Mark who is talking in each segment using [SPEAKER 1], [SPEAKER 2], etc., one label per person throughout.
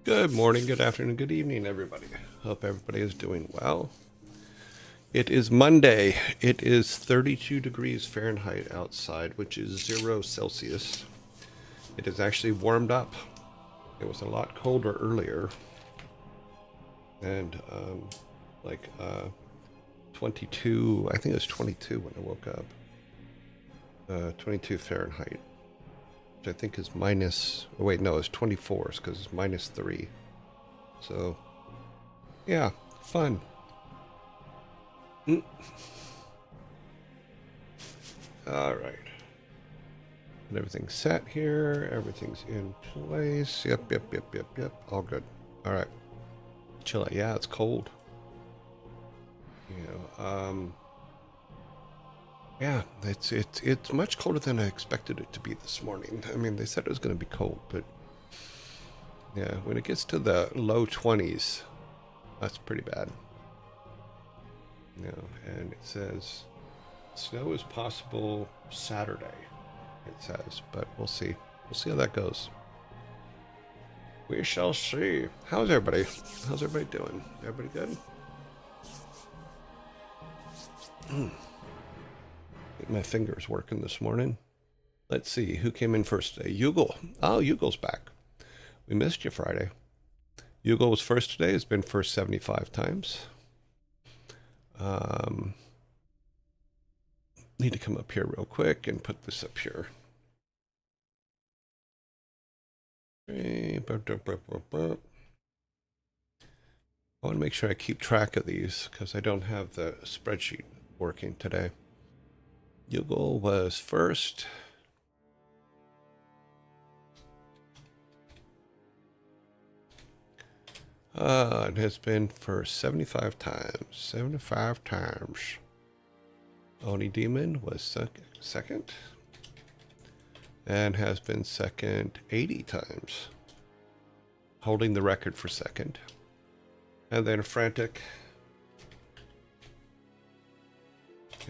[SPEAKER 1] Good morning, good afternoon, good evening, everybody. Hope everybody is doing well. It is Monday. It is 32 degrees Fahrenheit outside, which is 0 Celsius. It has actually warmed up. It was a lot colder earlier. And like 22, I think it was 22 when I woke up. 22 Fahrenheit, which I think is minus, oh wait, no, it's 24 because it's -3. So, yeah, fun. All right. And everything's set here. Everything's in place. Yep. All good. All right. Chill out. Yeah, it's cold. Yeah, it's much colder than I expected it to be this morning. I mean, they said it was going to be cold, but yeah, when it gets to the low 20s, that's pretty bad. And it says snow is possible Saturday. It says, but we'll see. We'll see how that goes. We shall see. How's everybody? How's everybody doing? Everybody good? Get my fingers working this morning. Let's see who came in first today. Yugal. Oh, Yugal's back. We missed you Friday. Yugal was first today. Has been first 75 times. Need to come up here real quick and put this up here. I want to make sure I keep track of these because I don't have the spreadsheet working today. Yugal was first. It has been for 75 times. 75 times. Oni Demon was second. And has been second 80 times. Holding the record for second. And then Frantic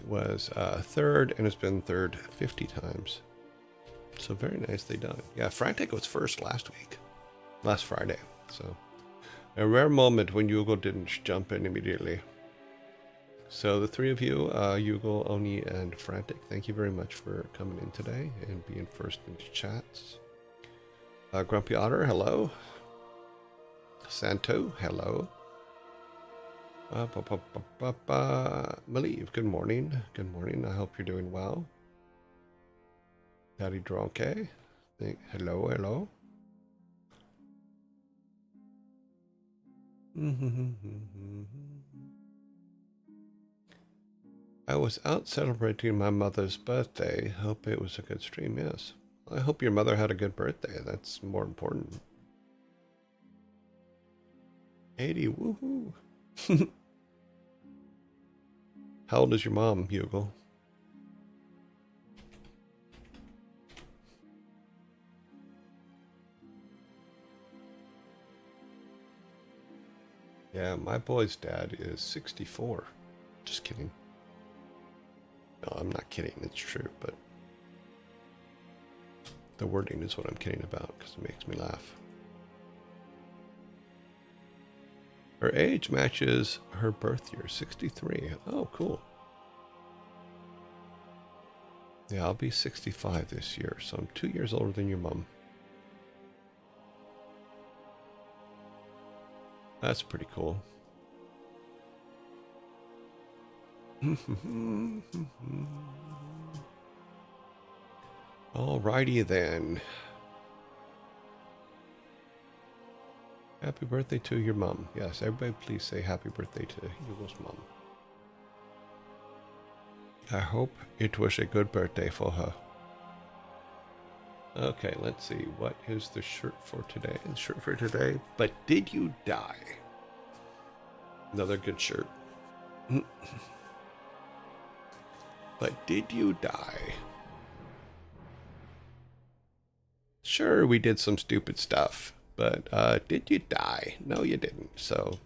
[SPEAKER 1] was third and has been third 50 times. So very nicely done. Yeah, Frantic was first last Friday. So a rare moment when Yugal didn't jump in immediately. So the three of you, Yugal, Oni, and Frantic, thank you very much for coming in today and being first into chats. Grumpy Otter, hello. Santo, hello. Malieve, good morning. Good morning. I hope you're doing well. Daddy Dronke, hello. I was out celebrating my mother's birthday. Hope it was a good stream, yes. I hope your mother had a good birthday. That's more important. 80, woohoo. How old is your mom, Yugal? Yeah, my boy's dad is 64. Just kidding. No, I'm not kidding. It's true, but the wording is what I'm kidding about because it makes me laugh. Her age matches her birth year, 63. Oh, cool. Yeah, I'll be 65 this year, so I'm 2 years older than your mom. That's pretty cool. Alrighty then. Happy birthday to your mom. Yes, everybody please say happy birthday to Yugal's mom. I hope it was a good birthday for her. Okay, let's see. What is the shirt for today? The shirt for today, but did you die? Another good shirt. But did you die? Sure, we did some stupid stuff, but did you die? No, you didn't, so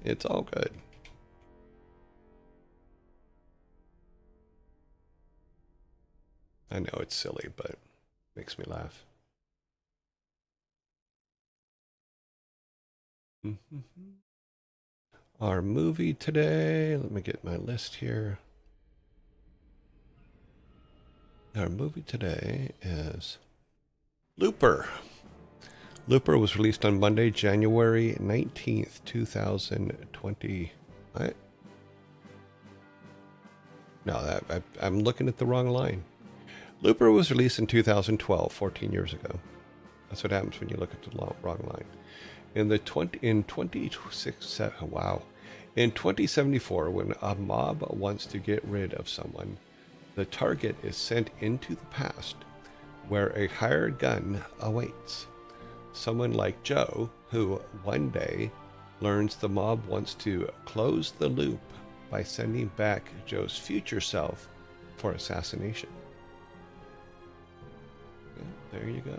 [SPEAKER 1] it's all good. I know it's silly, but it makes me laugh. Our movie today, let me get my list here. Our movie today is Looper. Looper was released on Monday, January 19th, 2020. No, I'm looking at the wrong line. Looper was released in 2012, 14 years ago. That's what happens when you look at the wrong line. In 2074, when a mob wants to get rid of someone, the target is sent into the past, where a hired gun awaits. Someone like Joe, who one day learns the mob wants to close the loop by sending back Joe's future self for assassination. Yeah, there you go.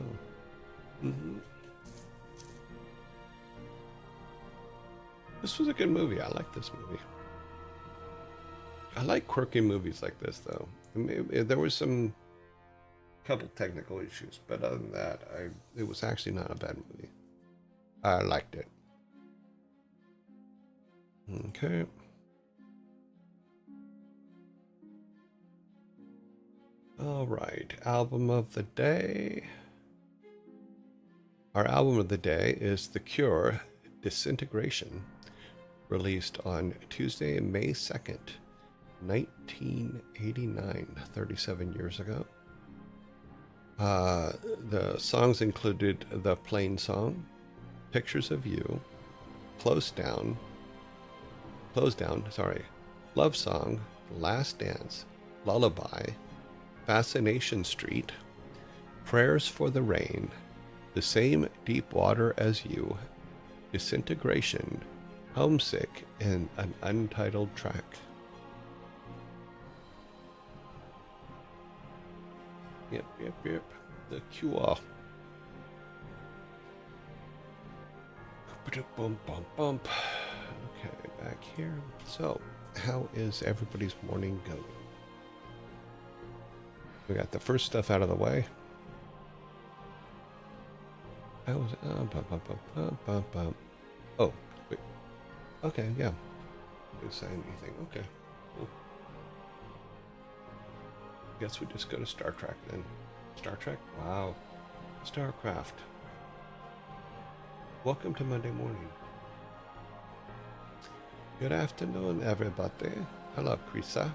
[SPEAKER 1] This was a good movie. I like this movie. I like quirky movies like this, though. I mean, there was some couple technical issues, but other than that, it was actually not a bad movie. I liked it. Okay. All right, album of the day. Our album of the day is The Cure, Disintegration, released on Tuesday, May 2nd, 1989, 37 years ago. The songs included The Plain Song, Pictures of You, Close Down, Love Song, Last Dance, Lullaby, Fascination Street, Prayers for the Rain, The Same Deep Water as You, Disintegration, Homesick, and an untitled track. Yep. The Cure. Bump. Okay, back here. So, how is everybody's morning going? We got the first stuff out of the way. How was it? Oh, wait. Okay, yeah. Didn't say anything. Okay, cool. Guess we just go to Star Trek then. Star Trek? Wow. StarCraft. Welcome to Monday morning. Good afternoon, everybody. Hello, Krisa.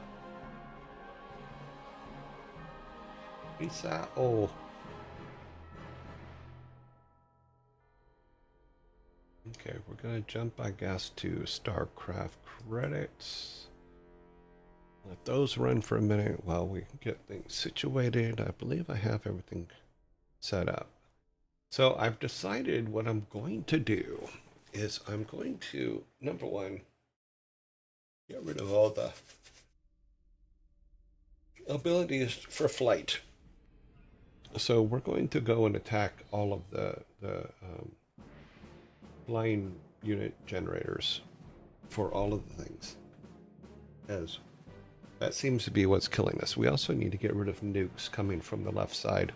[SPEAKER 1] Krisa, oh. Okay, we're gonna jump, I guess, to StarCraft credits. Let those run for a minute while we get things situated. I believe I have everything set up. So I've decided what I'm going to do is I'm going to, number one, get rid of all the abilities for flight. So we're going to go and attack all of the flying unit generators for all of the things, as that seems to be what's killing us. We also need to get rid of nukes coming from the left side.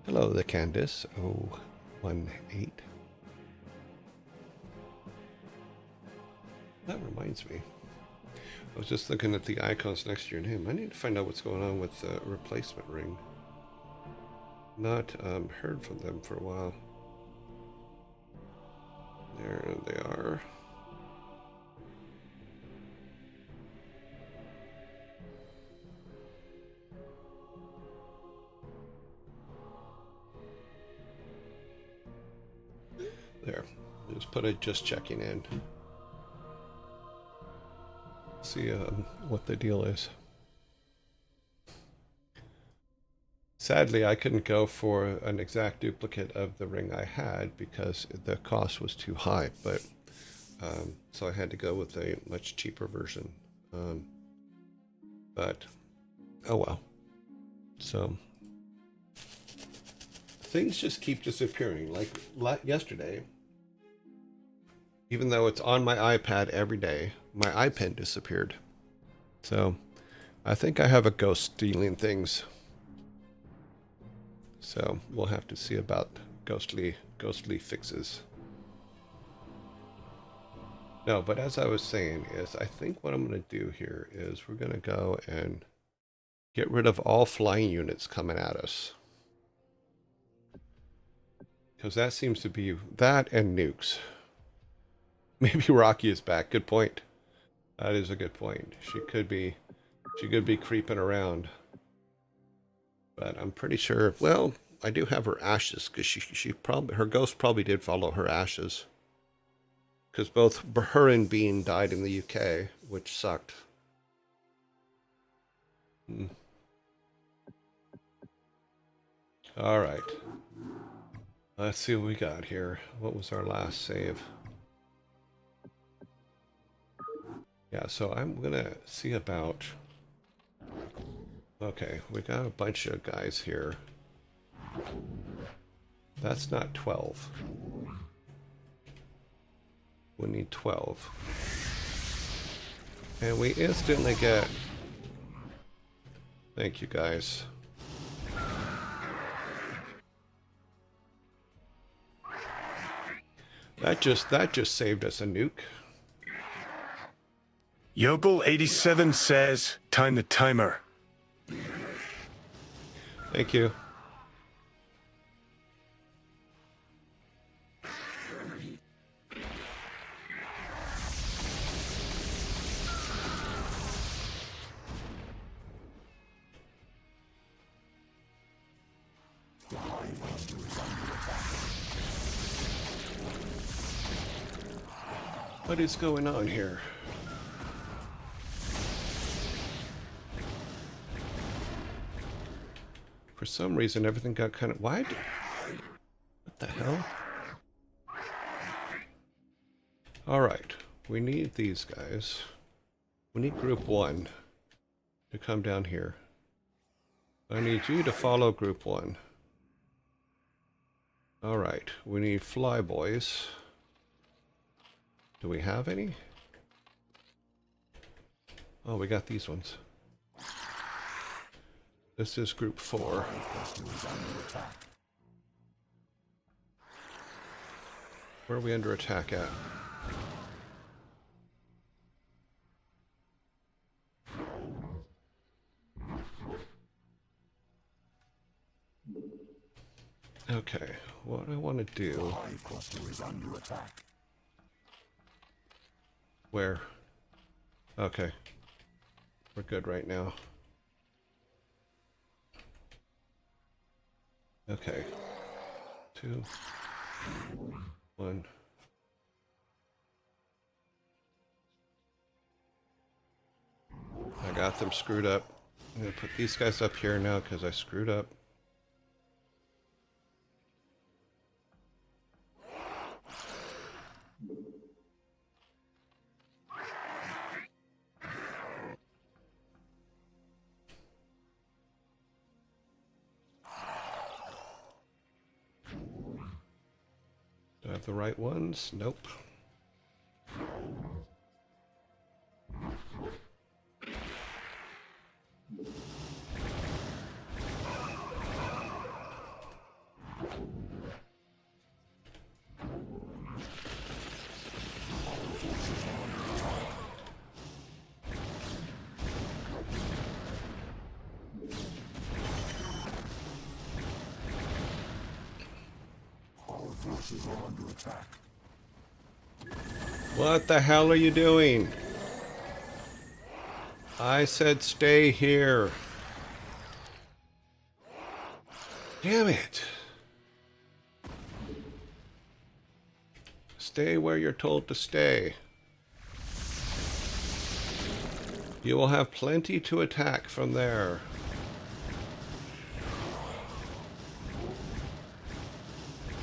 [SPEAKER 1] Hello, the Candace 018. That reminds me. I was just looking at the icons next to your name. I need to find out what's going on with the replacement ring. Not heard from them for a while. There they are. There. Just put it just checking in. See what the deal is. Sadly, I couldn't go for an exact duplicate of the ring I had because the cost was too high, but so I had to go with a much cheaper version. But oh well. So things just keep disappearing. Like yesterday, even though it's on my iPad every day, my iPen disappeared. So I think I have a ghost stealing things. So we'll have to see about ghostly fixes. No, but as I was saying is I think what I'm going to do here is we're going to go and get rid of all flying units coming at us. Because that seems to be that and nukes. Maybe Rocky is back. Good point. That is a good point. She could be creeping around. But I'm pretty sure, well, I do have her ashes because she probably, her ghost probably did follow her ashes. Because both her and Bean died in the UK, which sucked. All right. Let's see what we got here. What was our last save? Yeah, so I'm going to see about... Okay, we got a bunch of guys here. That's not 12. We need 12. And we instantly get... Thank you, guys. That just saved us a nuke.
[SPEAKER 2] Yokel 87 says, time the timer.
[SPEAKER 1] Thank you. What is going on here? For some reason, everything got kind of... Why? What the hell? Alright, we need these guys. We need group 1 to come down here. I need you to follow group 1. Alright, we need flyboys. Do we have any? Oh, we got these ones. This is group 4. Where are we under attack at? Okay, what I want to do... Where? Okay. We're good right now. Okay. 2, 1. I got them screwed up. I'm going to put these guys up here now because I screwed up. Do I have the right ones? Nope. What the hell are you doing? I said stay here. Damn it. Stay where you're told to stay. You will have plenty to attack from there.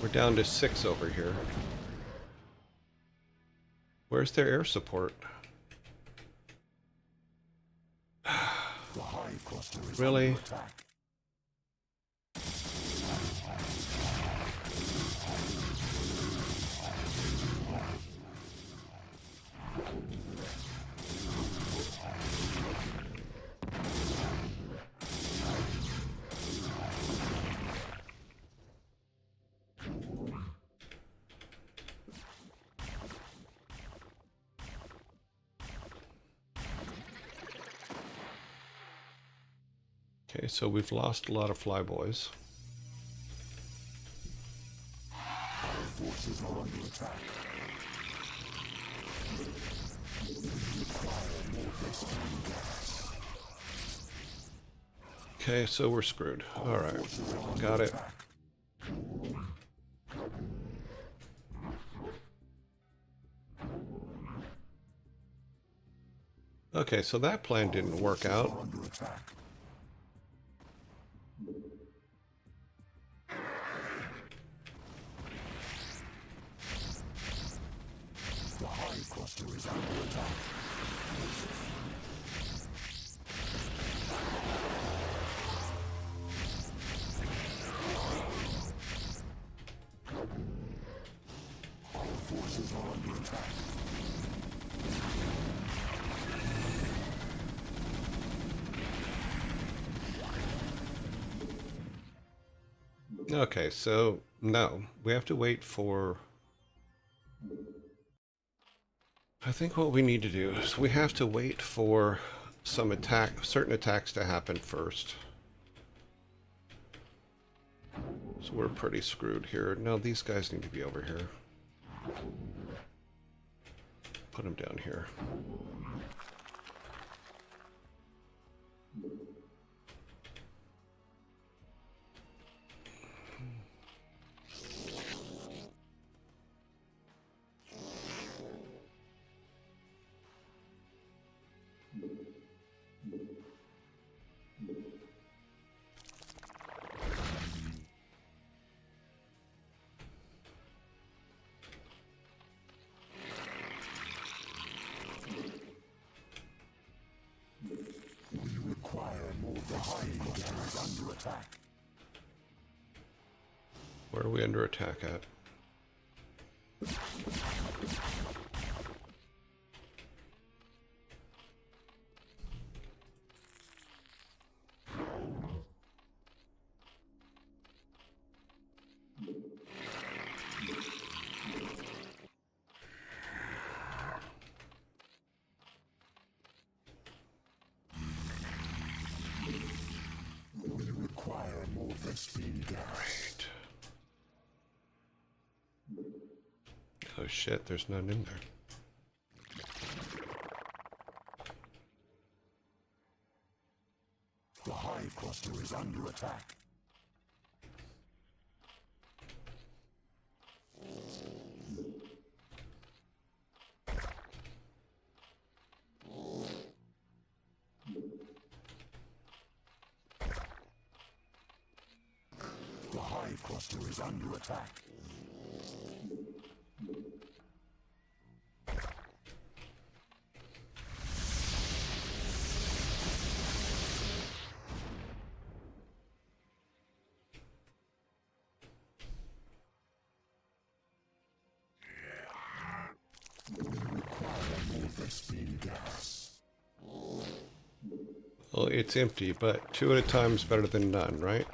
[SPEAKER 1] We're down to 6 over here. Where's their air support? Really? Okay, so we've lost a lot of flyboys.
[SPEAKER 3] Our forces are under attack.
[SPEAKER 1] Okay, so we're screwed. All right, got it. Okay, so that plan didn't work out.
[SPEAKER 3] The hive cluster is under attack. Our forces are under attack.
[SPEAKER 1] Okay, so no, we have to wait for... I think what we need to do is we have to wait for some certain attacks to happen first. So we're pretty screwed here. No, these guys need to be over here. Put them down here.
[SPEAKER 3] Under attack.
[SPEAKER 1] Where are we under attack at?
[SPEAKER 3] We require more Vespine gas.
[SPEAKER 1] Right. Oh shit, there's none in there.
[SPEAKER 3] The hive cluster is under attack. The hive cluster is under attack. We require more Vespine gas.
[SPEAKER 1] Well, it's empty, but 2 at a time is better than none, right?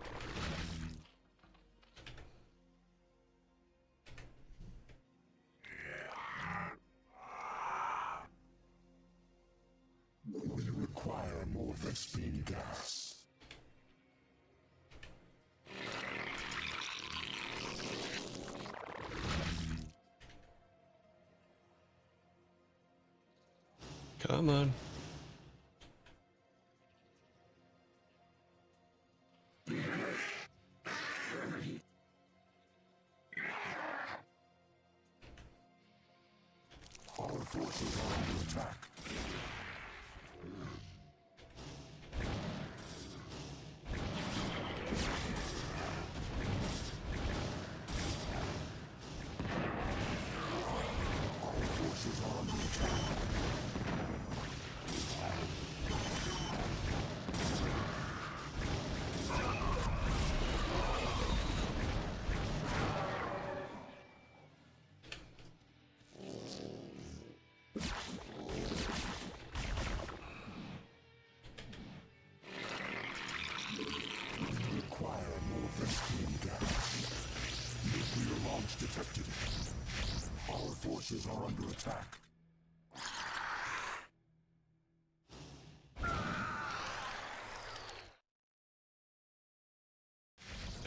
[SPEAKER 3] We require more Vespine gas.
[SPEAKER 1] Come on.
[SPEAKER 3] Our forces are under attack. Our forces are under attack. Require more Vespine gas. Nuclear launch detected. Our forces are under attack.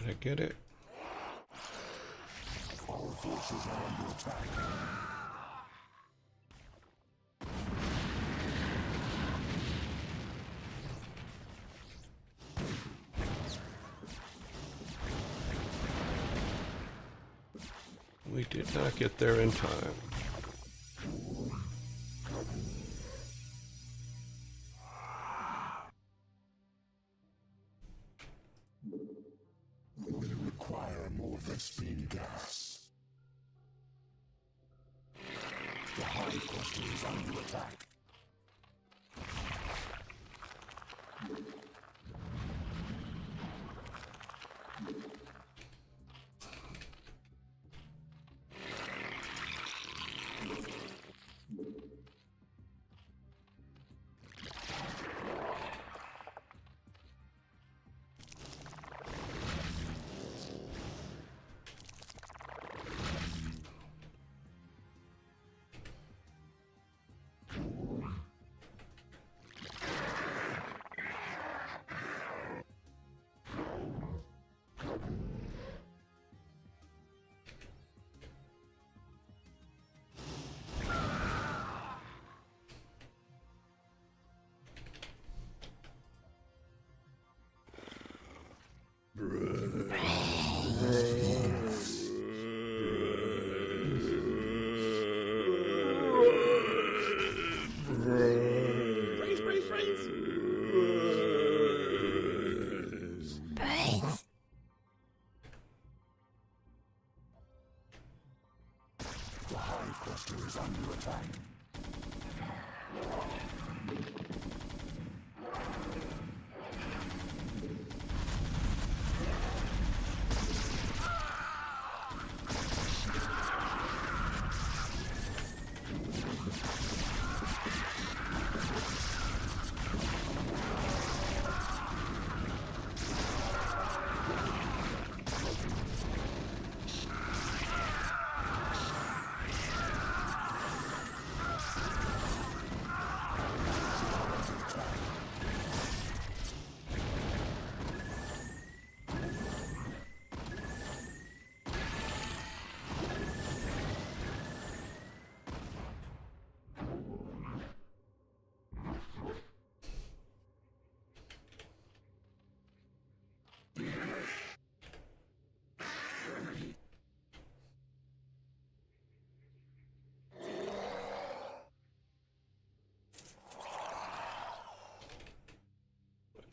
[SPEAKER 1] Did I get it?
[SPEAKER 3] Our forces are under attack.
[SPEAKER 1] We did not get there in time.
[SPEAKER 3] We require more Vespine gas. The hive cluster is under attack. The hive cluster is under attack.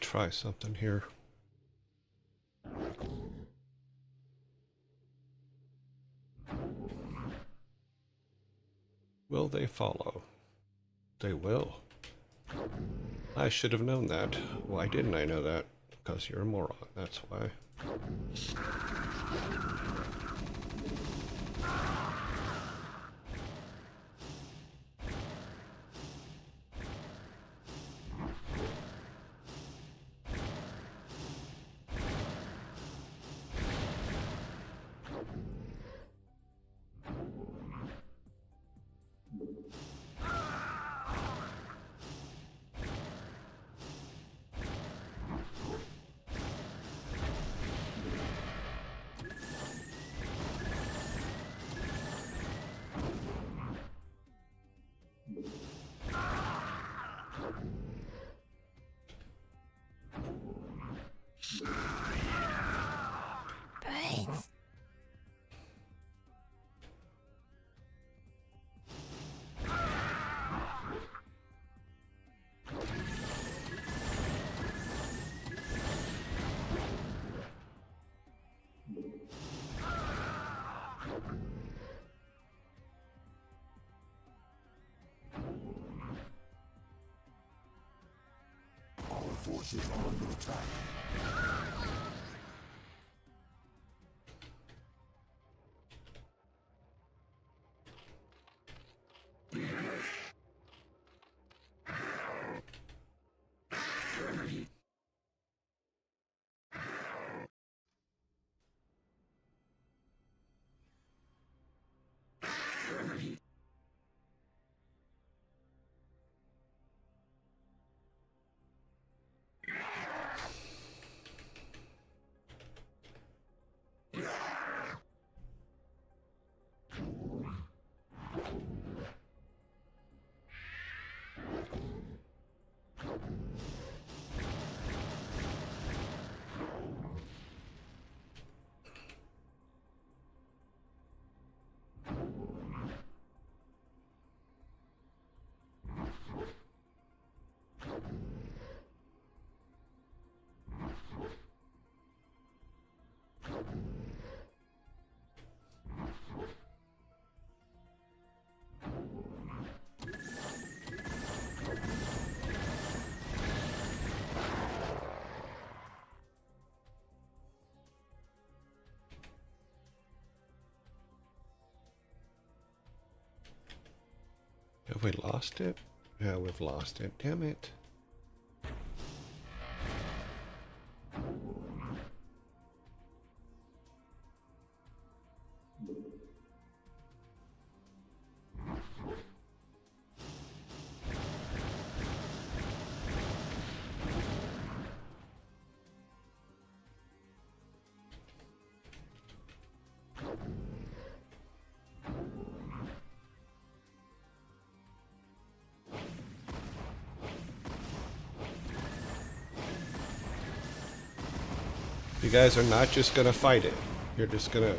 [SPEAKER 1] Try something here. Will they follow? They will. I should have known that. Why didn't I know that? Because you're a moron, that's why. Our forces are under attack. Have we lost it? Yeah, we've lost it. Damn it. You guys are not just gonna fight it. You're just gonna...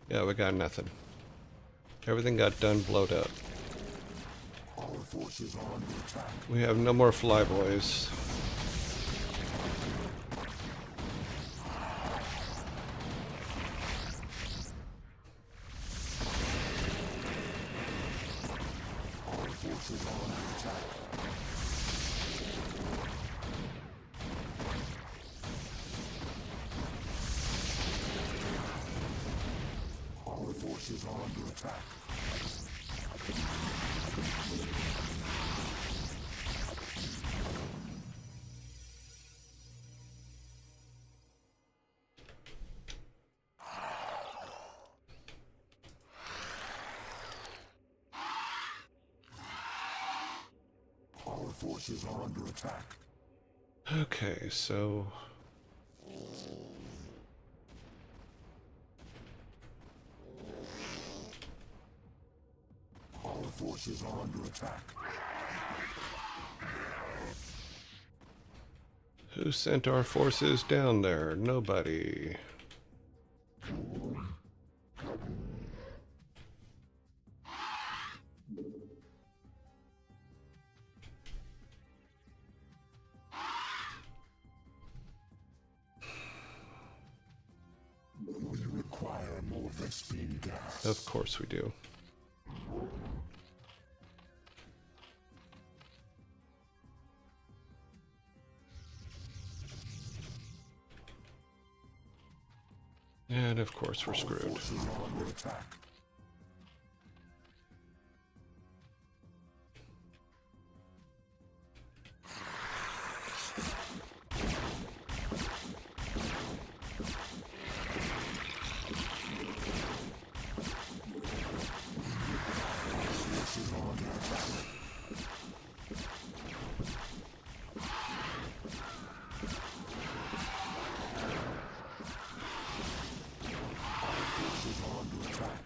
[SPEAKER 1] Yeah, we got nothing. Everything got done blowed up.
[SPEAKER 3] Our forces are under attack.
[SPEAKER 1] We have no more flyboys.
[SPEAKER 3] Our forces are under attack. Our forces are under attack. Our forces are under attack.
[SPEAKER 1] Okay, so...
[SPEAKER 3] Our forces are under attack.
[SPEAKER 1] Who sent our forces down there? Nobody.
[SPEAKER 3] We require more Vespine gas.
[SPEAKER 1] Of course we do. And of course we're screwed.
[SPEAKER 3] Forces are under attack. Forces are under attack. Forces are under attack.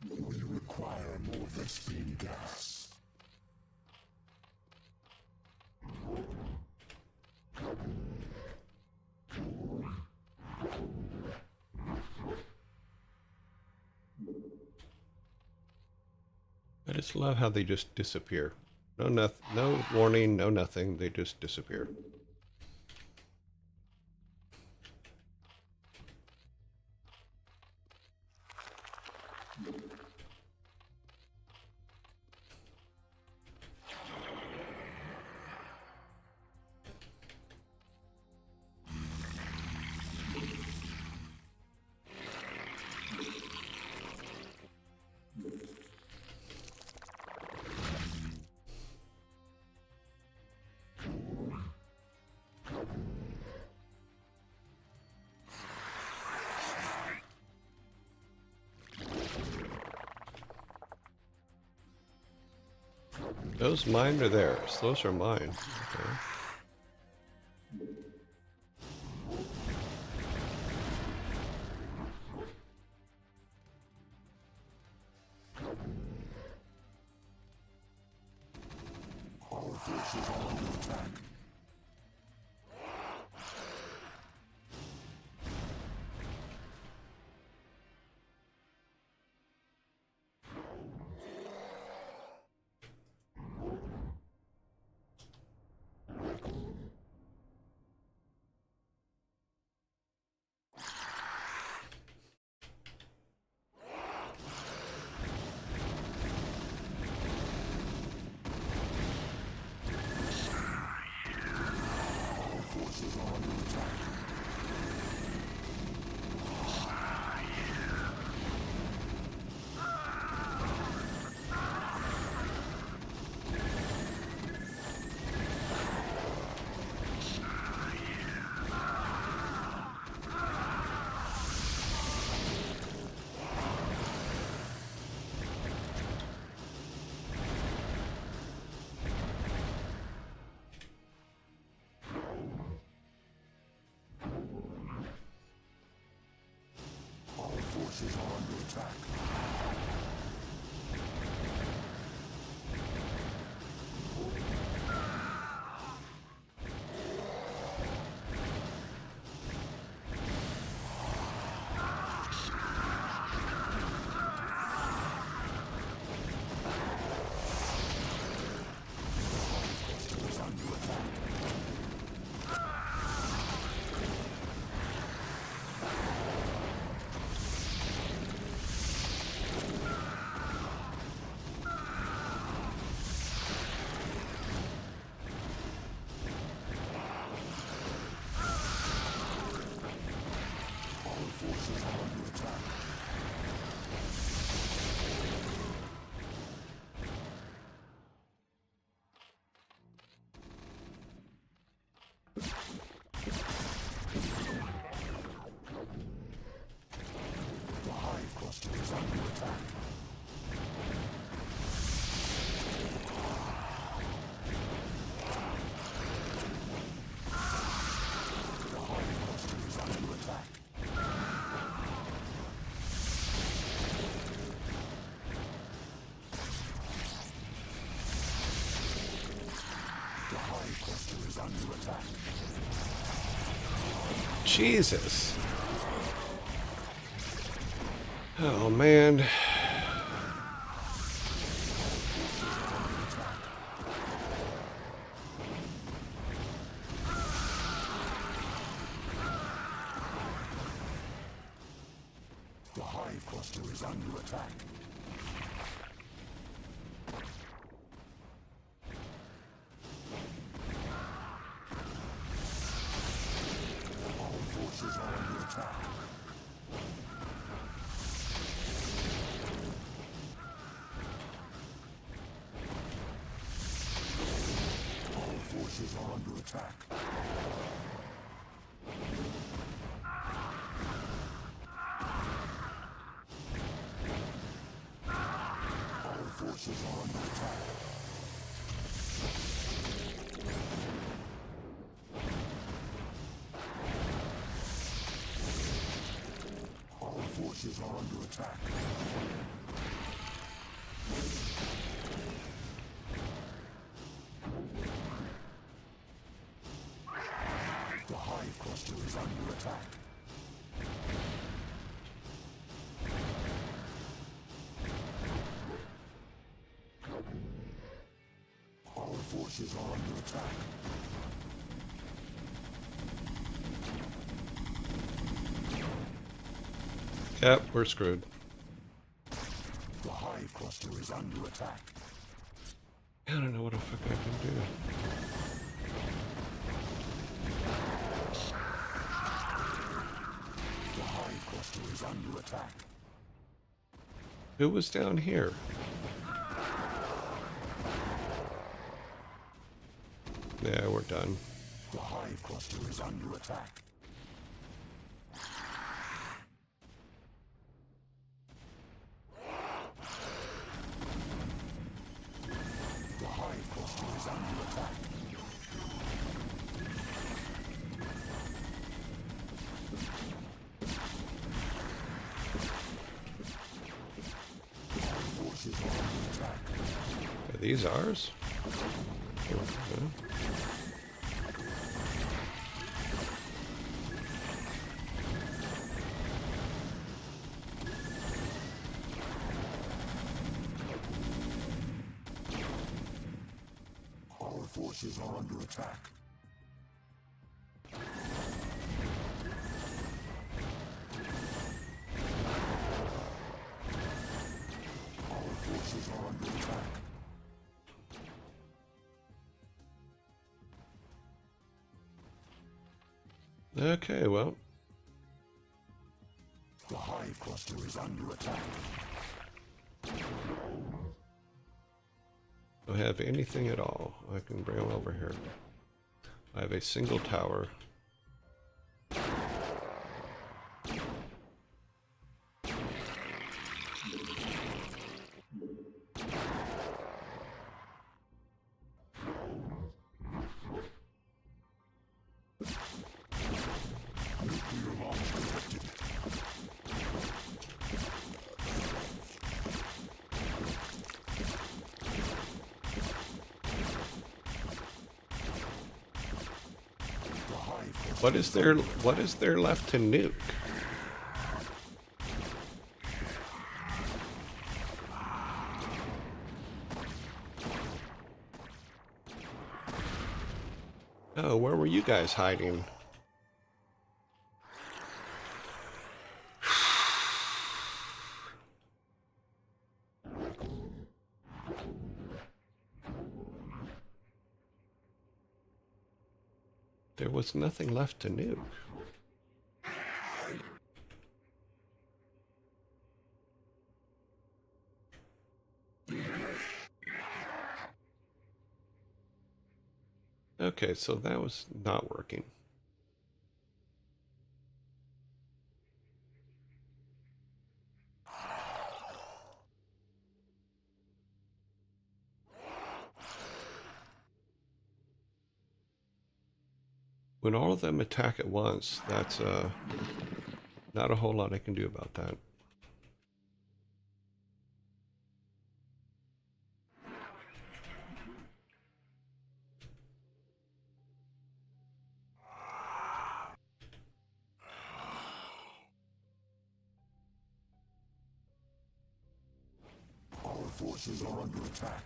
[SPEAKER 3] We require more Vespine gas.
[SPEAKER 1] I just love how they just disappear. No warning, no nothing. They just disappear. Those mine are theirs. Those are mine. Okay.
[SPEAKER 3] Our forces are under attack. Our forces are under attack. Our forces are under attack. Is under attack. Our forces are under attack. The hive cluster is under attack. The hive cluster is under attack. The hive cluster is under attack.
[SPEAKER 1] Jesus. Oh man.
[SPEAKER 3] The hive cluster is under attack. Our forces are under attack. Our forces are under attack. forces are under attack. Our forces are under attack. The hive cluster is under attack. Our forces are under attack.
[SPEAKER 1] Yep, we're screwed.
[SPEAKER 3] The hive cluster is under attack.
[SPEAKER 1] I don't know what the fuck I can do.
[SPEAKER 3] The hive cluster is under attack.
[SPEAKER 1] Who was down here? Yeah, we're done.
[SPEAKER 3] The hive cluster is under attack. The hive cluster is under attack. Our forces are under attack.
[SPEAKER 1] Are these ours? Okay.
[SPEAKER 3] Our forces are under attack. Our forces are under attack.
[SPEAKER 1] Okay, well,
[SPEAKER 3] The hive cluster is under attack.
[SPEAKER 1] don't have anything at all. I can bring them over here. I have a single tower.
[SPEAKER 3] Nuclear launch detected. The hive cluster
[SPEAKER 1] What is there left to nuke? Oh, where were you guys hiding? There was nothing left to nuke. Okay, so that was not working. When all of them attack at once, that's not a whole lot I can do about that.
[SPEAKER 3] Our forces are under attack.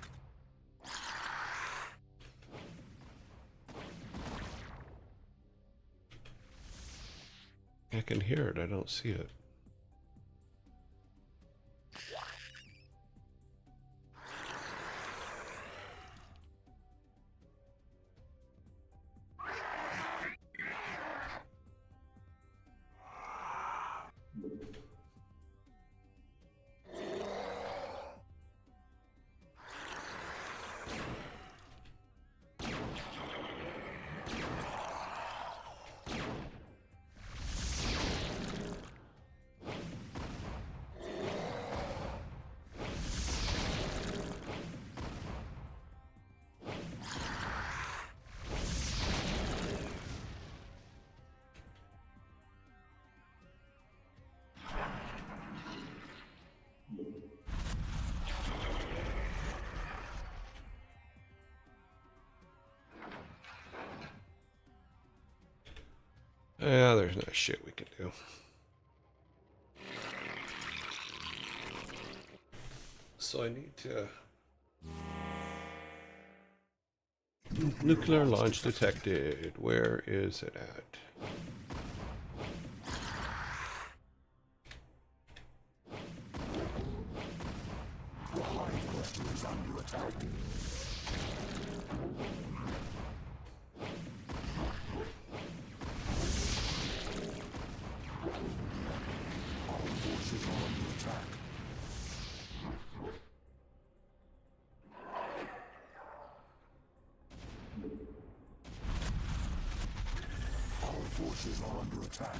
[SPEAKER 1] I can hear it, I don't see it. Yeah, there's no shit we can do. So I need to... Nuclear launch detected. Where is it at?
[SPEAKER 3] The hive cluster is under attack. Our forces are under attack. Our forces are under attack.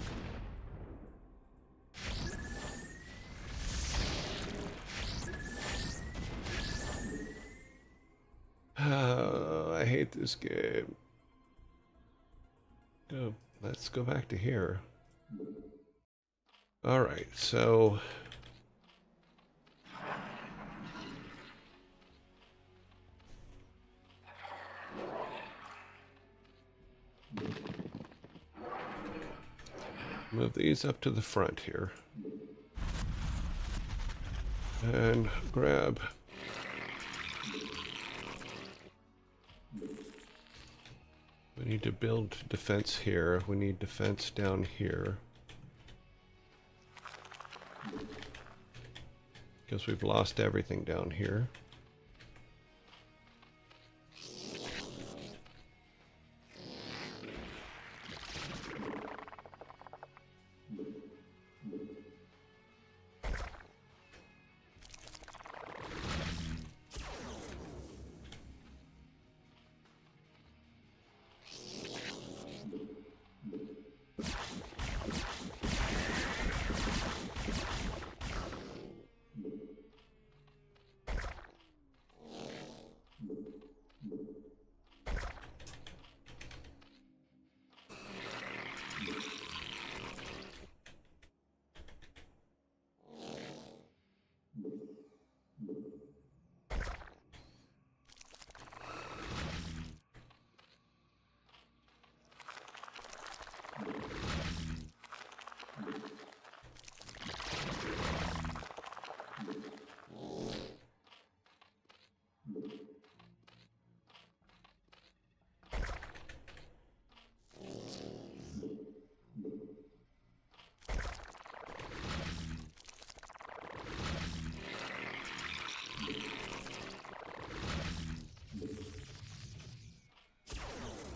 [SPEAKER 1] I hate this game. Oh, let's go back to here. All right, so... Move these up to the front here. And grab... We need to build defense here. We need defense down here. Because we've lost everything down here.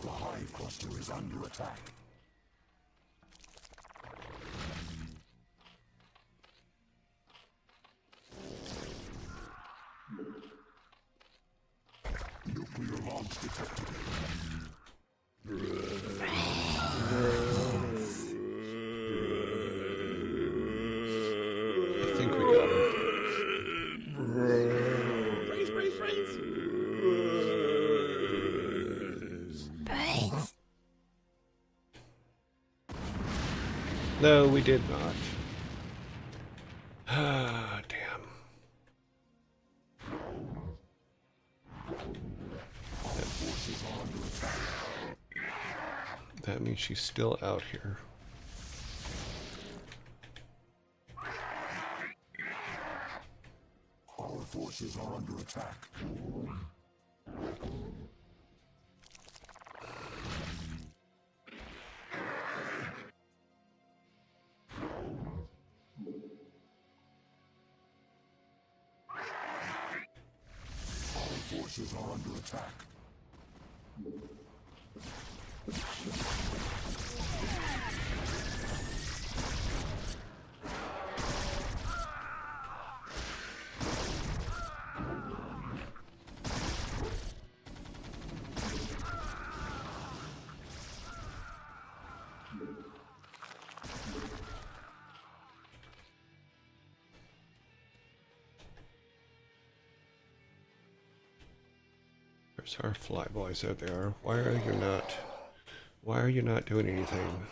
[SPEAKER 3] The hive cluster is under attack. Nuclear launch detected.
[SPEAKER 1] I think we got him. No, we did not. Ah, damn. That means she's still out here.
[SPEAKER 3] Our forces are under attack. Our forces are under attack.
[SPEAKER 1] There's our flyboys out there. Why are you not? Why are you not doing anything?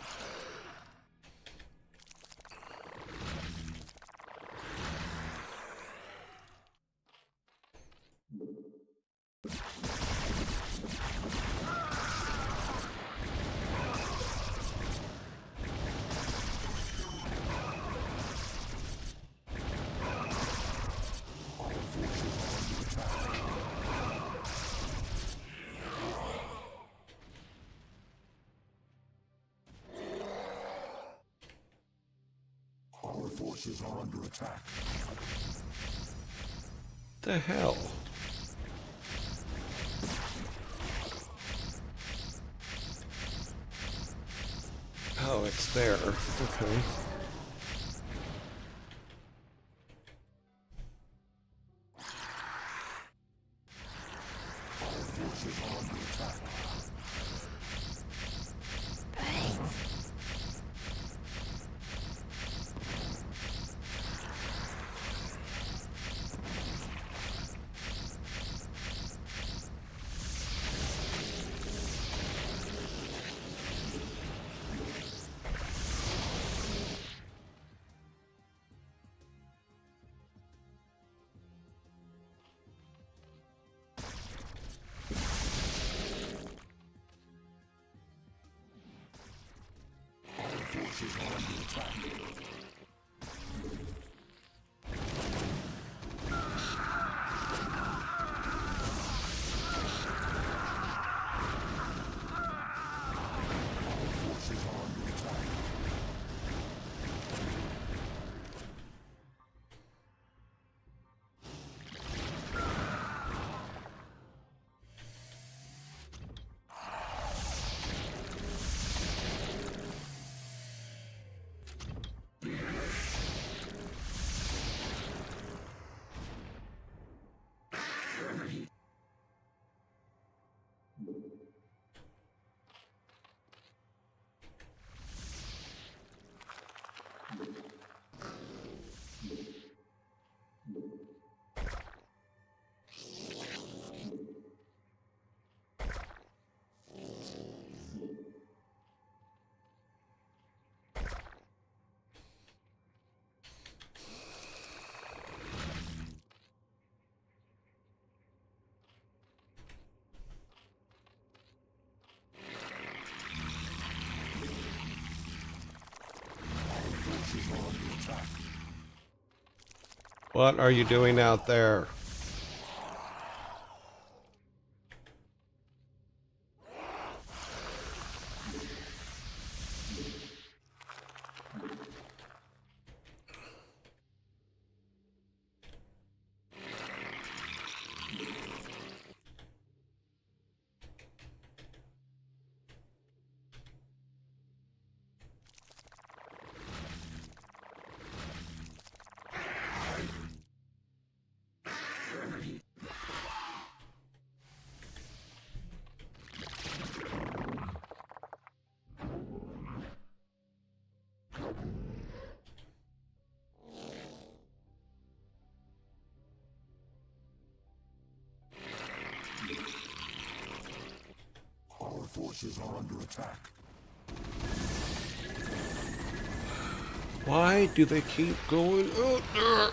[SPEAKER 3] forces are under attack.
[SPEAKER 1] The hell? Oh, it's there. Okay.
[SPEAKER 3] Forces are under attack. Forces are under attack. Forces are under attack. Forces are under attack.
[SPEAKER 1] What are you doing out there?
[SPEAKER 3] Our forces are under attack.
[SPEAKER 1] Why do they keep going out there?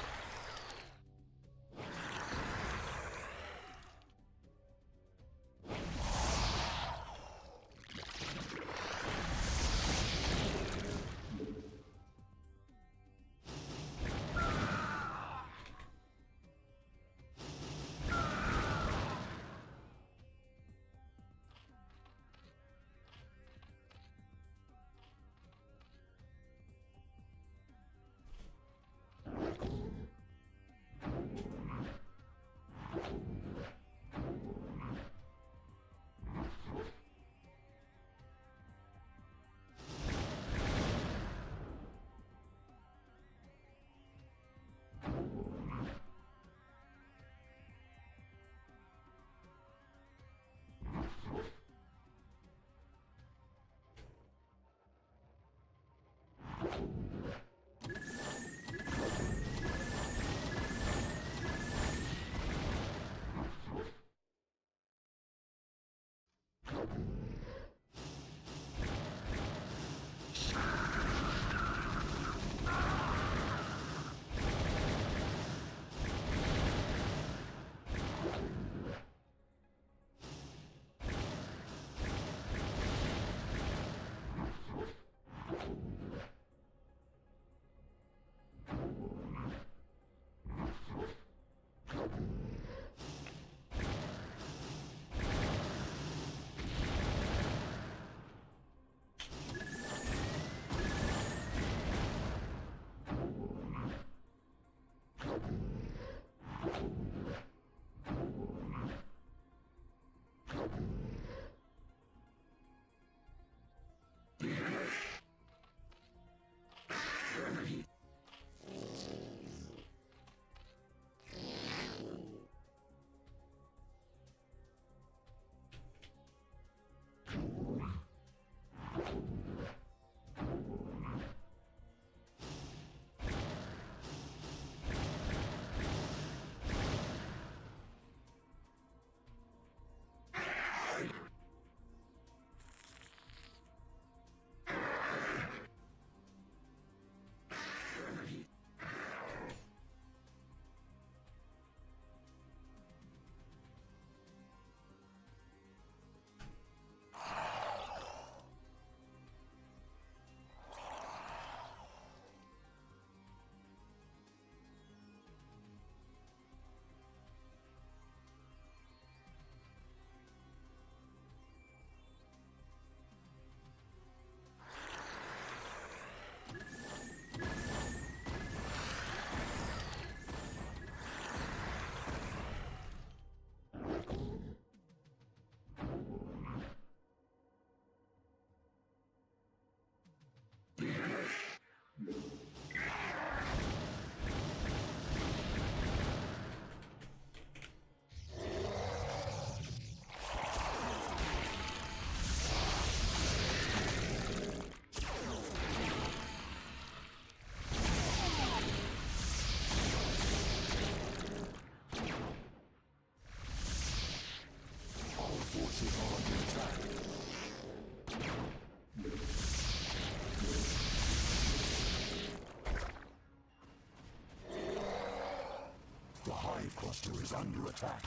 [SPEAKER 3] cluster is under attack.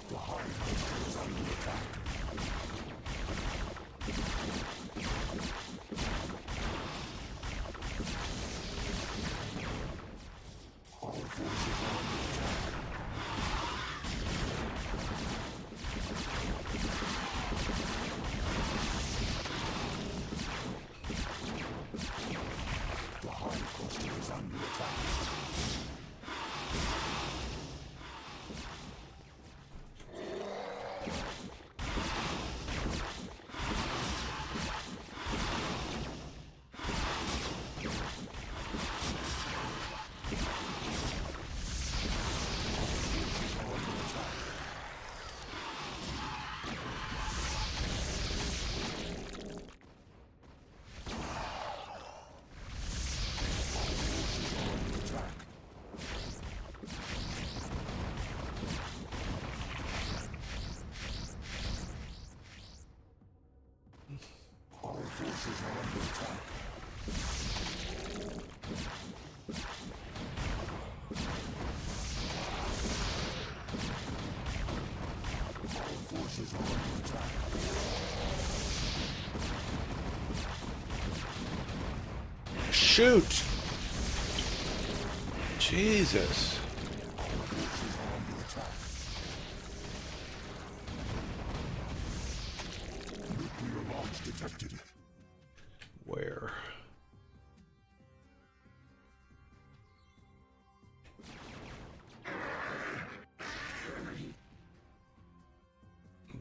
[SPEAKER 3] The hive cluster is under attack. Our forces are under attack. The hive cluster is under attack. Our forces are under attack. Our forces are under attack.
[SPEAKER 1] Shoot! Jesus.
[SPEAKER 3] Our forces are under attack. Nuclear launch detected.
[SPEAKER 1] Where?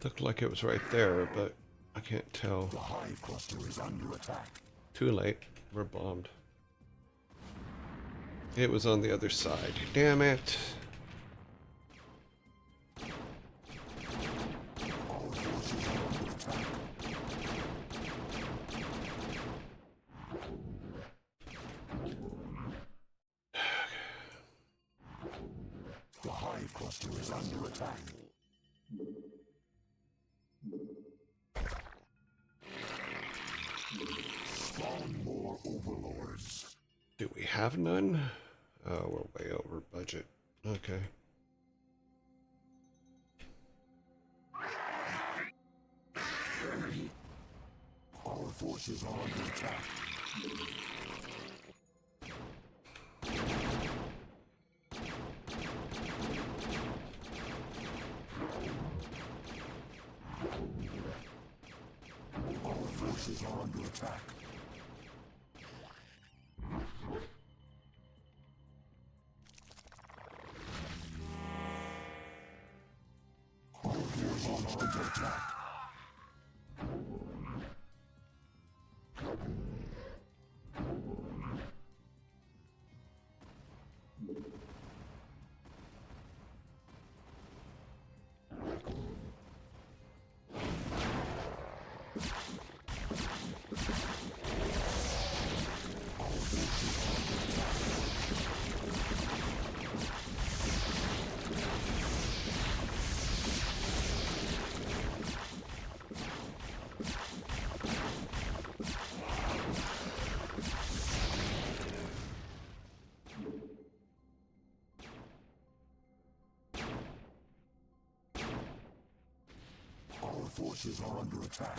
[SPEAKER 1] Looked like it was right there, but I can't tell.
[SPEAKER 3] The hive cluster is under attack.
[SPEAKER 1] Too late. We're bombed. It was on the other side. Damn it.
[SPEAKER 3] Our forces are under attack. The hive cluster is under attack. Spawn more overlords.
[SPEAKER 1] Do we have none? Oh, we're way over budget. Okay.
[SPEAKER 3] Our forces are under attack. Our forces are under attack. Our forces are under attack. Our forces are under attack.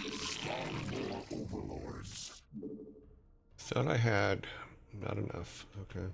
[SPEAKER 3] Spawn more overlords.
[SPEAKER 1] Thought I had not enough. Okay.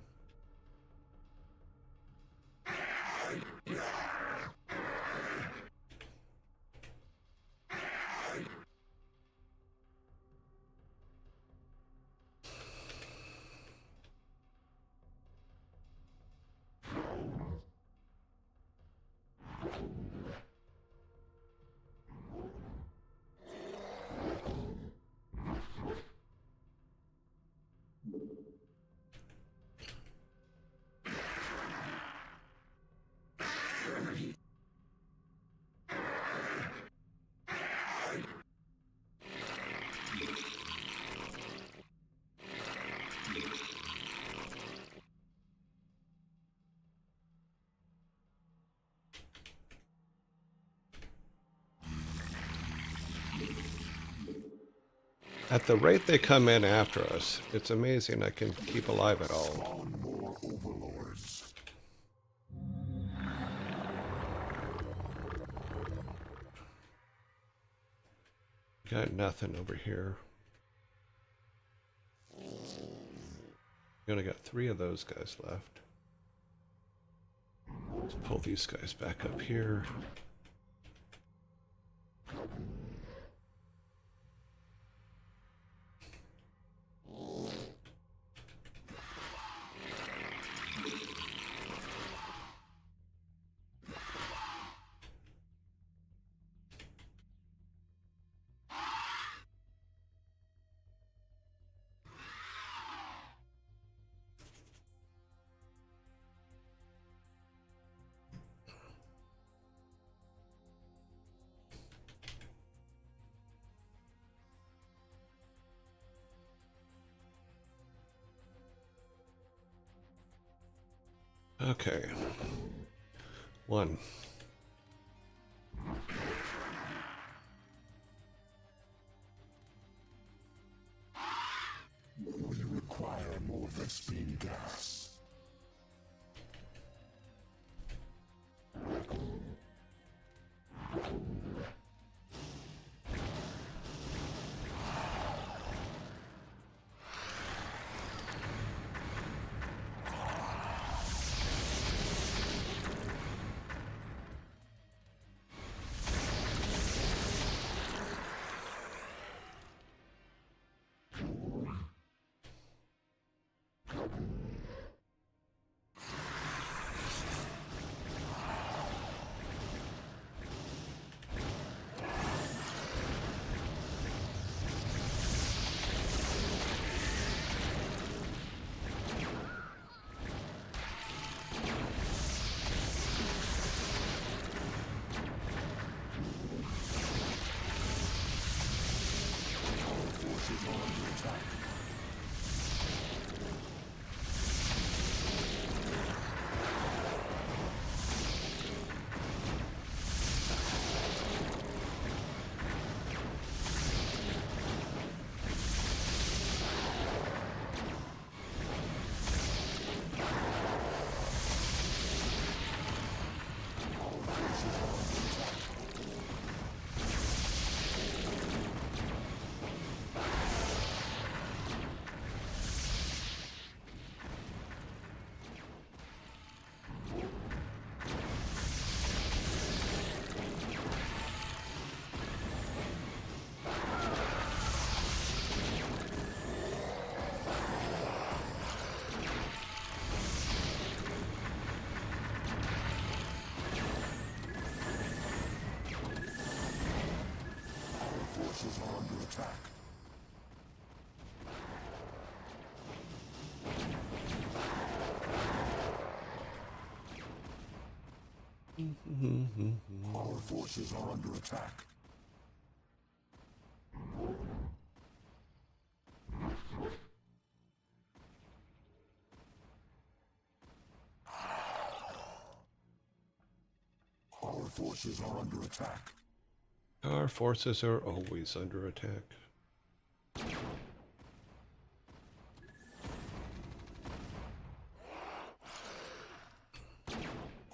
[SPEAKER 1] At the rate they come in after us, it's amazing I can keep alive at all.
[SPEAKER 3] Spawn more overlords.
[SPEAKER 1] Got nothing over here. We only got 3 of those guys left. Let's pull these guys back up here. Okay. 1.
[SPEAKER 3] We require more Vespine gas. Forces are under attack. Our forces are under attack. Our forces are under attack.
[SPEAKER 1] Our forces are always under attack.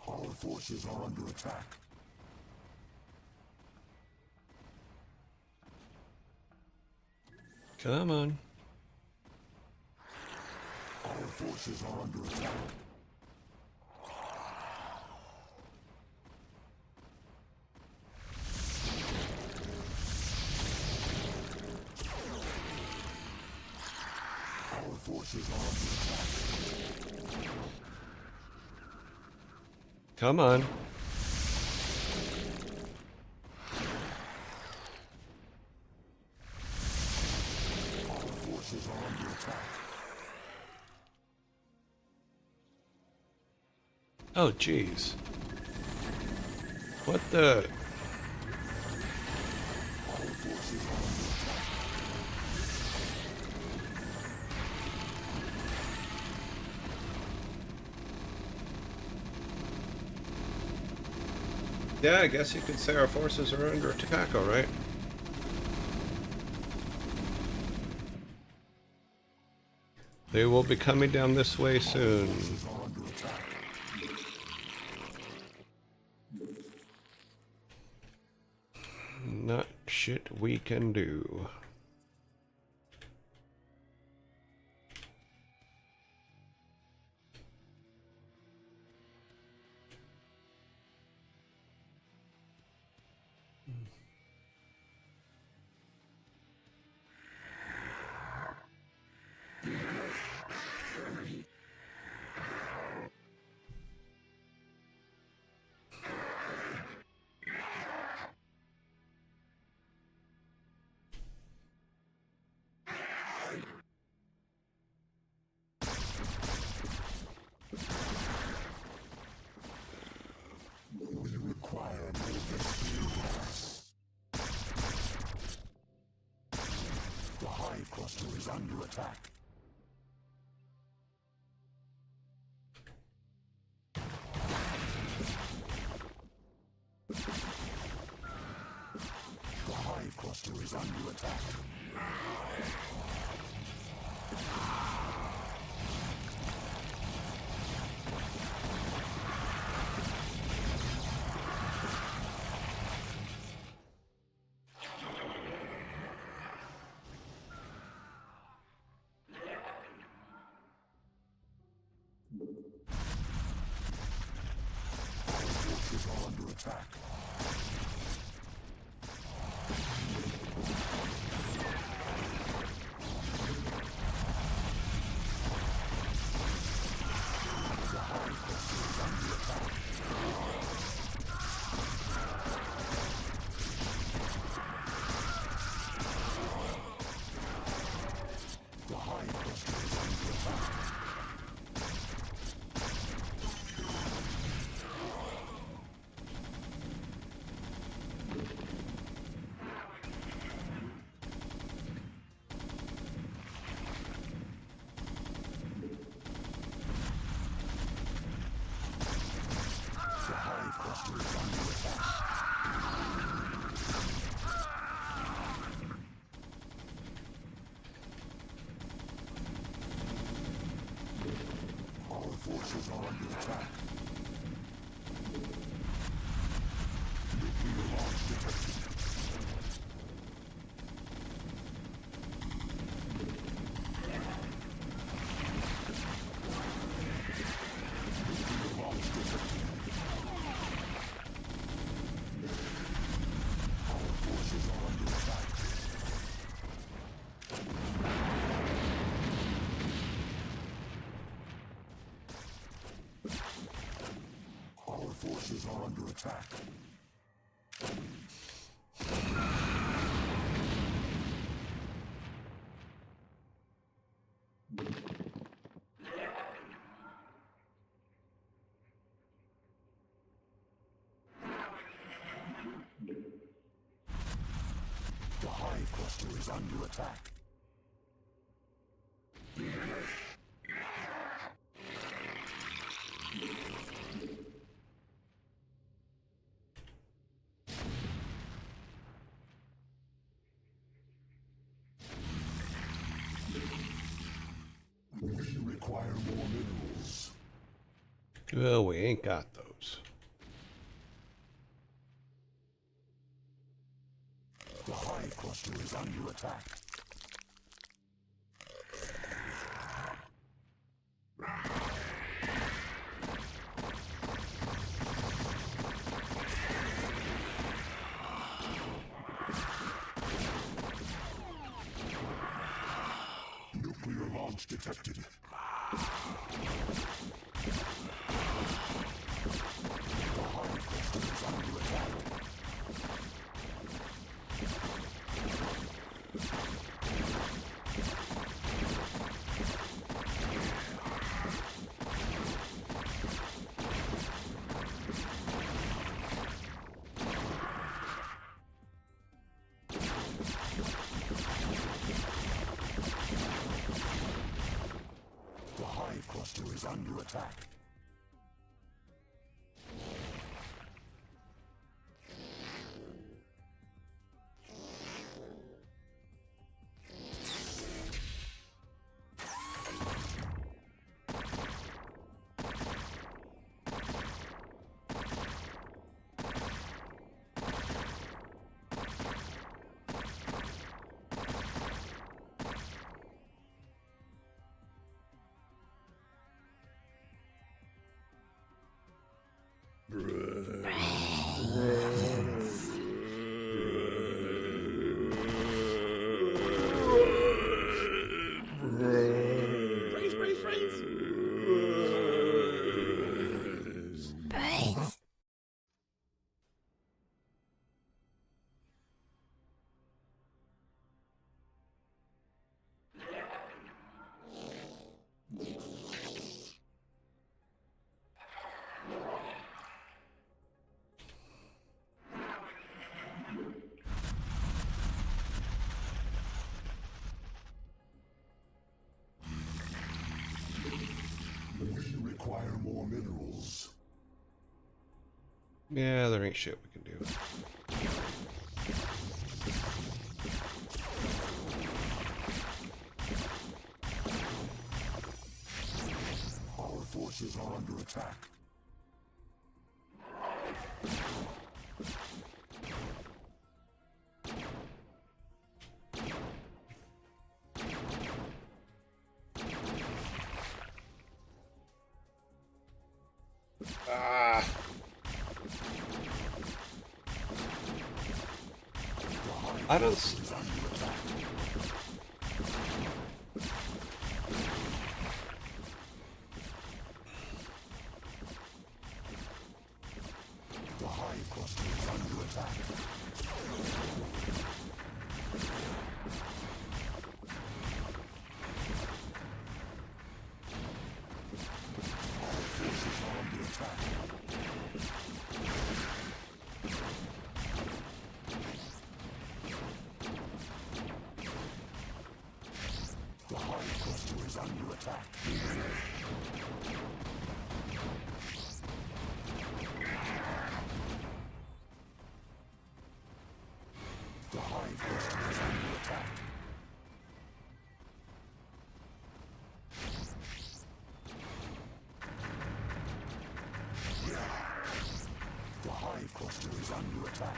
[SPEAKER 3] Our forces are under attack.
[SPEAKER 1] Come on.
[SPEAKER 3] Our forces are under attack. Our forces are under attack.
[SPEAKER 1] Come on.
[SPEAKER 3] Our forces are under attack.
[SPEAKER 1] Oh, jeez. What the? Yeah, I guess you could say our forces are under attack, all right. They will be coming down this way soon. Not shit we can do.
[SPEAKER 3] Is under attack. The hive cluster is under attack. Forces are under attack. Nuclear launch detected. Nuclear launch detected. Our forces are under attack. Our forces are under attack. The hive cluster is under attack. We require more minerals.
[SPEAKER 1] Well, we ain't got those.
[SPEAKER 3] The hive cluster is under attack. Nuclear launch detected. The hive cluster is under attack. attack. We require more minerals.
[SPEAKER 1] Yeah, there ain't shit we can do.
[SPEAKER 3] Our forces are under attack.
[SPEAKER 1] Ah! I don't...
[SPEAKER 3] The hive cluster is under attack. Our forces are under attack. The hive cluster is under attack. The hive cluster is under attack. The hive cluster is under attack.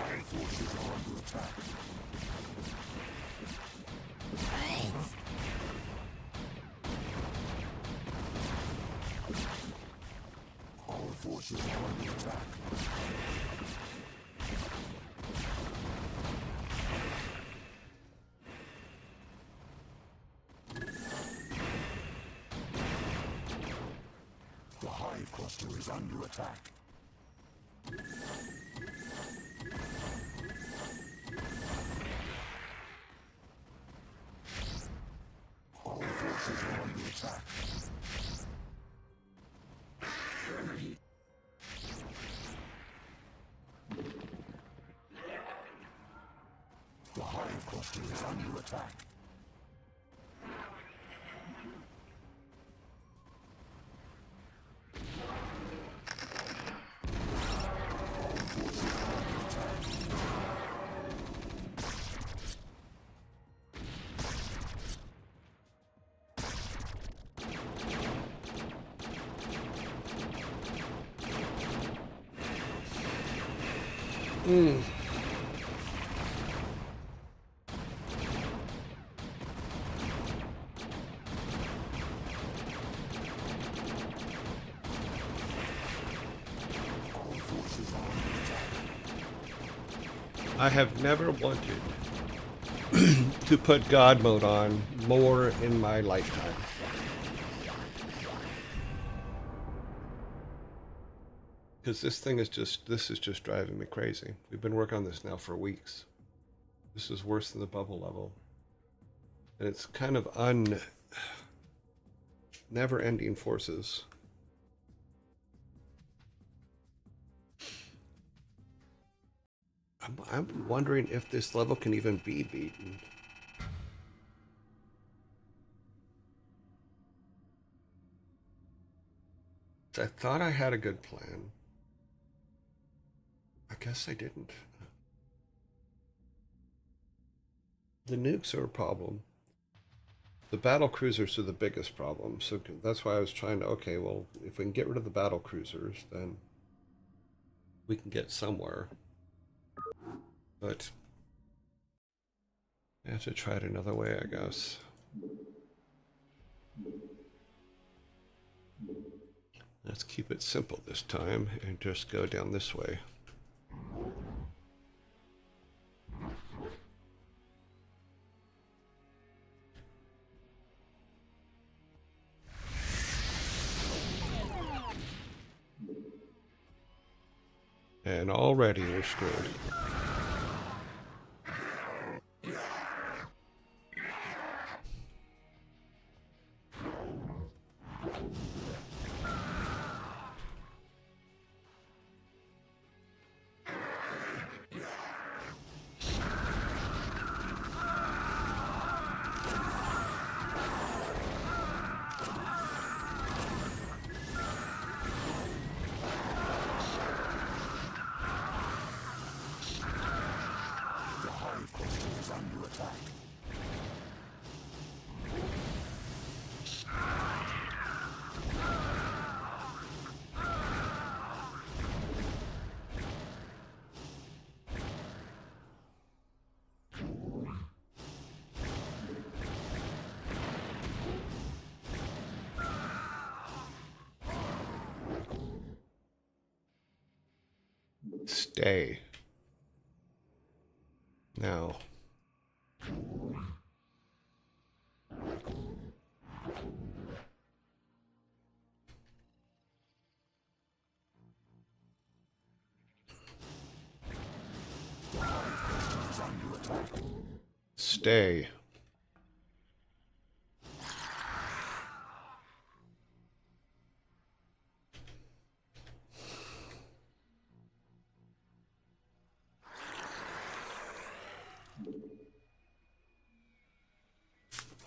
[SPEAKER 3] Our forces are under attack. Our forces are under attack. The hive cluster is under attack. Our forces are under attack. The hive cluster is under attack. Our forces are under attack.
[SPEAKER 1] I have never wanted to put God mode on more in my lifetime. Because this is just driving me crazy. We've been working on this now for weeks. This is worse than the bubble level. And it's kind of never-ending forces. I'm wondering if this level can even be beaten. I thought I had a good plan. I guess I didn't. The nukes are a problem. The battle cruisers are the biggest problem. So that's why I was trying to, okay, well, if we can get rid of the battle cruisers, then we can get somewhere. But I have to try it another way, I guess. Let's keep it simple this time and just go down this way. And already we're screwed. Stay. Now. Stay.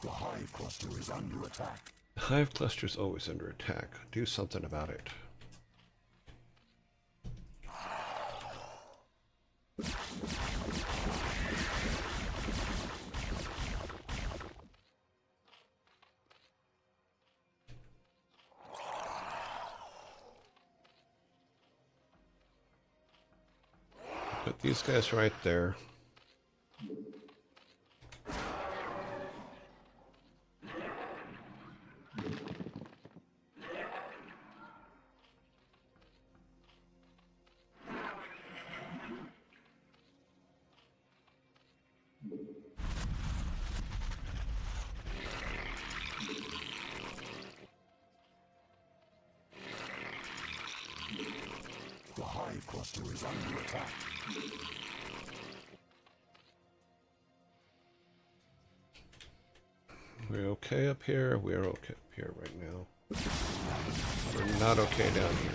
[SPEAKER 3] The Hive Cluster is under attack.
[SPEAKER 1] The Hive Cluster is always under attack. Do something about it. Put these guys right there.
[SPEAKER 3] The Hive Cluster is under attack.
[SPEAKER 1] We're okay up here. We're okay up here right now. We're not okay down here.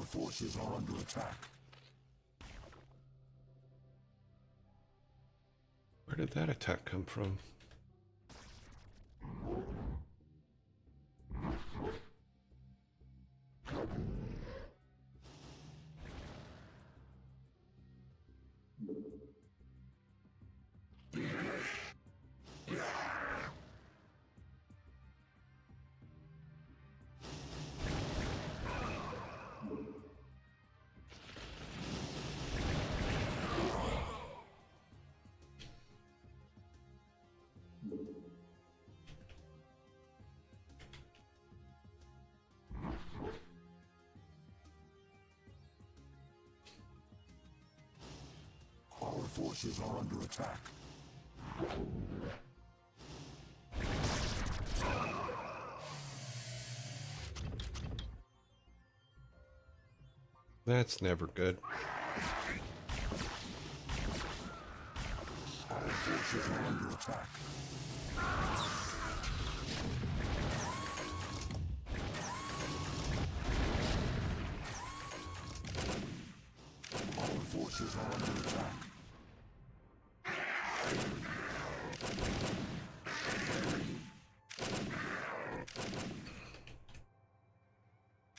[SPEAKER 3] forces are under attack.
[SPEAKER 1] Where did that attack come from?
[SPEAKER 3] Our forces are under attack.
[SPEAKER 1] That's never good.
[SPEAKER 3] Our forces are under attack. Our forces are under attack.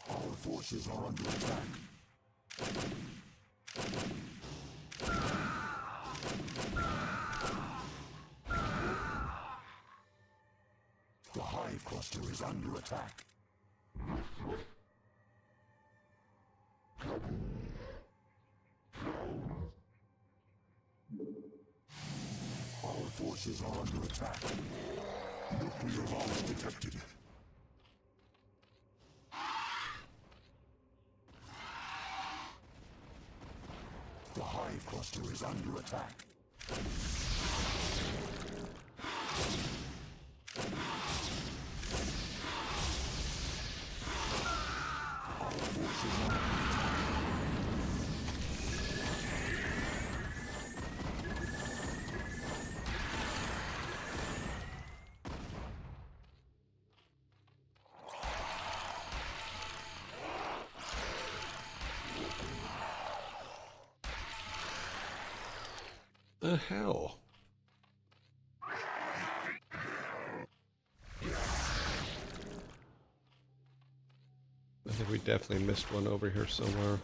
[SPEAKER 3] Our forces are under attack. The hive cluster is under attack. Our forces are under attack. Nuclear launch detected. The hive cluster is under attack. Our forces are under
[SPEAKER 1] The hell? I think we definitely missed one over here somewhere.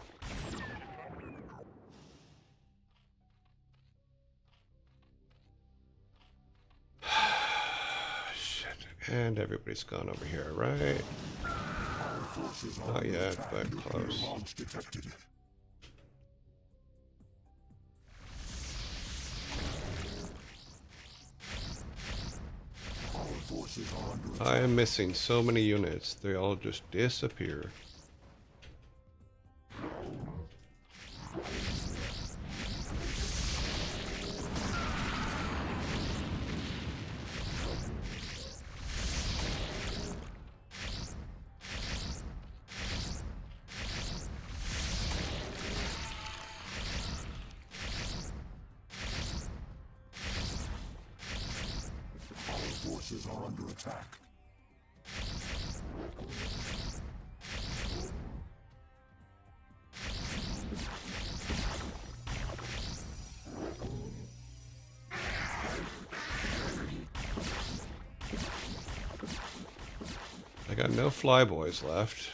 [SPEAKER 1] Shit. And everybody's gone over here, right?
[SPEAKER 3] Our forces are
[SPEAKER 1] Not
[SPEAKER 3] under
[SPEAKER 1] yet,
[SPEAKER 3] attack.
[SPEAKER 1] but
[SPEAKER 3] Nuclear
[SPEAKER 1] close.
[SPEAKER 3] launch detected. Our forces are under attack.
[SPEAKER 1] I am missing so many units. They all just disappear.
[SPEAKER 3] Our forces are under attack.
[SPEAKER 1] I got no flyboys left.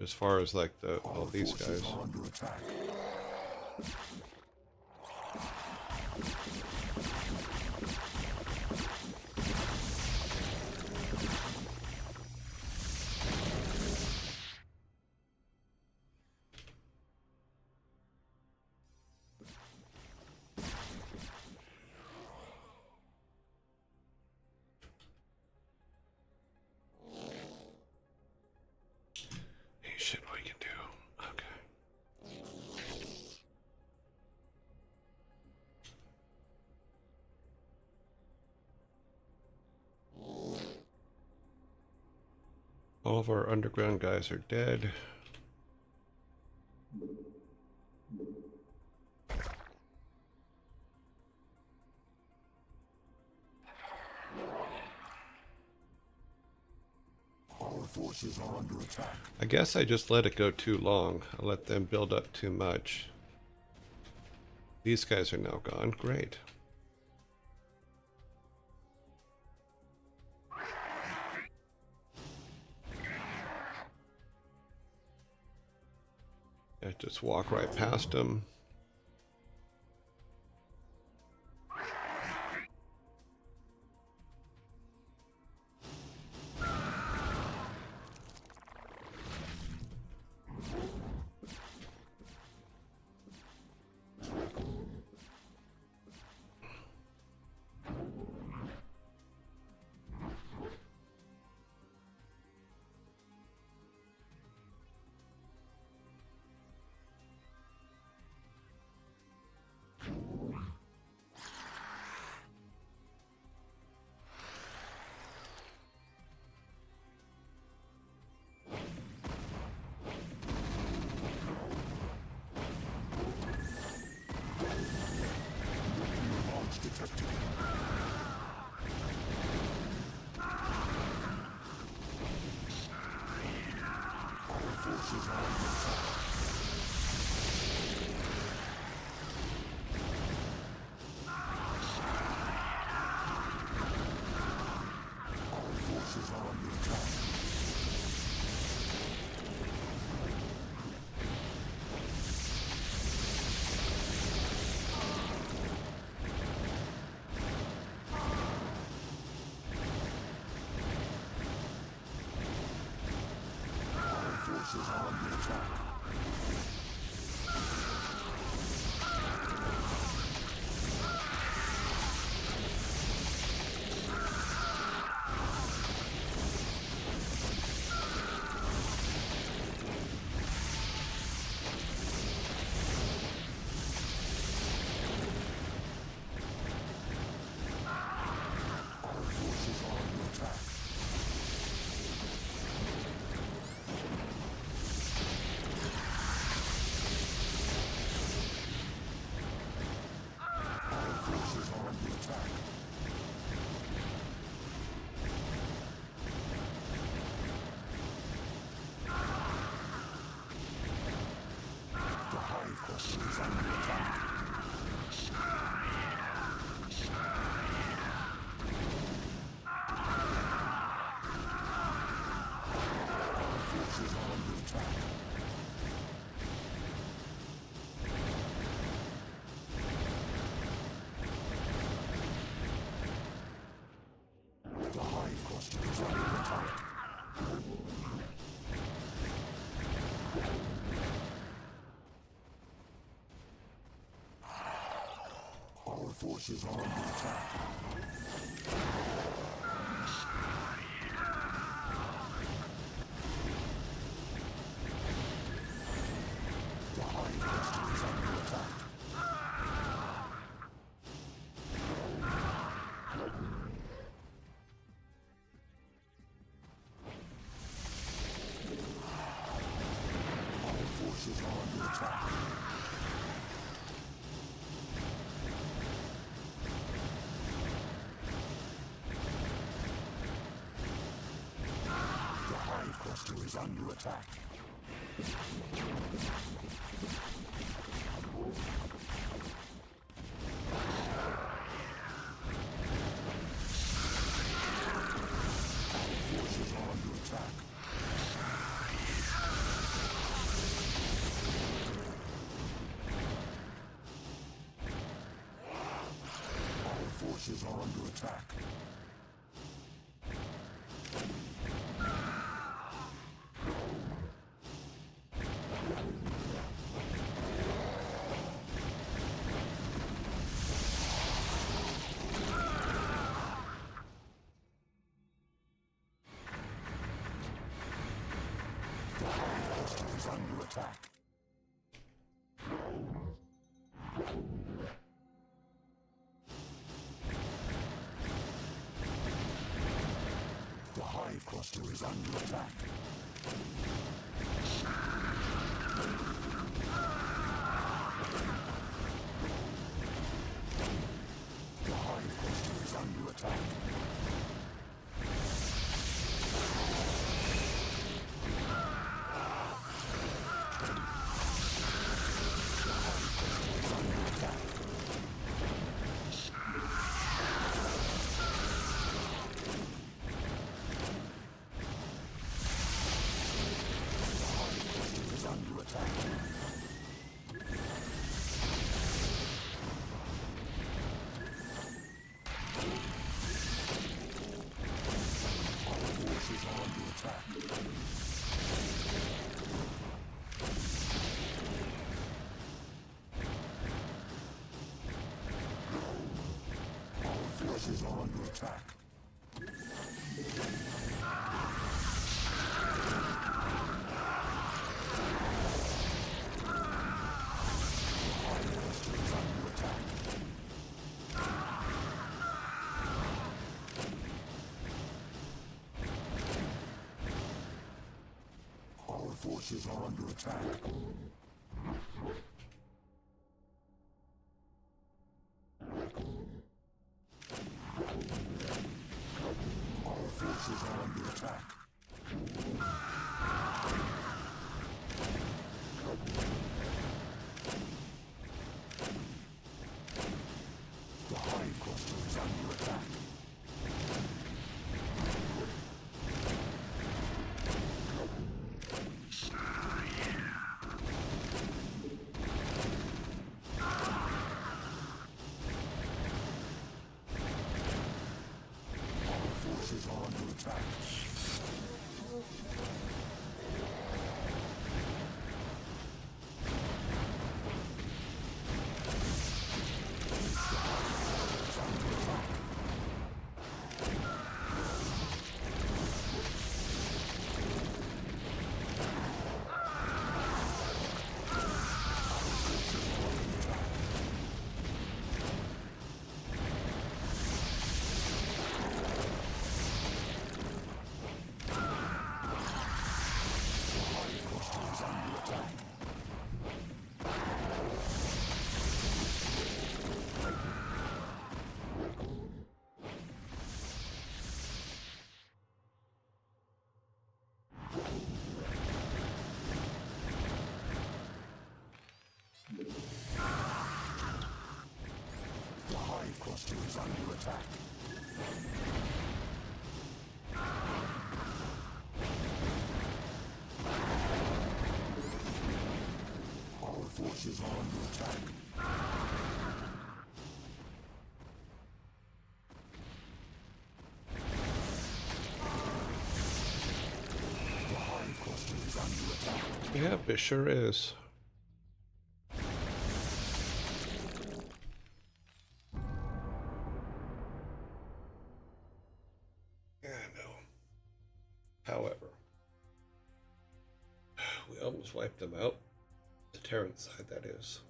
[SPEAKER 1] As far as like all these
[SPEAKER 3] Forces
[SPEAKER 1] guys.
[SPEAKER 3] are under attack.
[SPEAKER 1] Hey, shit, what we can do. Okay. All of our underground guys are dead.
[SPEAKER 3] Our forces are under attack.
[SPEAKER 1] I guess I just let it go too long. I let them build up too much. These guys are now gone. Great. I just walk right past them.
[SPEAKER 3] Forces are under attack. The Hive cluster is under attack. Our forces are under attack. Cluster is under attack. Forces are under attack. Our forces are under attack. Is under attack. The Hive cluster is under attack. The Hive cluster is under attack. attack. Our forces are under attack. Our forces are under attack. The hive cluster is under attack. Our forces are under attack. The hive cluster is under attack. Our forces are under attack. The hive cluster is under attack.
[SPEAKER 1] Yep, it sure is. Yeah, no. However, we almost wiped them out. The Terran side, that is.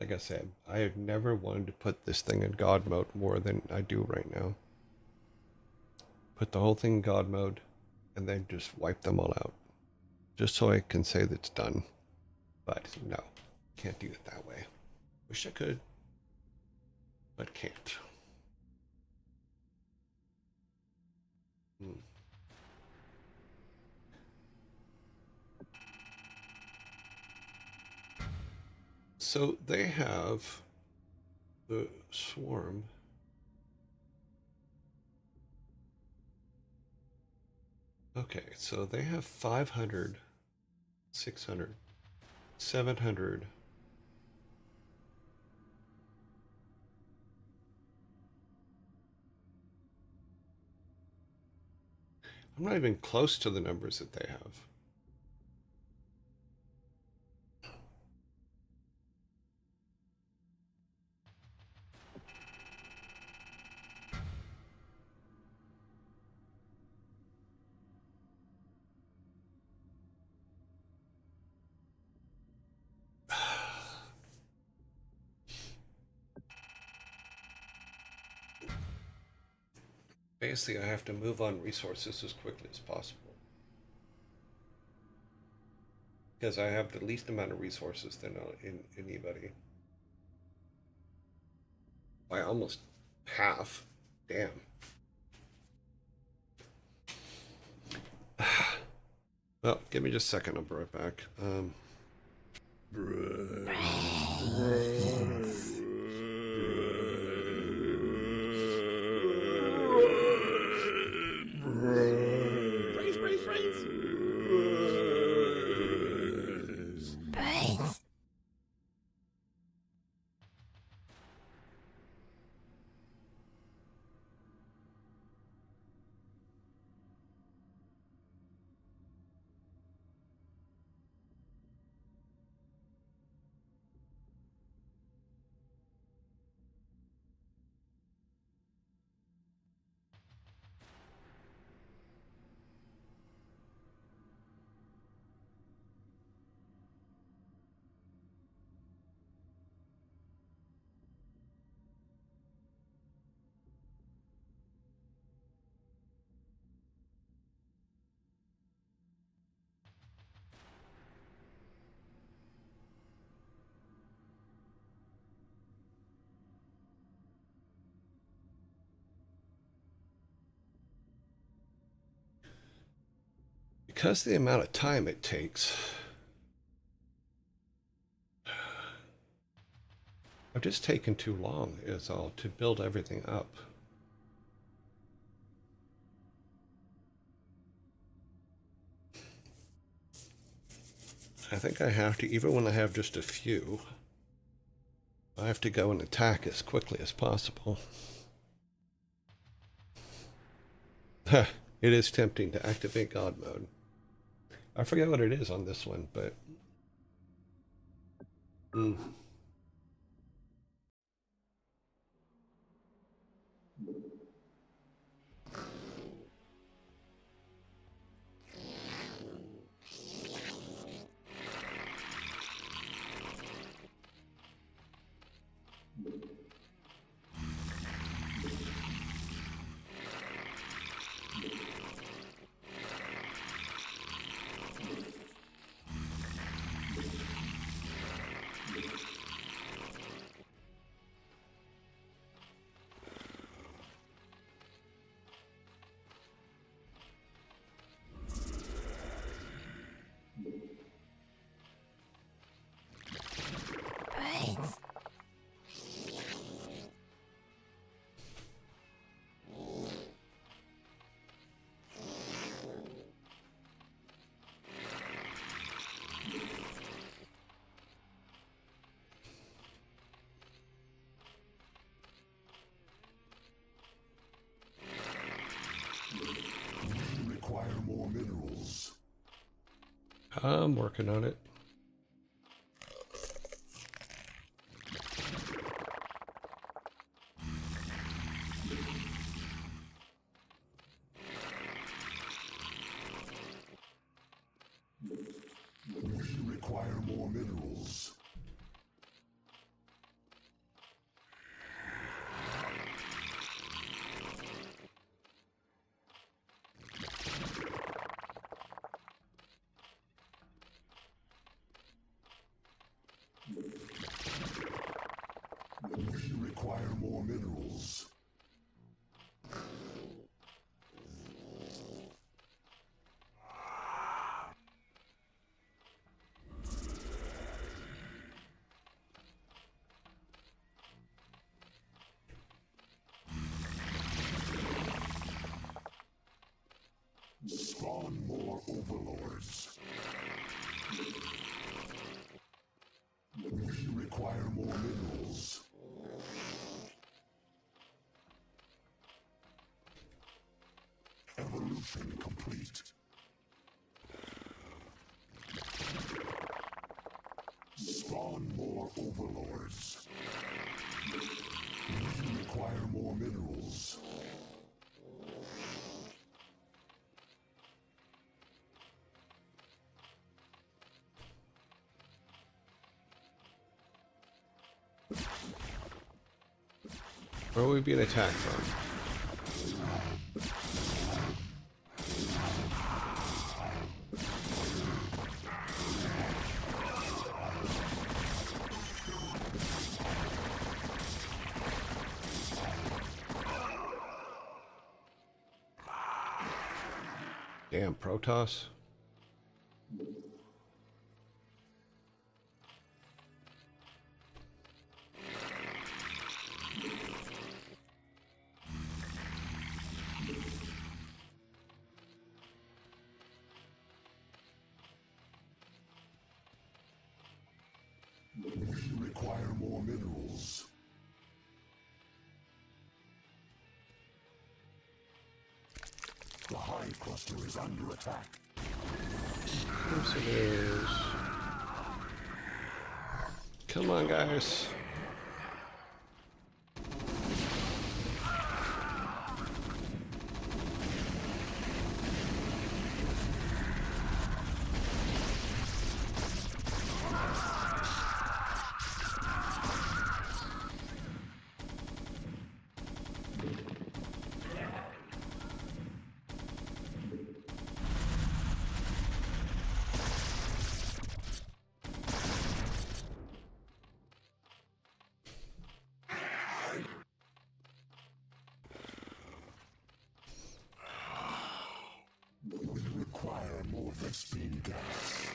[SPEAKER 1] Like I said, I have never wanted to put this thing in God mode more than I do right now. Put the whole thing in God mode and then just wipe them all out. Just so I can say that it's done. But no, can't do it that way. Wish I could, but can't. So they have the swarm. Okay, so they have 500, 600, 700. I'm not even close to the numbers that they have. Basically, I have to move on resources as quickly as possible. Because I have the least amount of resources than in anybody. By almost half. Damn. Well, give me just a second. I'll be right back.
[SPEAKER 4] Brains, brains, brains.
[SPEAKER 1] because the amount of time it takes, I've just taken too long, is all, to build everything up. I think I have to, even when I have just a few, I have to go and attack as quickly as possible. It is tempting to activate God mode. I forget what it is on this one, but...
[SPEAKER 3] We require more minerals.
[SPEAKER 1] I'm working on it.
[SPEAKER 3] We require more minerals. We require more minerals. Spawn more overlords. We require more minerals. Evolution complete. Spawn more overlords. We require more minerals.
[SPEAKER 1] Where are we being attacked from? Damn, Protoss.
[SPEAKER 3] We require more minerals. The hive cluster is under attack.
[SPEAKER 1] Yes, it is. Come on, guys.
[SPEAKER 3] Vespene gas.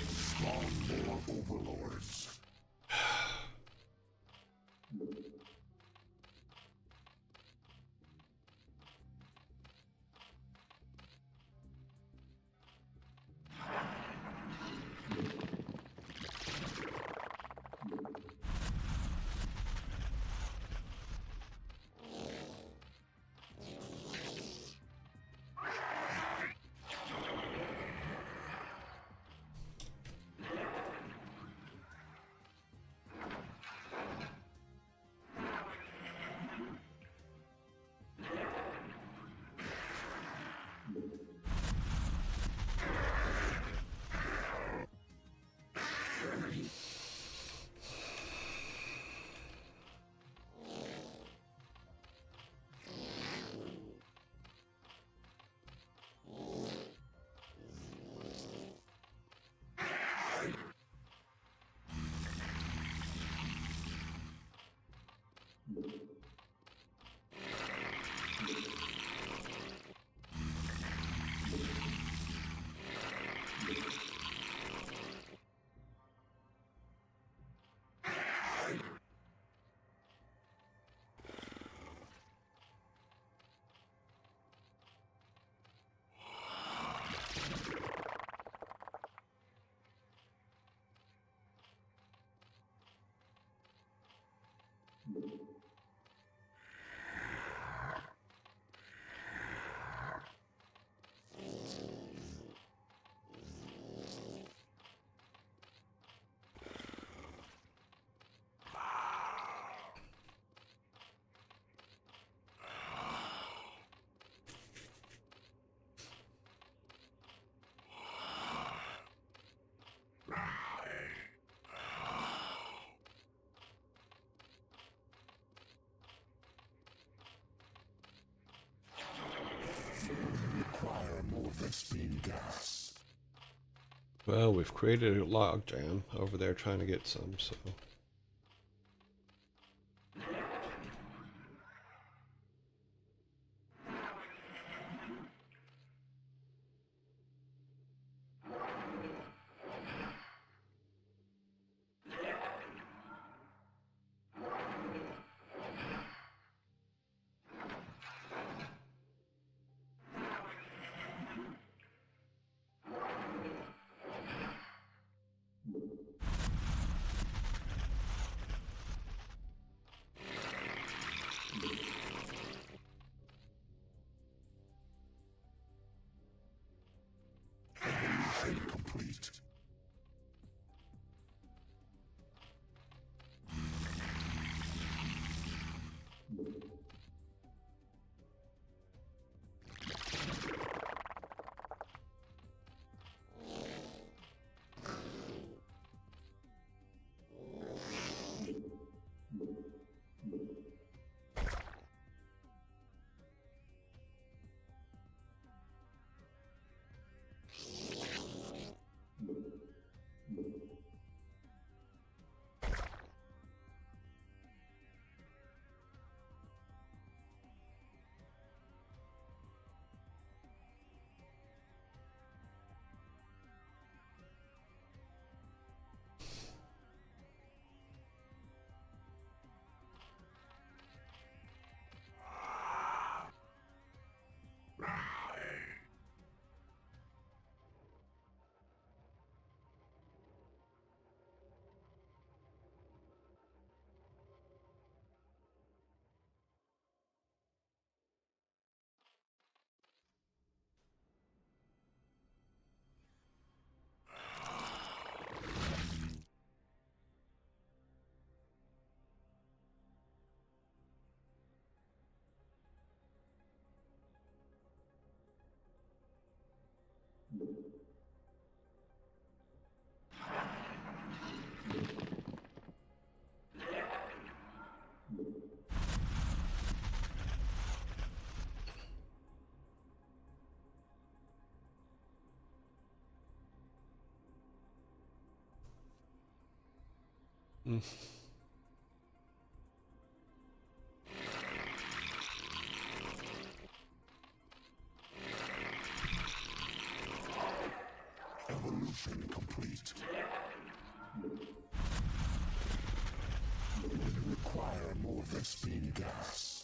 [SPEAKER 3] Spawn more overlords. Require more Vespene gas.
[SPEAKER 1] Well, we've created a log jam over there trying to get some, so.
[SPEAKER 3] Evolution complete. Mm. Vespene gas.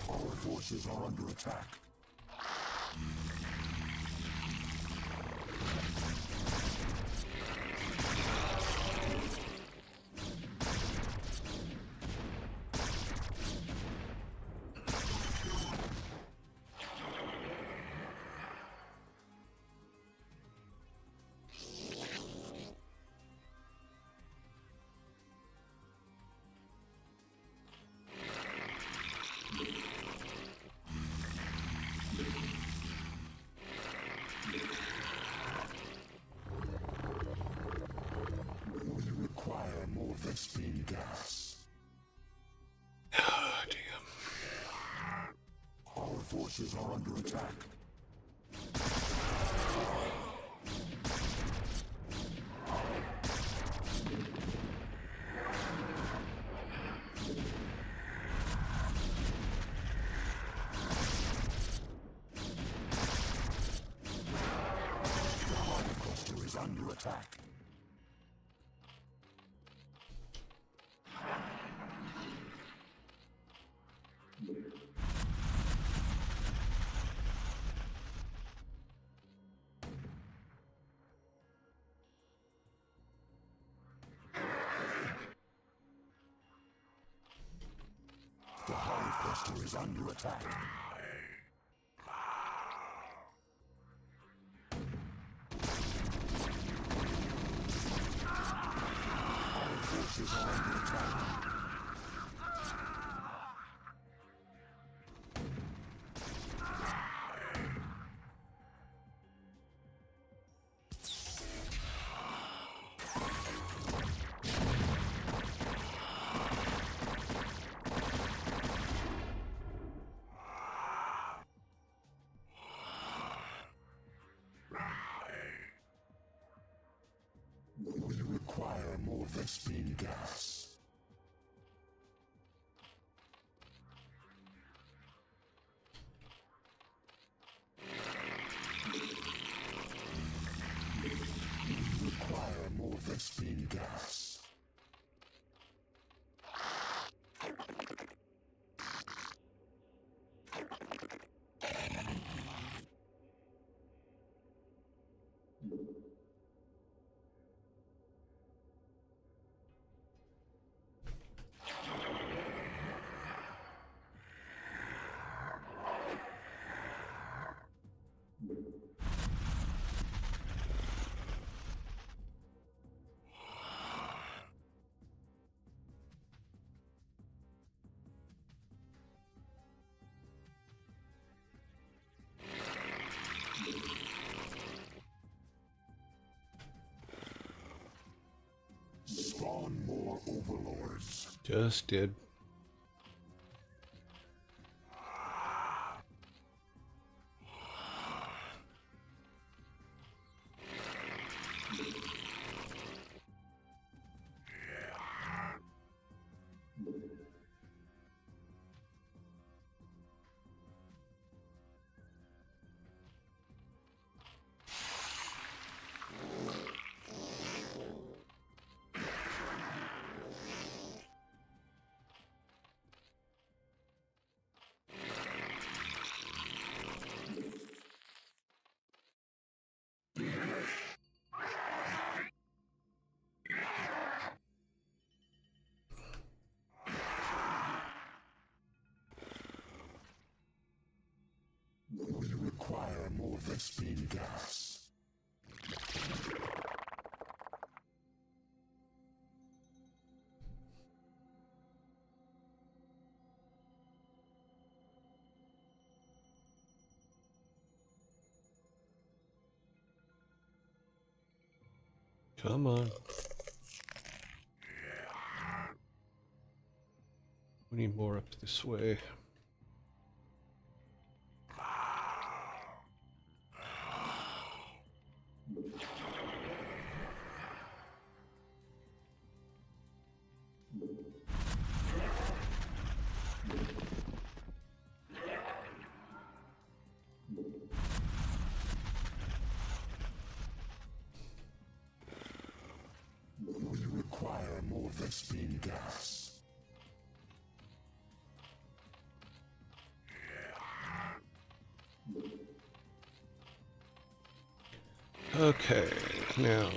[SPEAKER 3] Our forces are under attack. We require more Vespene gas.
[SPEAKER 1] Oh, damn.
[SPEAKER 3] Our forces are under attack. The hive cluster is under attack. The hive cluster is under attack. Our forces are under attack. We require more Vespene gas. We require more Vespene gas. Spawn more overlords.
[SPEAKER 1] Just did.
[SPEAKER 3] We require more Vespene gas.
[SPEAKER 1] Come on. We need more up this way.
[SPEAKER 3] Vespine gas.
[SPEAKER 1] Okay, now.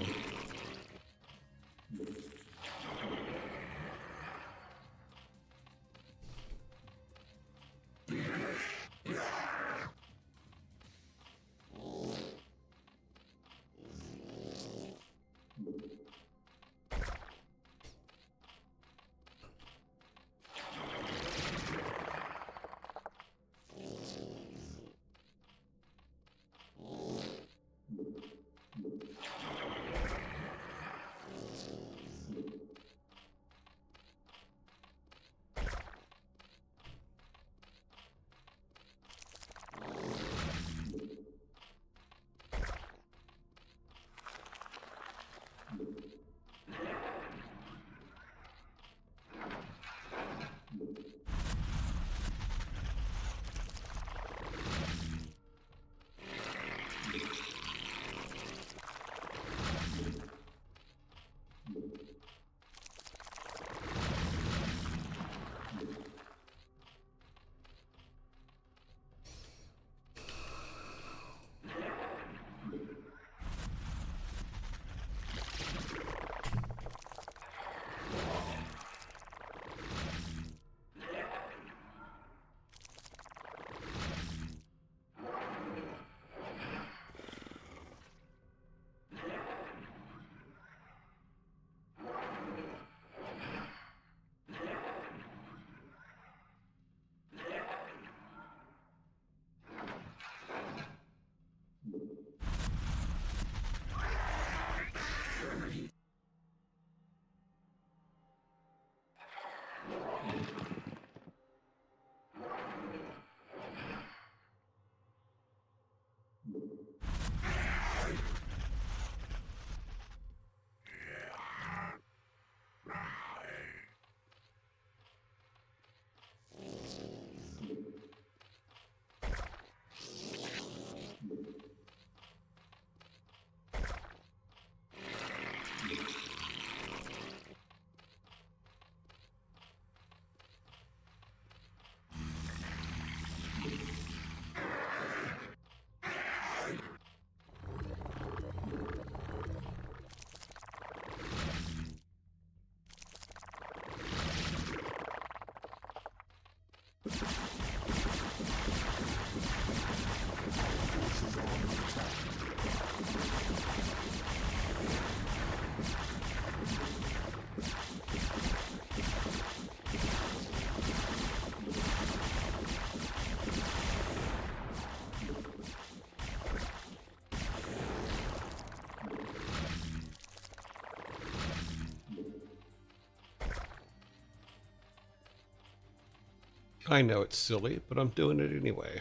[SPEAKER 1] I know it's silly, but I'm doing it anyway.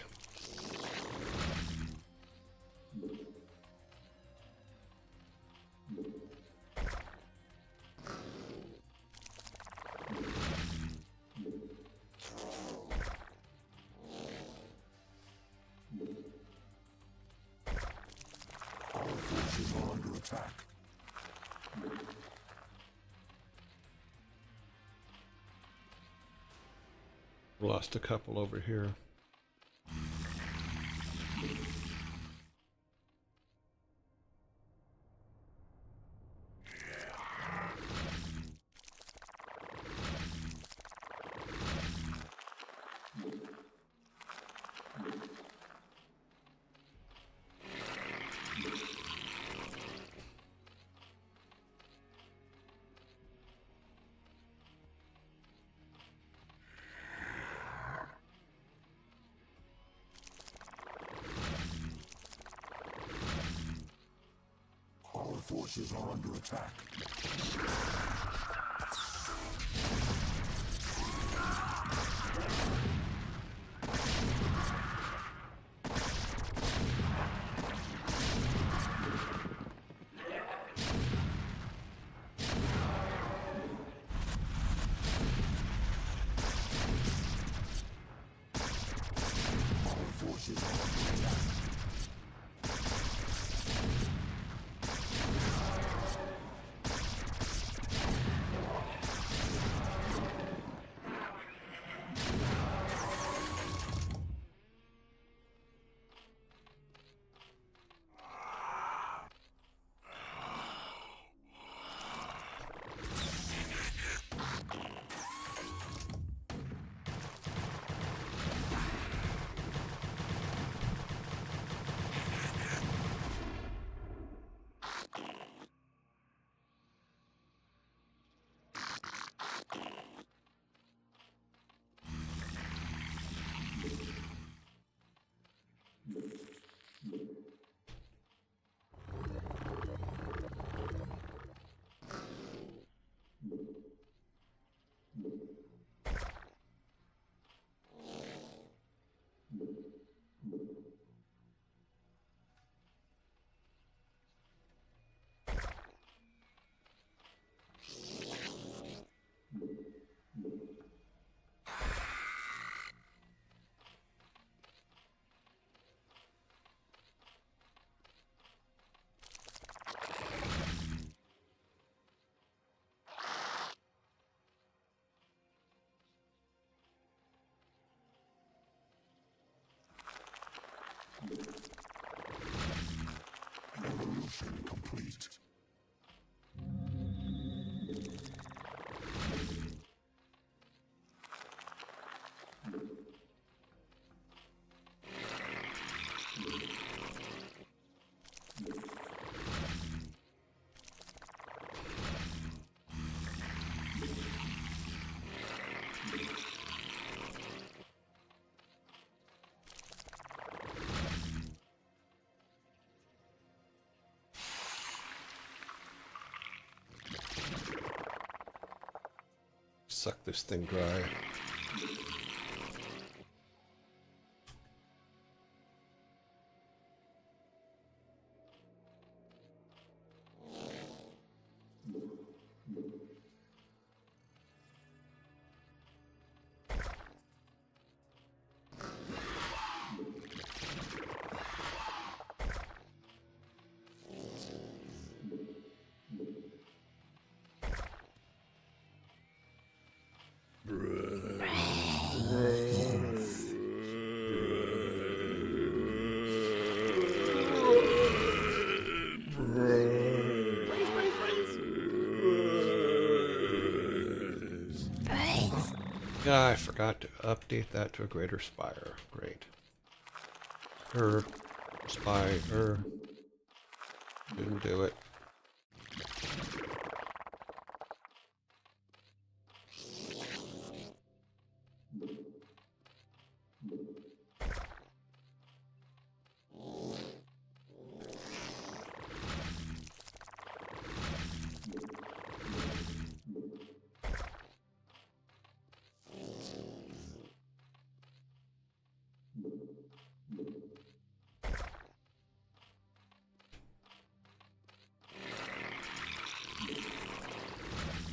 [SPEAKER 3] Our forces are under attack.
[SPEAKER 1] Lost a couple over here.
[SPEAKER 3] Our forces are under attack. Our forces are under attack.
[SPEAKER 1] suck this thing dry. Yeah, I forgot to update that to a greater spire. Great. Spire. Didn't do it.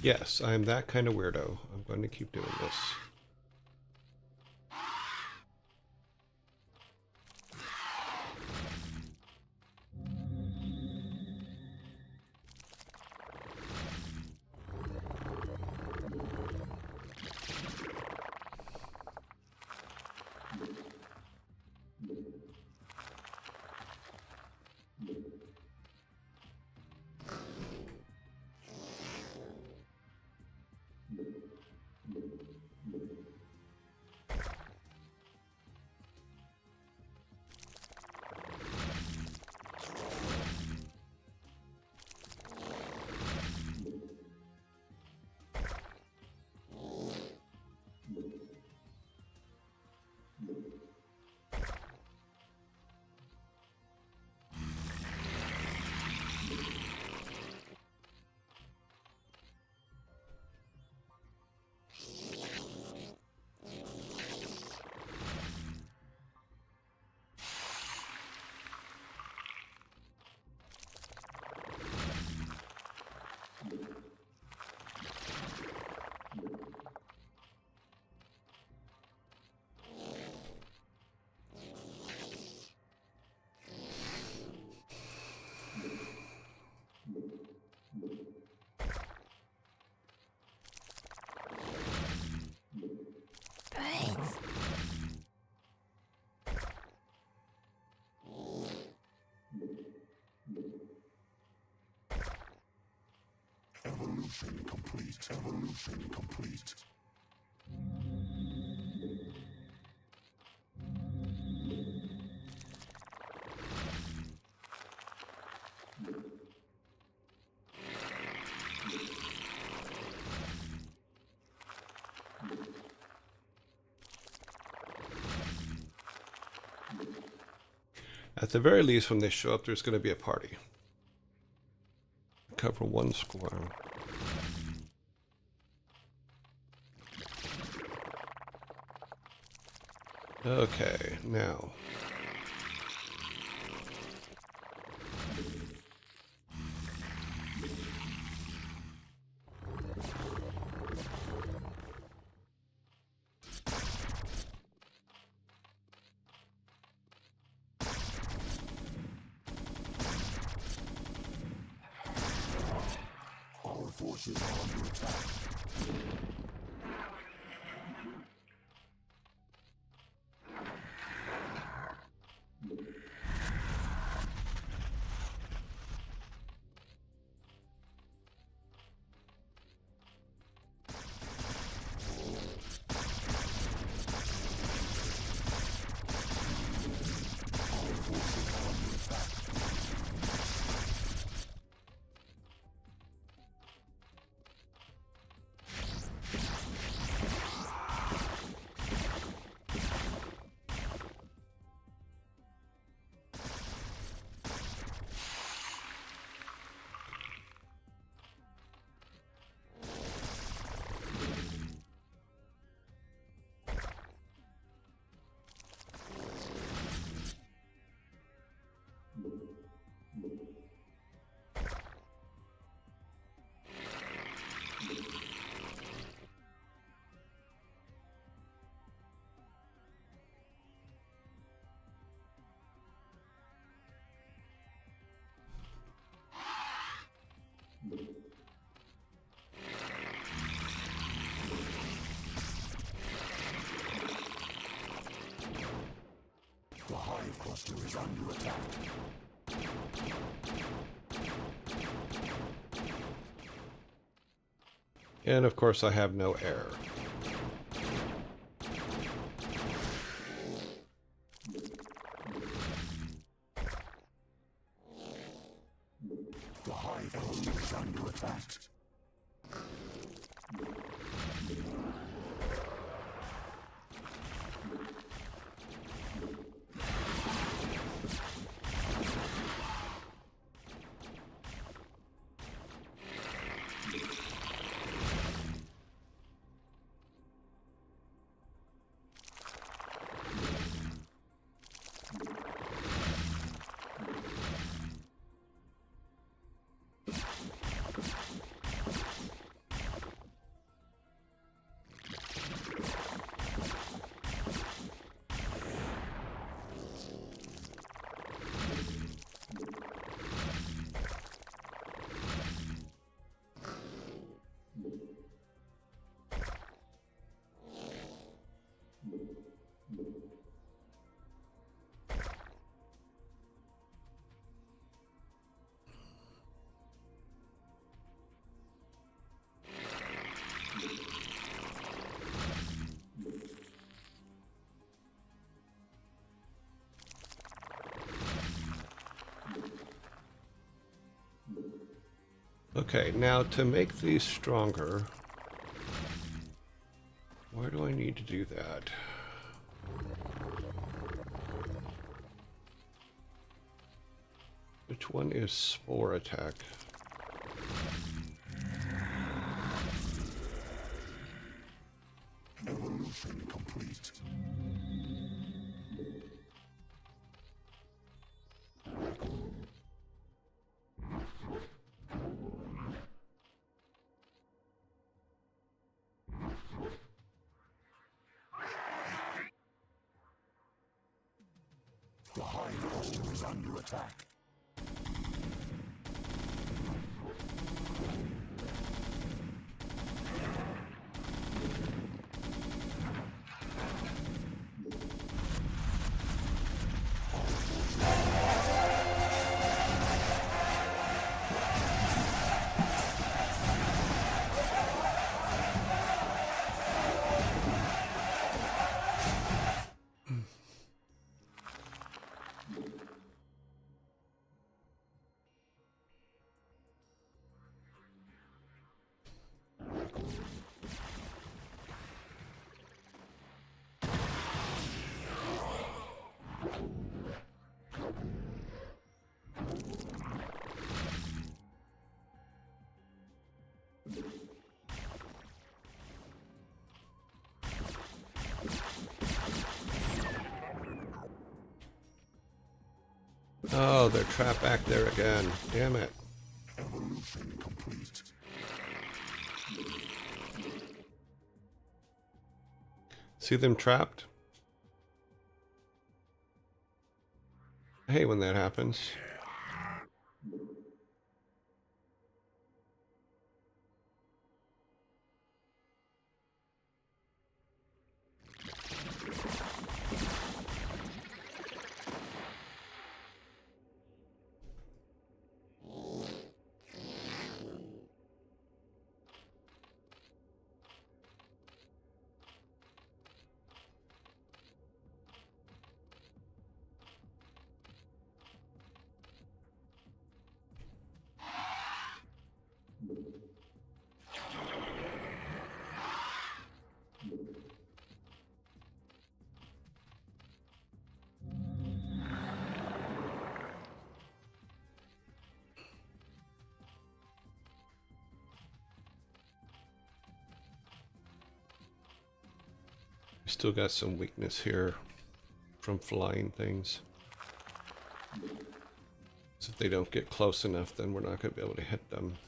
[SPEAKER 1] Yes, I'm that kind of weirdo. I'm going to keep doing this.
[SPEAKER 3] Evolution complete. Evolution complete.
[SPEAKER 1] At the very least, when they show up, there's going to be a party. Cover one square. Okay, now.
[SPEAKER 3] Our forces are under attack. Cluster is under attack.
[SPEAKER 1] And of course I have no air.
[SPEAKER 3] The hive home is under attack.
[SPEAKER 1] Okay, now to make these stronger, where do I need to do that? Which one is spore attack?
[SPEAKER 3] Evolution complete. The hive home is under attack.
[SPEAKER 1] Oh, they're trapped back there again. Damn it.
[SPEAKER 3] Evolution complete.
[SPEAKER 1] See them trapped? I hate when that happens. Still got some weakness here from flying things. So if they don't get close enough, then we're not going to be able to hit them.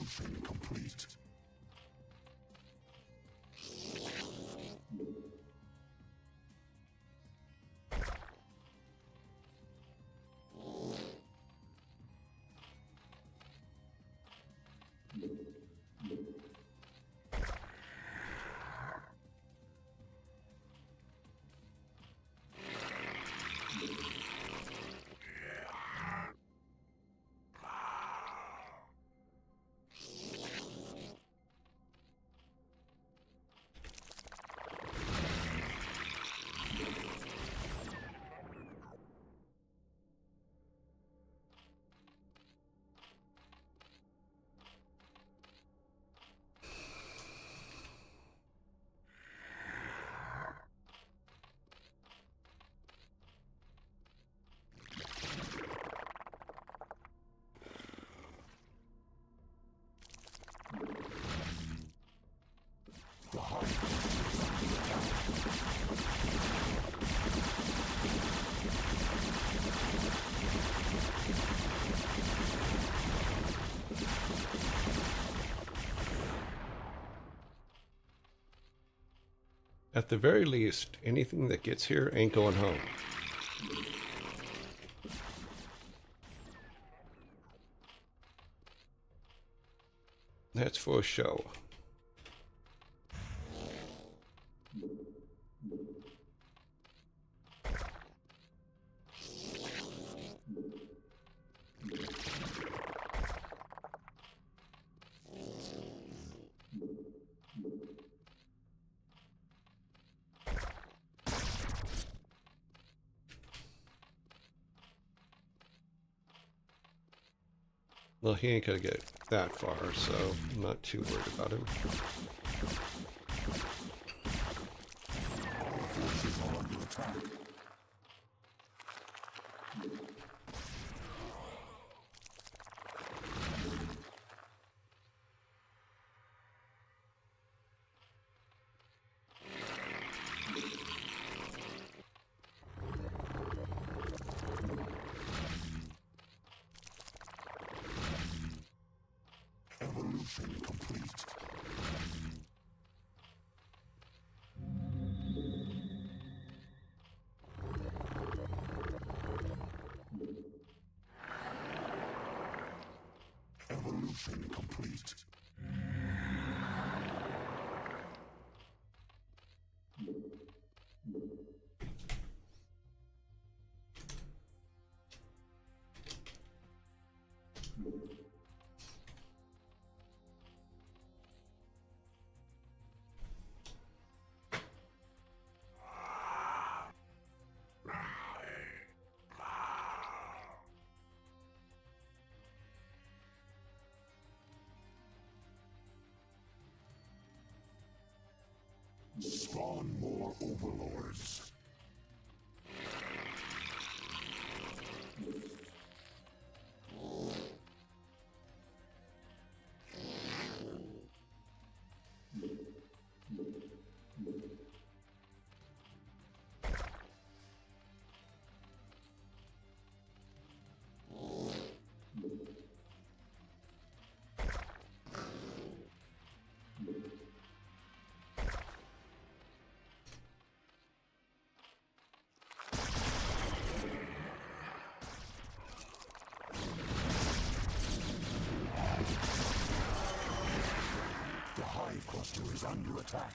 [SPEAKER 3] Evolution complete. The
[SPEAKER 1] At the very least, anything that gets here ain't going home. That's for show. Well, he ain't gonna get that far, so I'm not too worried about him.
[SPEAKER 3] Our forces are under attack. Evolution complete. Evolution complete. Spawn more overlords. The hive cluster is under attack.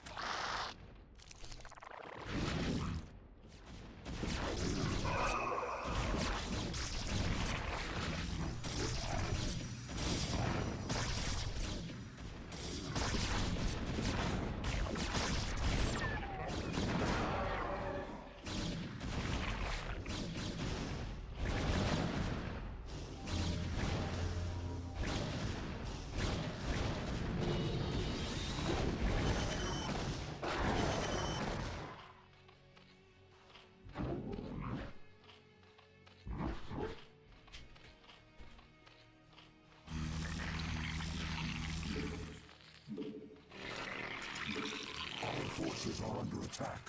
[SPEAKER 3] Our forces are under attack.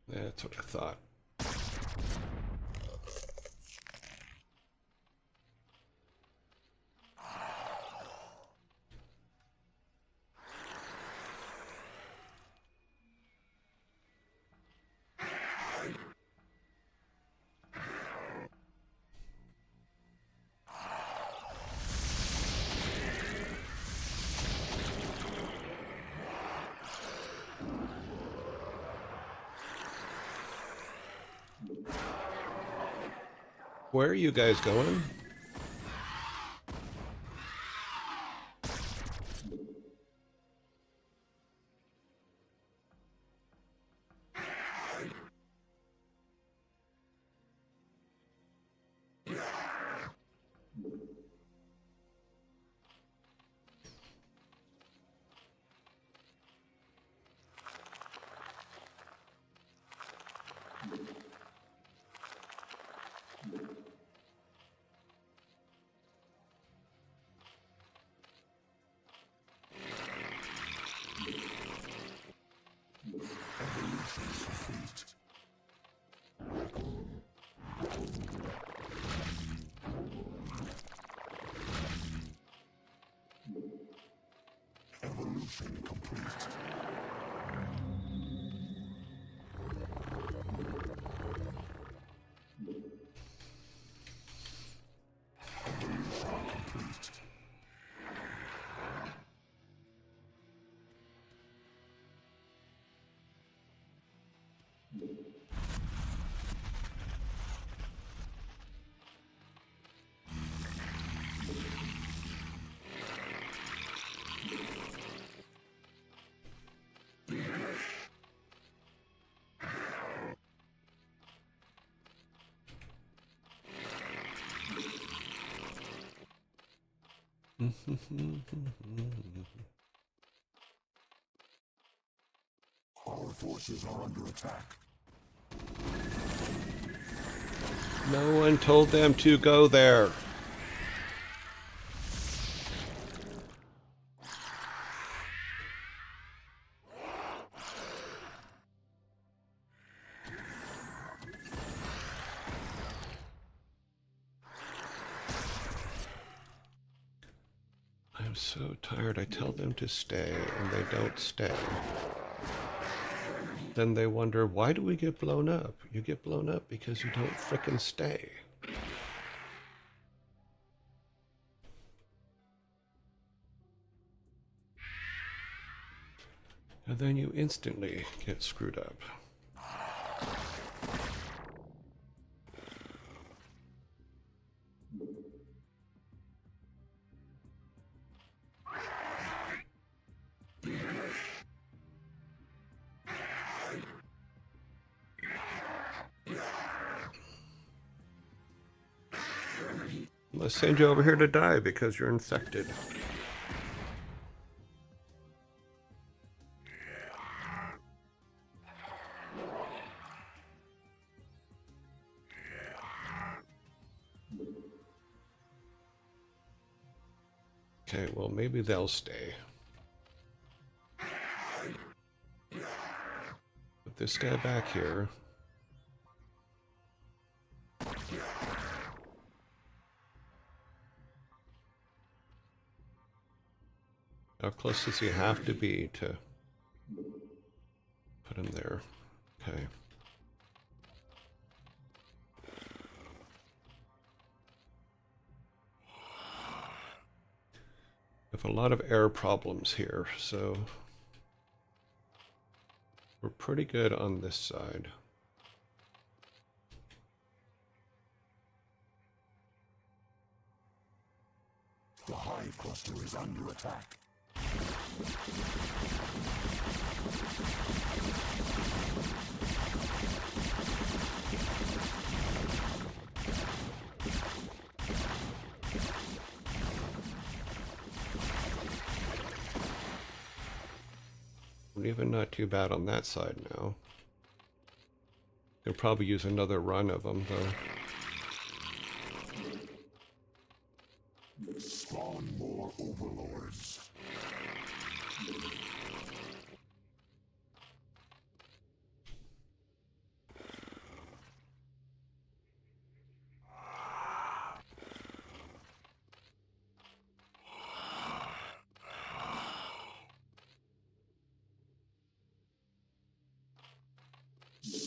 [SPEAKER 1] That's what I thought. Where are you guys going?
[SPEAKER 3] Evolution complete. Our forces are under attack.
[SPEAKER 1] No one told them to go there. I'm so tired. I tell them to stay and they don't stay. Then they wonder, why do we get blown up? You get blown up because you don't frickin' stay. And then you instantly get screwed up. Let's send you over here to die because you're infected. Okay, well, maybe they'll stay. Put this guy back here. How close does he have to be to put him there? Okay. We have a lot of air problems here, so we're pretty good on this side.
[SPEAKER 3] The hive cluster is under attack.
[SPEAKER 1] We're even not too bad on that side now. They'll probably use another run of them, though.
[SPEAKER 3] Spawn more overlords.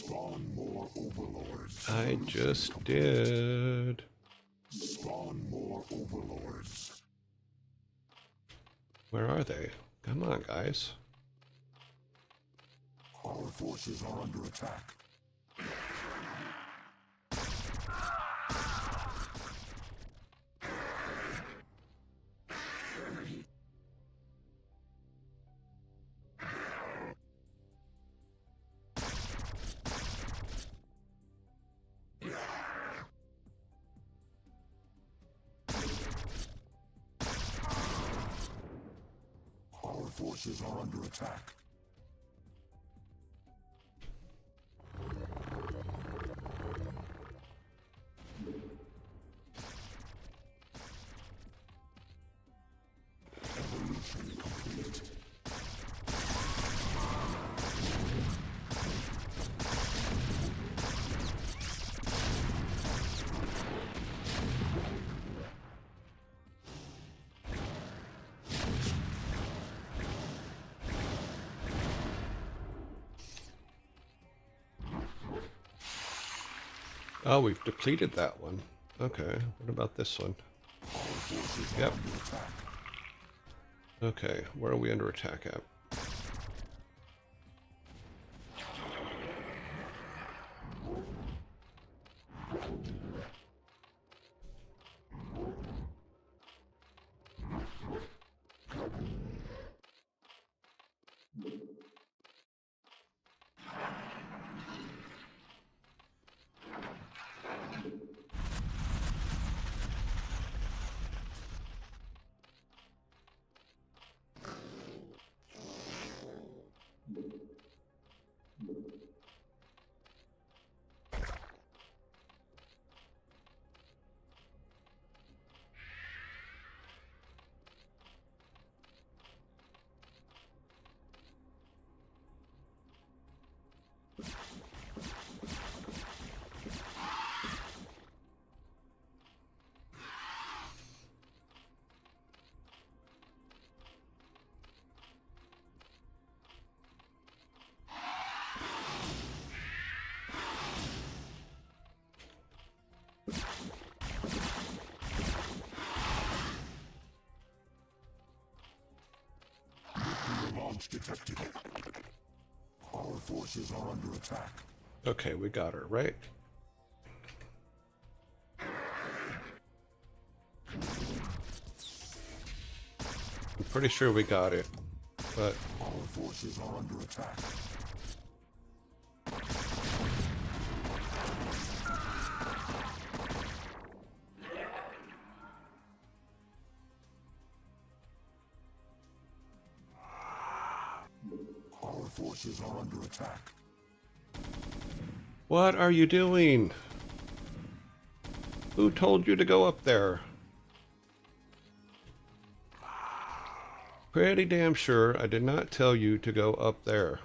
[SPEAKER 3] Spawn more overlords.
[SPEAKER 1] I just did.
[SPEAKER 3] Spawn more overlords.
[SPEAKER 1] Where are they? Come on, guys.
[SPEAKER 3] Our forces are under attack. Our forces are under attack. Evolution complete.
[SPEAKER 1] Oh, we've depleted that one. Okay, what about this one?
[SPEAKER 3] Our forces are
[SPEAKER 1] Yep.
[SPEAKER 3] under attack.
[SPEAKER 1] Okay, where are we under attack at?
[SPEAKER 3] Nuclear launch detected. Our forces are under attack.
[SPEAKER 1] Okay, we got her, right? I'm pretty sure we got it, but
[SPEAKER 3] Our forces are under attack. Our forces are under attack.
[SPEAKER 1] what are you doing? Who told you to go up there? Pretty damn sure I did not tell you to go up there.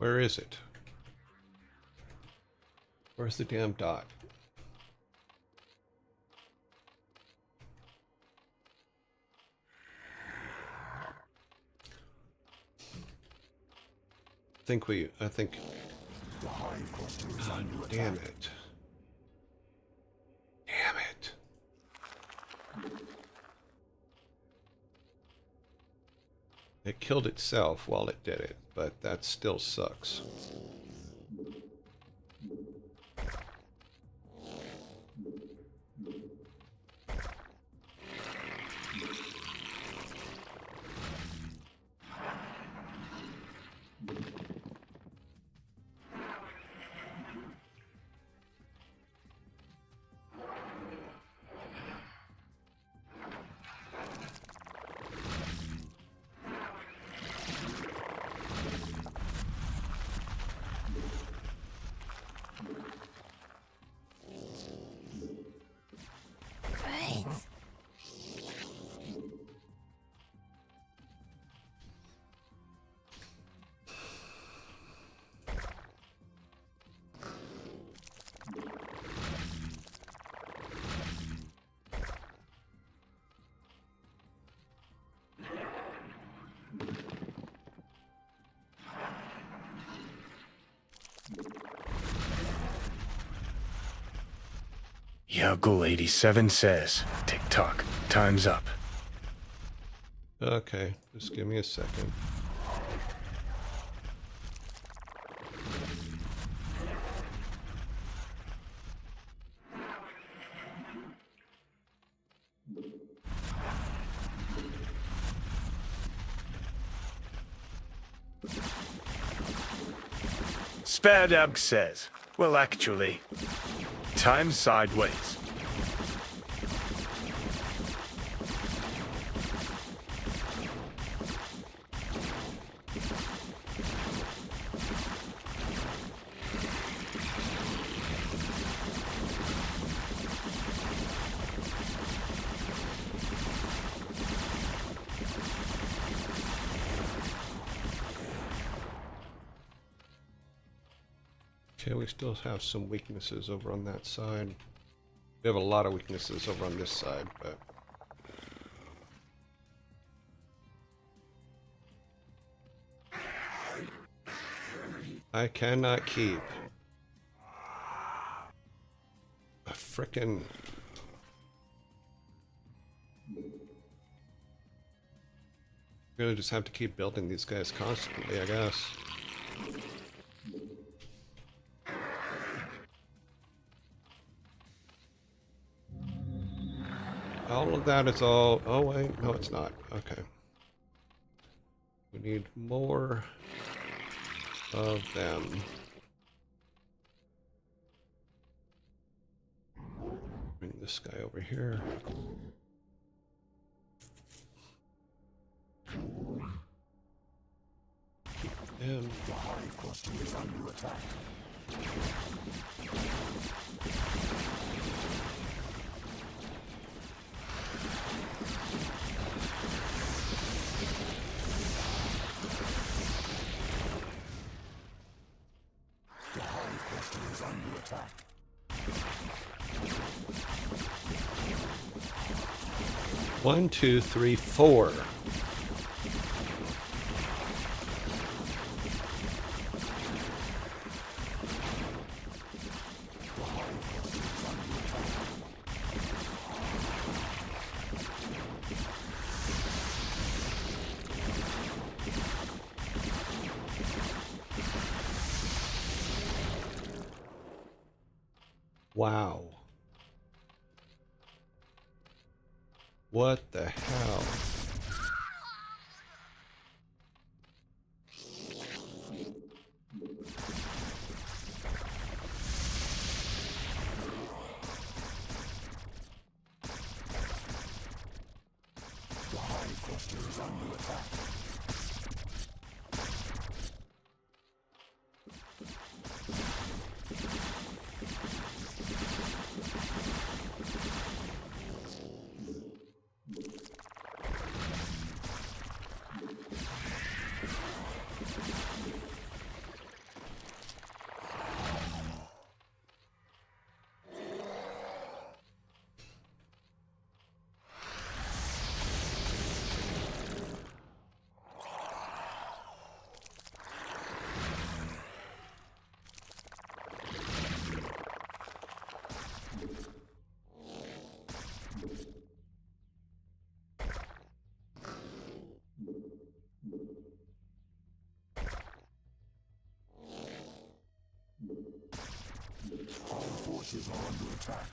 [SPEAKER 1] Where is it? Where's the damn dot? I think. Oh, damn it. Damn it. It killed itself while it did it, but that still sucks.
[SPEAKER 2] Yoggle 87 says, tick-tock, time's up.
[SPEAKER 1] Okay, just give me a second.
[SPEAKER 2] Spadab says, well, actually, time's sideways.
[SPEAKER 1] Okay, we still have some weaknesses over on that side. We have a lot of weaknesses over on this side, but... I cannot keep a frickin'... We're gonna just have to keep building these guys constantly, I guess. All of that is all... Oh, wait. No, it's not. Okay. We need more of them. Bring this guy over here. Keep them.
[SPEAKER 3] The hive cluster is under attack. The hive cluster is under attack.
[SPEAKER 1] 1, 2, 3, 4. Wow. What the hell?
[SPEAKER 3] The hive cluster is under attack. are under attack.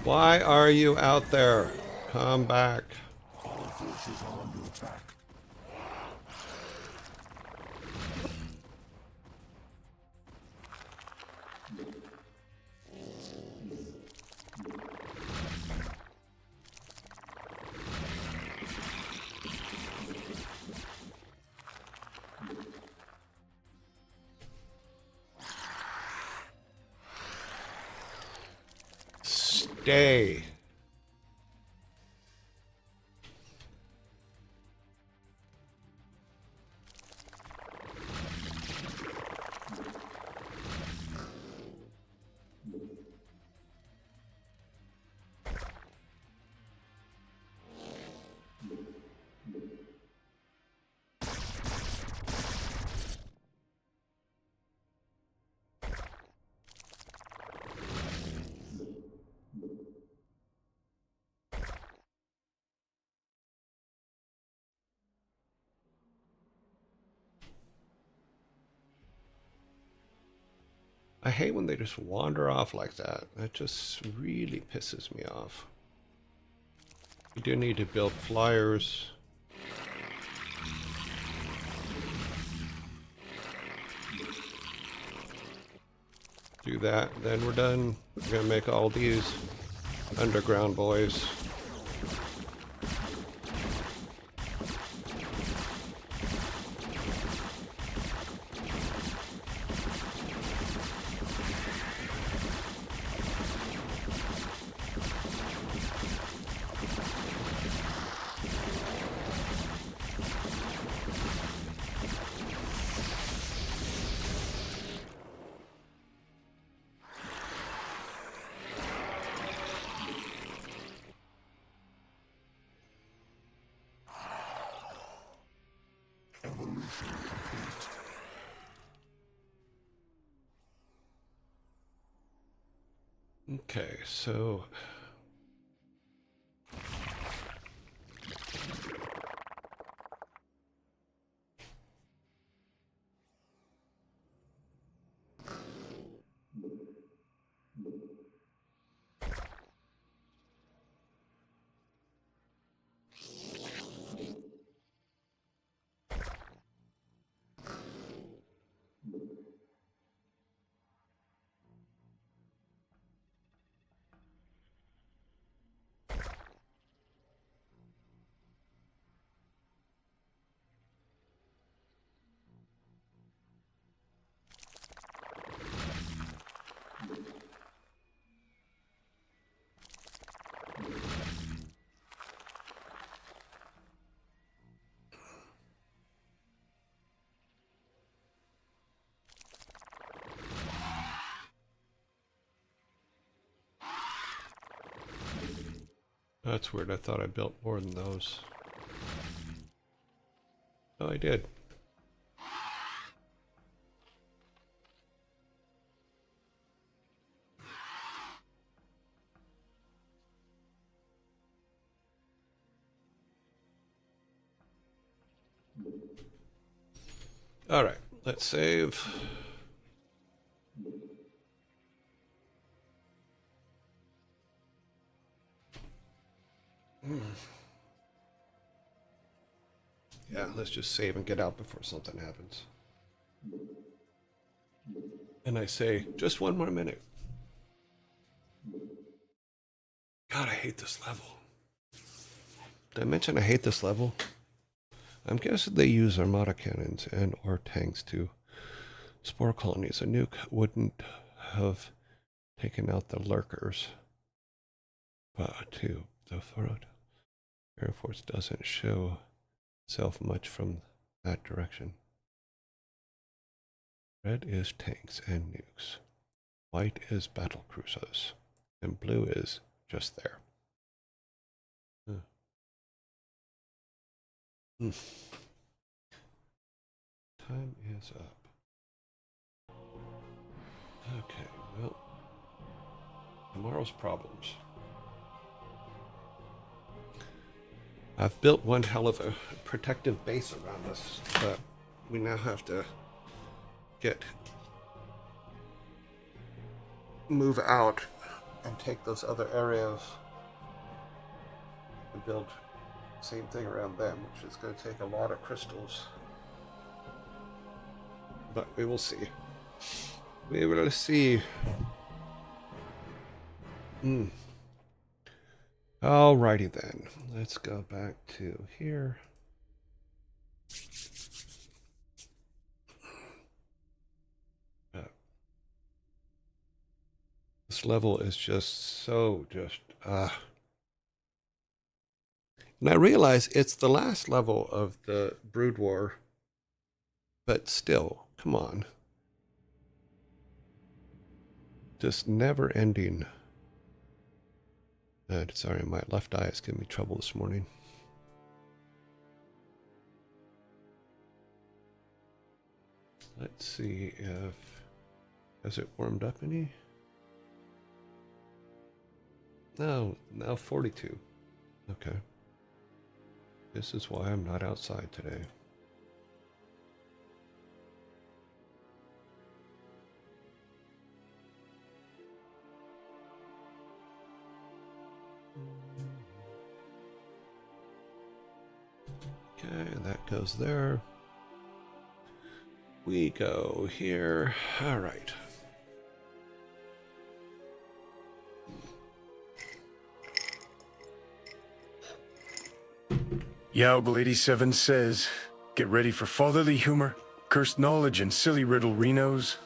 [SPEAKER 1] Why are you out there? Come back.
[SPEAKER 3] Our forces are under attack.
[SPEAKER 1] Stay. I hate when they just wander off like that. That just really pisses me off. You do need to build flyers. Do that, then we're done. We're gonna make all these underground boys. Okay, so that's weird. I thought I built more than those. Oh, I did. All right, let's save. Yeah, let's just save and get out before something happens. And I say, just one more minute. God, I hate this level. Did I mention I hate this level? I'm guessing they use armada cannons and or tanks to spore colonies. A nuke wouldn't have taken out the lurkers. But too, the front Air Force doesn't show itself much from that direction. Red is tanks and nukes. White is battle cruisers. And blue is just there. Time is up. Okay, well, tomorrow's problems. I've built one hell of a protective base around us, but we now have to move out and take those other areas and build the same thing around them, which is going to take a lot of crystals. But we will see. We will see. Alrighty then. Let's go back to here. This level is just so and I realize it's the last level of the Brood War, but still, come on. Just never ending. Sorry, my left eye is giving me trouble this morning. Let's see if, has it warmed up any? No, now 42. Okay. This is why I'm not outside today. Okay, that goes there. We go here. All right.
[SPEAKER 2] Yaugl 87 says, get ready for fatherly humor, cursed knowledge, and silly riddle renos.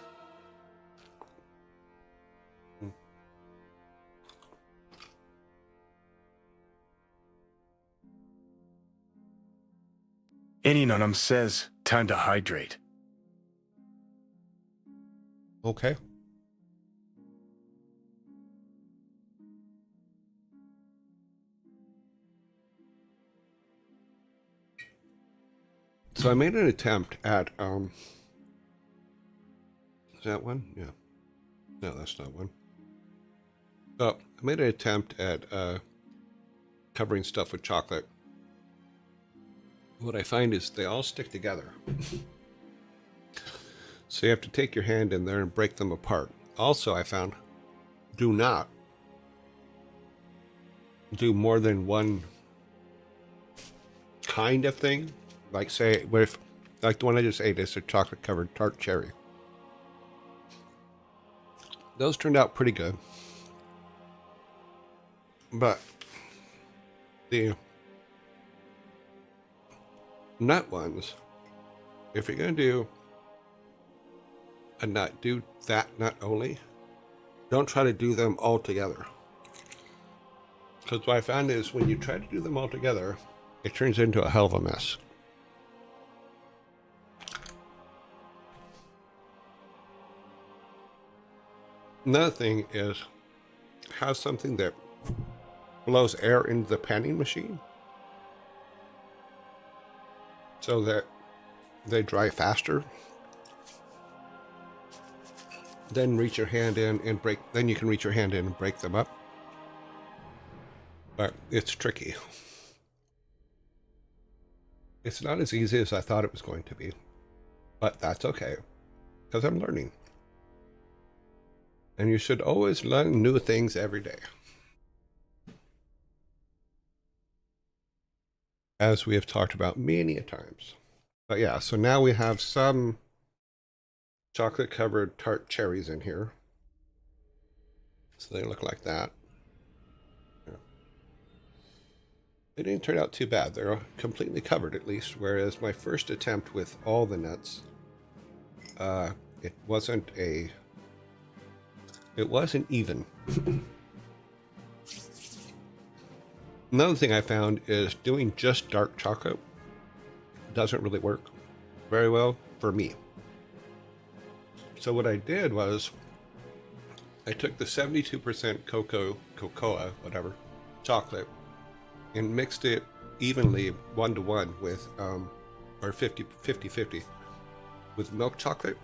[SPEAKER 2] Any on 'em says, time to hydrate.
[SPEAKER 1] Okay. So I made an attempt at, is that one? Yeah. No, that's not one. Oh, I made an attempt at covering stuff with chocolate. What I find is they all stick together. So you have to take your hand in there and break them apart. Also, I found, do not do more than one kind of thing. Like say, with, like the one I just ate is a chocolate covered tart cherry. Those turned out pretty good. But the nut ones, if you're going to do a nut, do that nut only. Don't try to do them all together. Because what I found is when you try to do them all together, it turns into a hell of a mess. Another thing is have something that blows air into the panning machine so that they dry faster. Then reach your hand in and break, then you can reach your hand in and break them up. But it's tricky. It's not as easy as I thought it was going to be, but that's okay because I'm learning. And you should always learn new things every day. As we have talked about many a times. But yeah, so now we have some chocolate covered tart cherries in here. So they look like that. Yeah. They didn't turn out too bad. They're completely covered at least, whereas my first attempt with all the nuts, it wasn't even. Another thing I found is doing just dark chocolate doesn't really work very well for me. So what I did was I took the 72% cocoa, whatever, chocolate and mixed it evenly 1-to-1 with, or 50-50 with milk chocolate.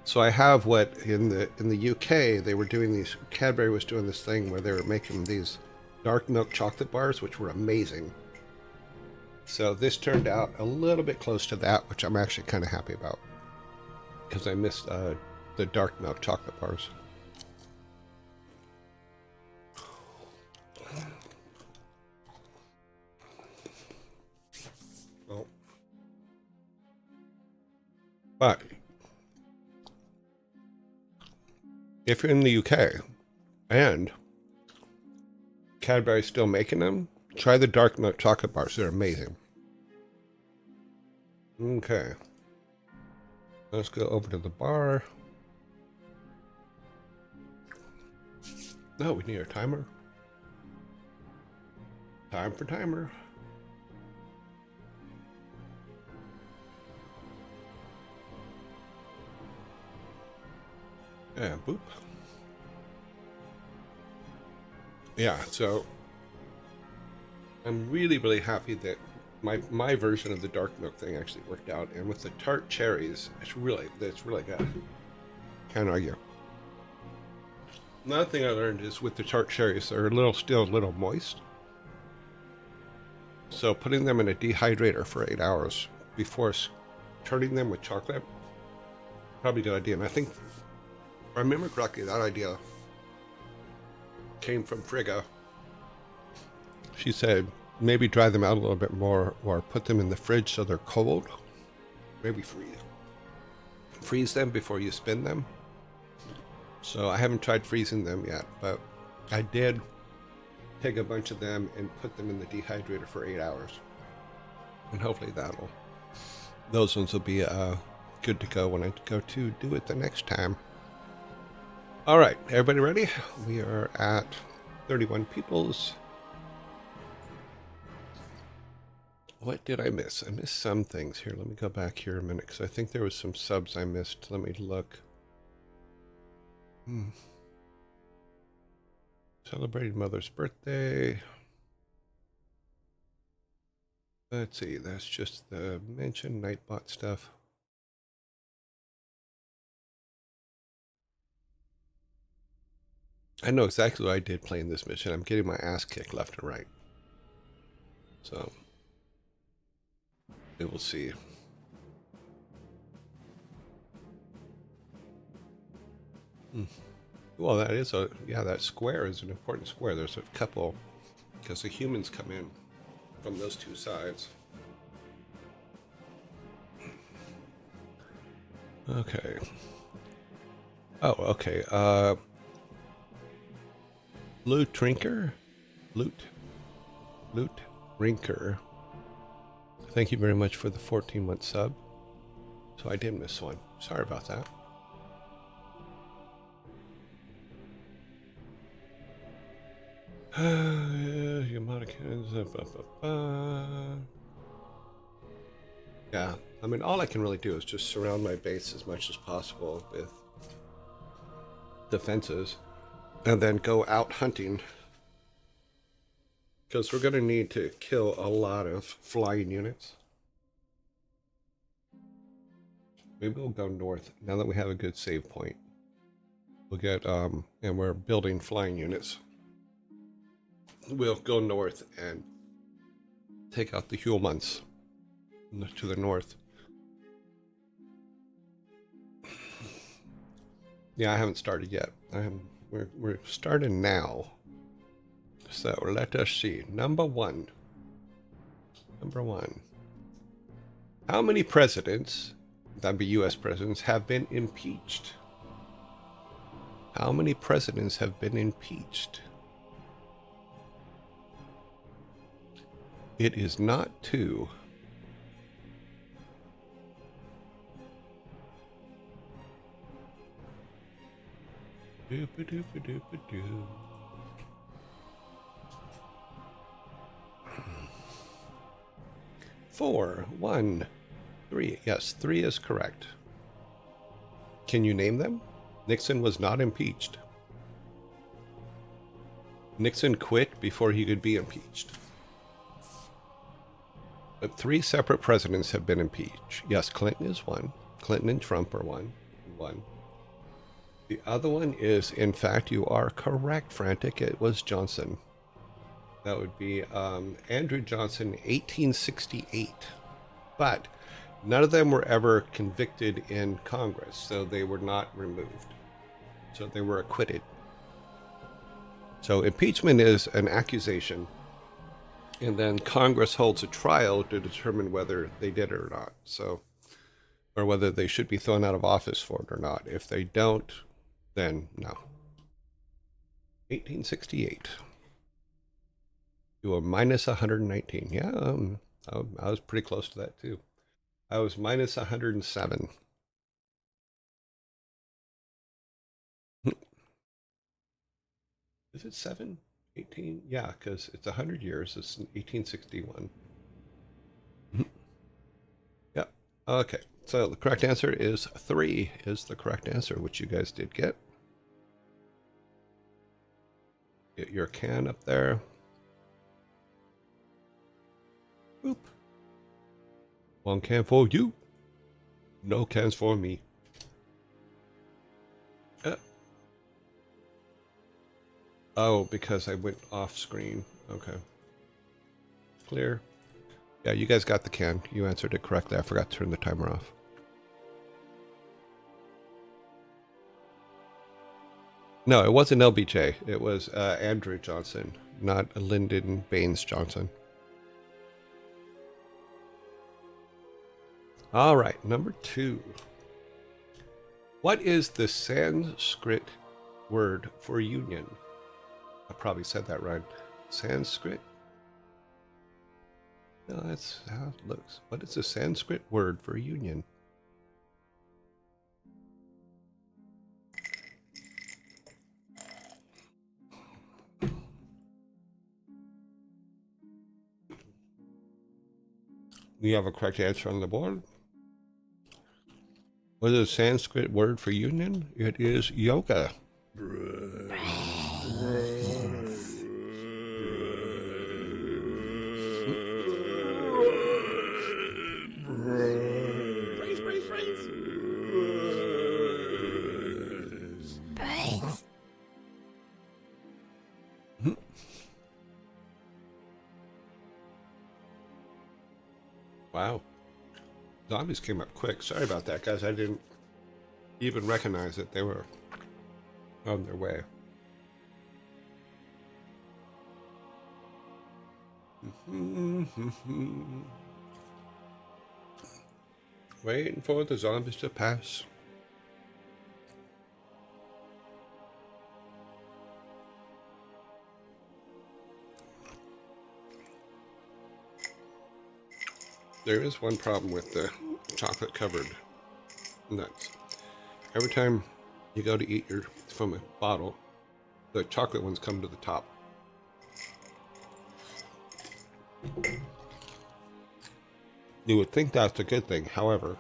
[SPEAKER 1] So I have what in the UK they were doing these, Cadbury was doing this thing where they were making these dark milk chocolate bars, which were amazing. So this turned out a little bit close to that, which I'm actually kind of happy about. because I missed the dark milk chocolate bars. Well, but if you're in the UK and Cadbury's still making them, try the dark milk chocolate bars. They're amazing. Okay. Let's go over to the bar. No, we need a timer. Time for timer. And boop. Yeah, so I'm really, really happy that my version of the dark milk thing actually worked out, and with the tart cherries, it's really good. Can't argue. Another thing I learned is with the tart cherries, they're still a little moist. So putting them in a dehydrator for 8 hours before turning them with chocolate, probably a good idea. And I think, if I remember correctly, that idea came from Frigga. She said maybe dry them out a little bit more, or put them in the fridge so they're cold. Maybe freeze them before you spin them. So I haven't tried freezing them yet, but I did take a bunch of them and put them in the dehydrator for 8 hours. And hopefully those ones will be good to go when I go to do it the next time. All right, everybody ready? We are at 31 peoples. What did I miss? I missed some things here. Let me go back here a minute, because I think there was some subs I missed. Let me look. Celebrated Mother's birthday. Let's see, that's just the mentioned Nightbot stuff. I know exactly what I did playing this mission. I'm getting my ass kicked left and right. So we will see. Well, that is that square is an important square. There's a couple, because the humans come in from those two sides. Okay. Oh, okay. Loot Rinker? Loot Rinker. Thank you very much for the 14-month sub. So I did miss one. Sorry about that. Yeah, I mean, all I can really do is just surround my base as much as possible with defenses, and then go out hunting, because we're going to need to kill a lot of flying units. Maybe we'll go north now that we have a good save point. We'll get and we're building flying units. We'll go north and take out the humans to the north. Yeah, I haven't started yet. We're starting now. So let us see. Number one. How many presidents, that'd be U.S. presidents, have been impeached? How many presidents have been impeached? It is not 2. Doop-a-doop-a-doop-a-doo. 4, 1, 3. Yes, 3 is correct. Can you name them? Nixon was not impeached. Nixon quit before he could be impeached. But 3 separate presidents have been impeached. Yes, Clinton is one. Clinton and Trump are one. The other one is, in fact, you are correct, Frantic. It was Johnson. That would be Andrew Johnson, 1868. But None of them were ever convicted in Congress, so they were not removed. So they were acquitted. So impeachment is an accusation, and then Congress holds a trial to determine whether they did it or not. So, or whether they should be thrown out of office for it or not. If they don't, then no. 1868. You were minus 119. Yeah, I was pretty close to that too. I was minus 107. Is it 7? 18? Yeah, because it's 100 years. It's 1861. Yep. Okay. So the correct answer is 3 is the correct answer, which you guys did get. Get your can up there. Boop. 1 can for you. No cans for me. Oh, because I went off screen. Okay. Clear. Yeah, you guys got the can. You answered it correctly. I forgot to turn the timer off. No, it wasn't LBJ. It was Andrew Johnson, not Lyndon Baines Johnson. All right, number 2. What is the Sanskrit word for union? I probably said that right. Sanskrit? No, that's how it looks. What is the Sanskrit word for union? We have a correct answer on the board. What is the Sanskrit word for union? It is yoga. Wow. Zombies came up quick. Sorry about that, guys. I didn't even recognize that they were on their way. Waiting for the zombies to pass. There is one problem with the chocolate covered nuts. Every time you go to eat your from a bottle, the chocolate ones come to the top. You would think that's a good thing. However,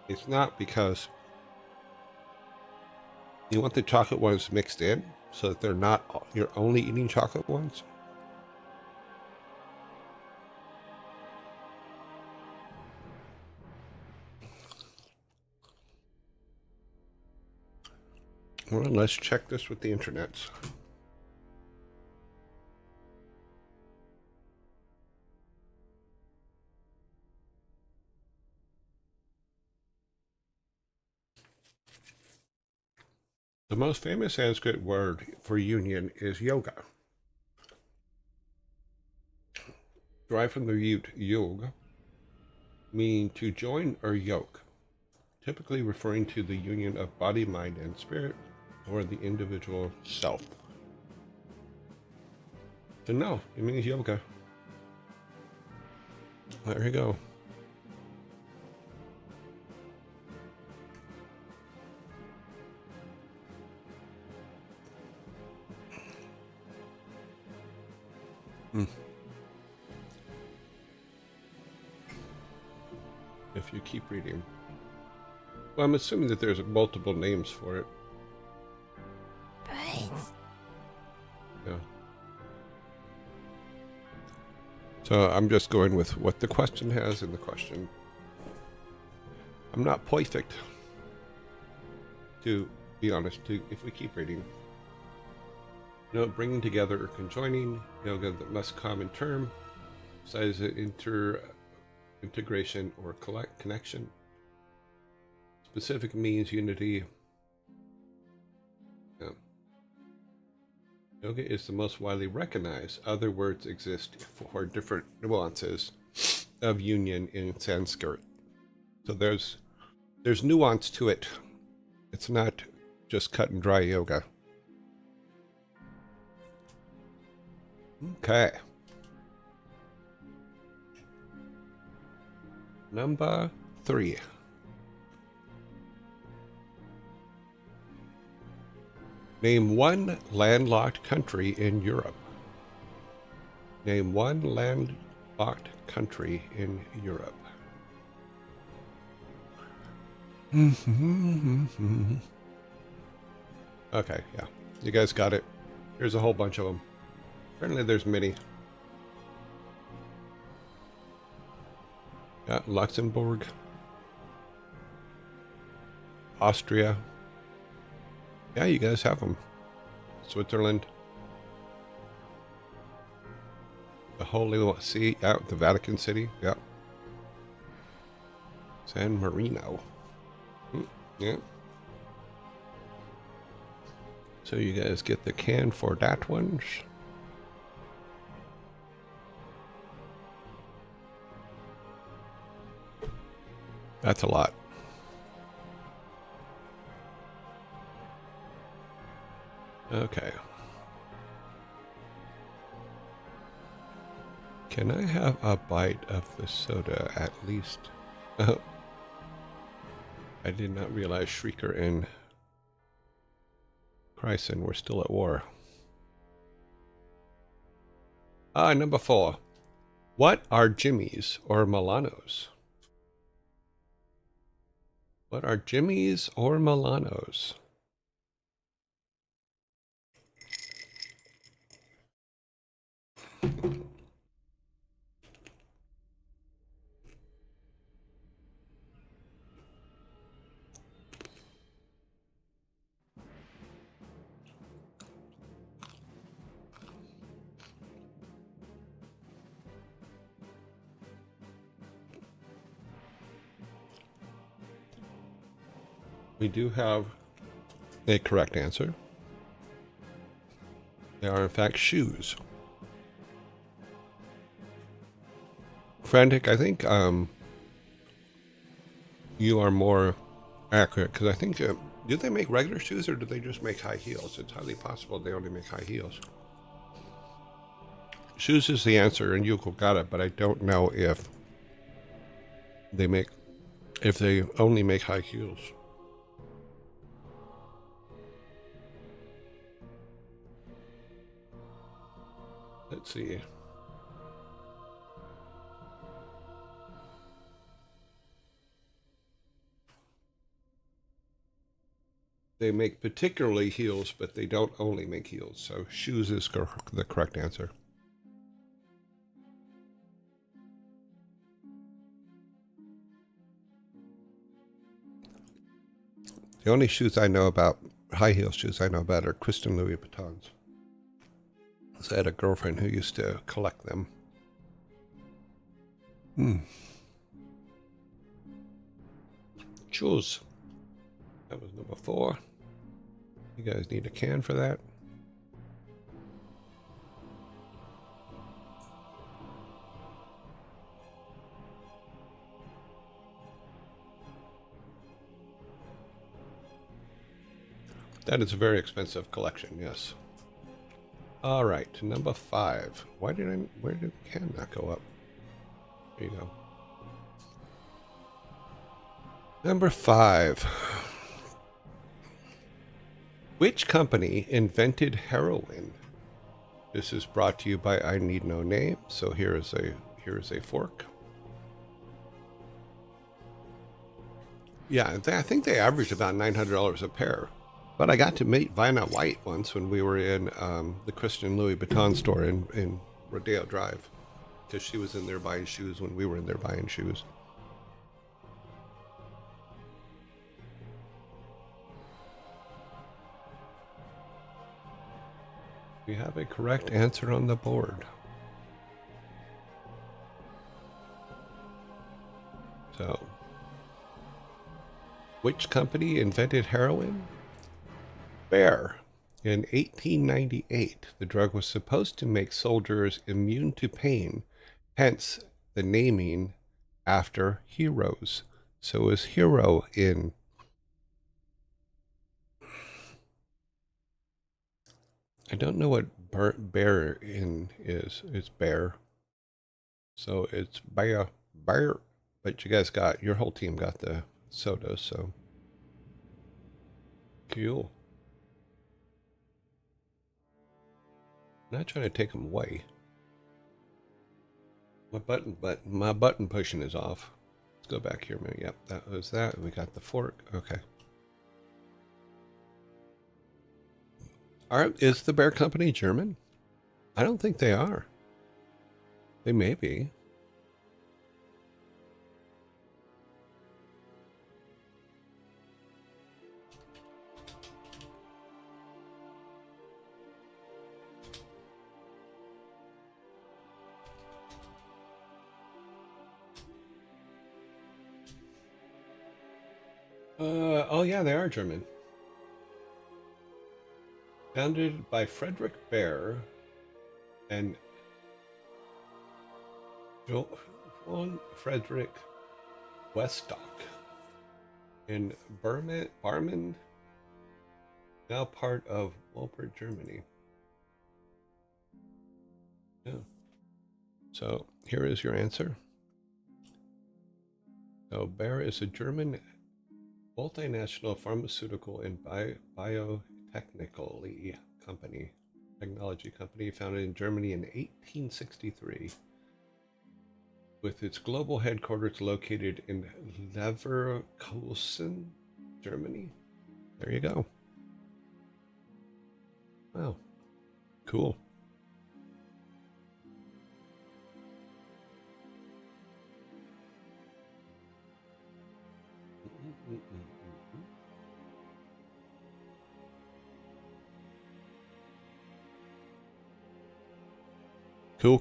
[SPEAKER 1] it's not, because you want the chocolate ones mixed in so that they're not, you're only eating chocolate ones. Well, let's check this with the internets. The most famous Sanskrit word for union is yoga. Derived from the root yog, meaning to join or yoke, typically referring to the union of body, mind, and spirit, or the individual self. So no, it means yoga. There you go. If you keep reading. Well, I'm assuming that there's multiple names for it. Yeah. So I'm just going with what the question has in the question. I'm not perfect, to be honest, if we keep reading. No, bringing together or conjoining, yoga that must come in term, besides integration, or connection. Specific means unity. Yeah. Yoga is the most widely recognized. Other words exist for different nuances of union in Sanskrit. So there's nuance to it. It's not just cut and dry yoga. Okay. Number 3. Name one landlocked country in Europe. Name one landlocked country in Europe. Okay, yeah. You guys got it. Here's a whole bunch of them. Apparently there's many. Yeah, Luxembourg. Austria. Yeah, you guys have them. Switzerland. The Holy See. Yeah, the Vatican City. Yeah. San Marino. Yeah. So you guys get the can for that one. That's a lot. Okay. Can I have a bite of the soda at least? Oh. I did not realize Shrieker and Chryson were still at war. Number 4. What are Jimmies or Milanos? What are Jimmies or Milanos? We do have a correct answer. They are in fact shoes. Frantic, I think you are more accurate because I think do they make regular shoes or do they just make high heels? It's highly possible they only make high heels. Shoes is the answer, and Yuko got it, but I don't know if they only make high heels. Let's see. They make particularly heels, but they don't only make heels. So shoes is the correct answer. The only shoes I know about, high heel shoes I know about, are Christian Louis Vuittons. So I had a girlfriend who used to collect them. Shoes. That was number 4. You guys need a can for that. That is a very expensive collection, yes. All right, number 5. Where did the can not go up? There you go. Number 5. Which company invented heroin? This is brought to you by I Need No Name. So here is a fork. Yeah, I think they average about $900 a pair. But I got to meet Vina White once when we were in the Christian Louis Vuitton store in Rodeo Drive, because she was in there buying shoes when we were in there buying shoes. We have a correct answer on the board. So, which company invented heroin? Bayer. In 1898, the drug was supposed to make soldiers immune to pain, hence the naming after heroes. So is hero in. I don't know what bear in is. It's bear. So it's bear. Bear. But you guys got, your whole team got the soda, so. Cool. I'm not trying to take them away. My button pushing is off. Let's go back here a minute. Yep, that was that. We got the fork. Okay. Is the bear company German? I don't think they are. They may be. Oh yeah, they are German. Founded by Frederick Baer and Johann Frederick Westock in Barmen, now part of Wolfurt, Germany. Yeah. So here is your answer. So Bayer is a German multinational pharmaceutical and biotechnology company founded in Germany in 1863, with its global headquarters located in Leverkusen, Germany. There you go. Wow, cool.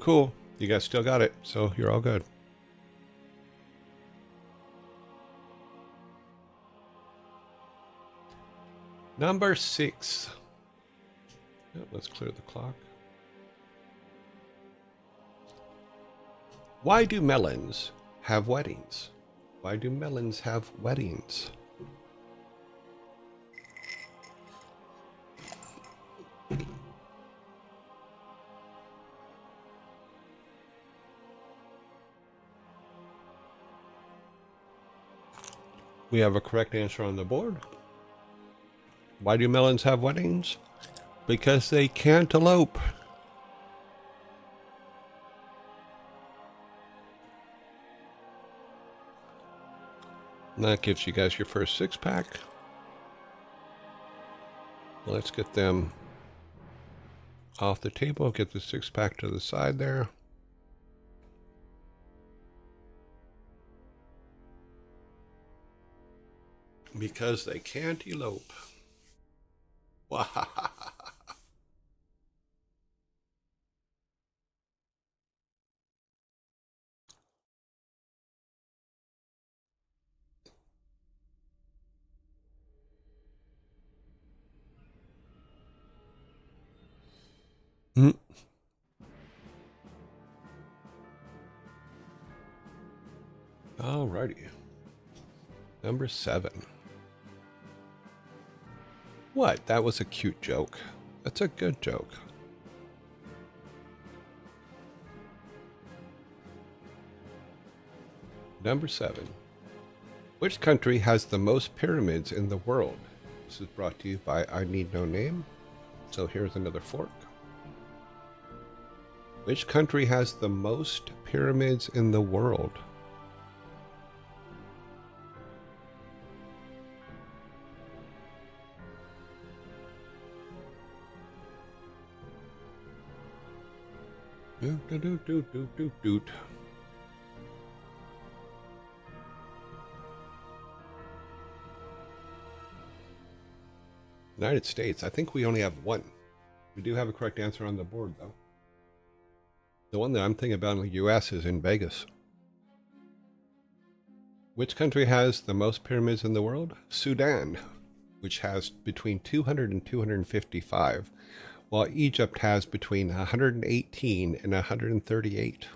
[SPEAKER 1] Cool. You guys still got it, so you're all good. Number 6. Let's clear the clock. Why do melons have weddings? Why do melons have weddings? We have a correct answer on the board. Why do melons have weddings? Because they can't elope. And that gives you guys your first 6-pack. Let's get them off the table. Get the 6-pack to the side there. Because they can't elope. Alrighty. Number 7. What? That was a cute joke. That's a good joke. Number 7. Which country has the most pyramids in the world? This is brought to you by I Need No Name. So here's another fork. Which country has the most pyramids in the world? United States. I think we only have one. We do have a correct answer on the board, though. The one that I'm thinking about in the U.S. is in Vegas. Which country has the most pyramids in the world? Sudan, which has between 200 and 255, while Egypt has between 118 and 138.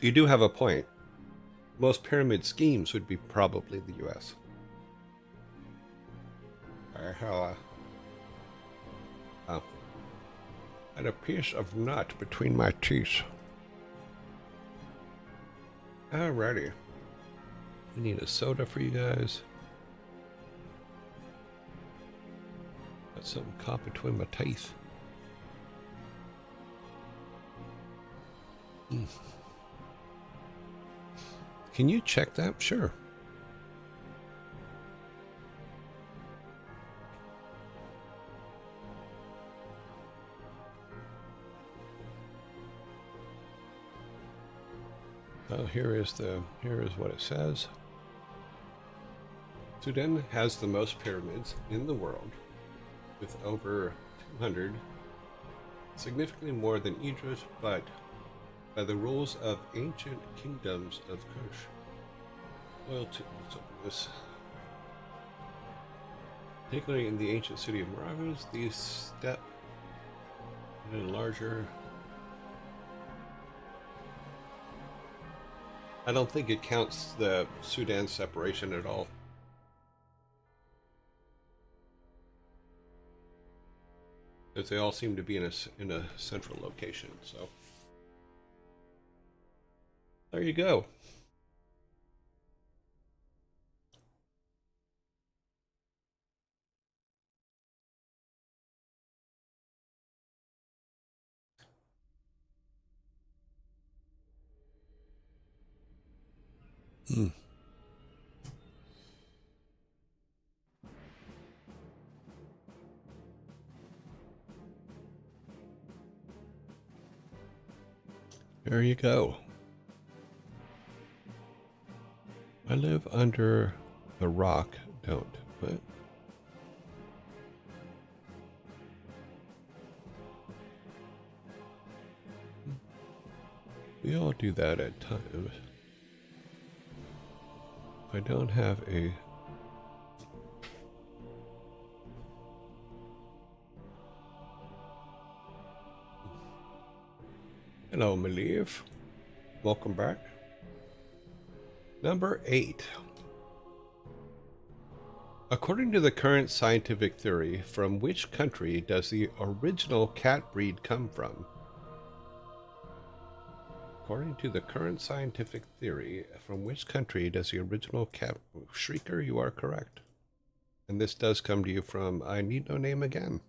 [SPEAKER 1] You do have a point. Most pyramid schemes would be probably the U.S. Oh, and a piece of nut between my teeth. Alrighty. We need a soda for you guys. Got something caught between my teeth. Can you check that? Sure. Oh, here is what it says. Sudan has the most pyramids in the world, with over 200, significantly more than Egypt, but by the rules of ancient kingdoms of Kush. Loyalty, this. Particularly in the ancient city of Morocco, these step in larger. I don't think it counts the Sudan separation at all. Because they all seem to be in a central location, so there you go. There you go. I live under the rock. Don't. What? We all do that at times. If I don't have a... Hello, Malieve. Welcome back. Number 8. According to the current scientific theory, from which country does the original cat breed come from? According to the current scientific theory, from which country does the original cat... Shrieker, you are correct. And this does come to you from I Need No Name Again.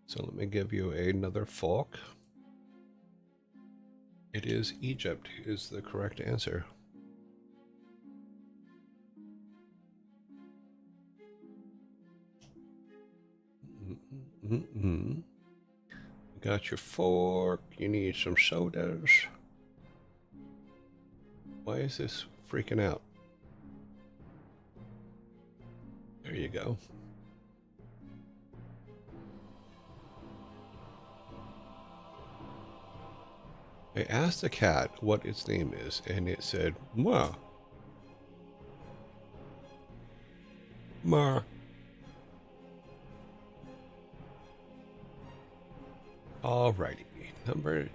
[SPEAKER 1] So let me give you another folk. It is Egypt is the correct answer. Got your fork. You need some sodas. Why is this freaking out? There you go. I asked the cat what its name is, and it said, "Ma." Ma. Alrighty, number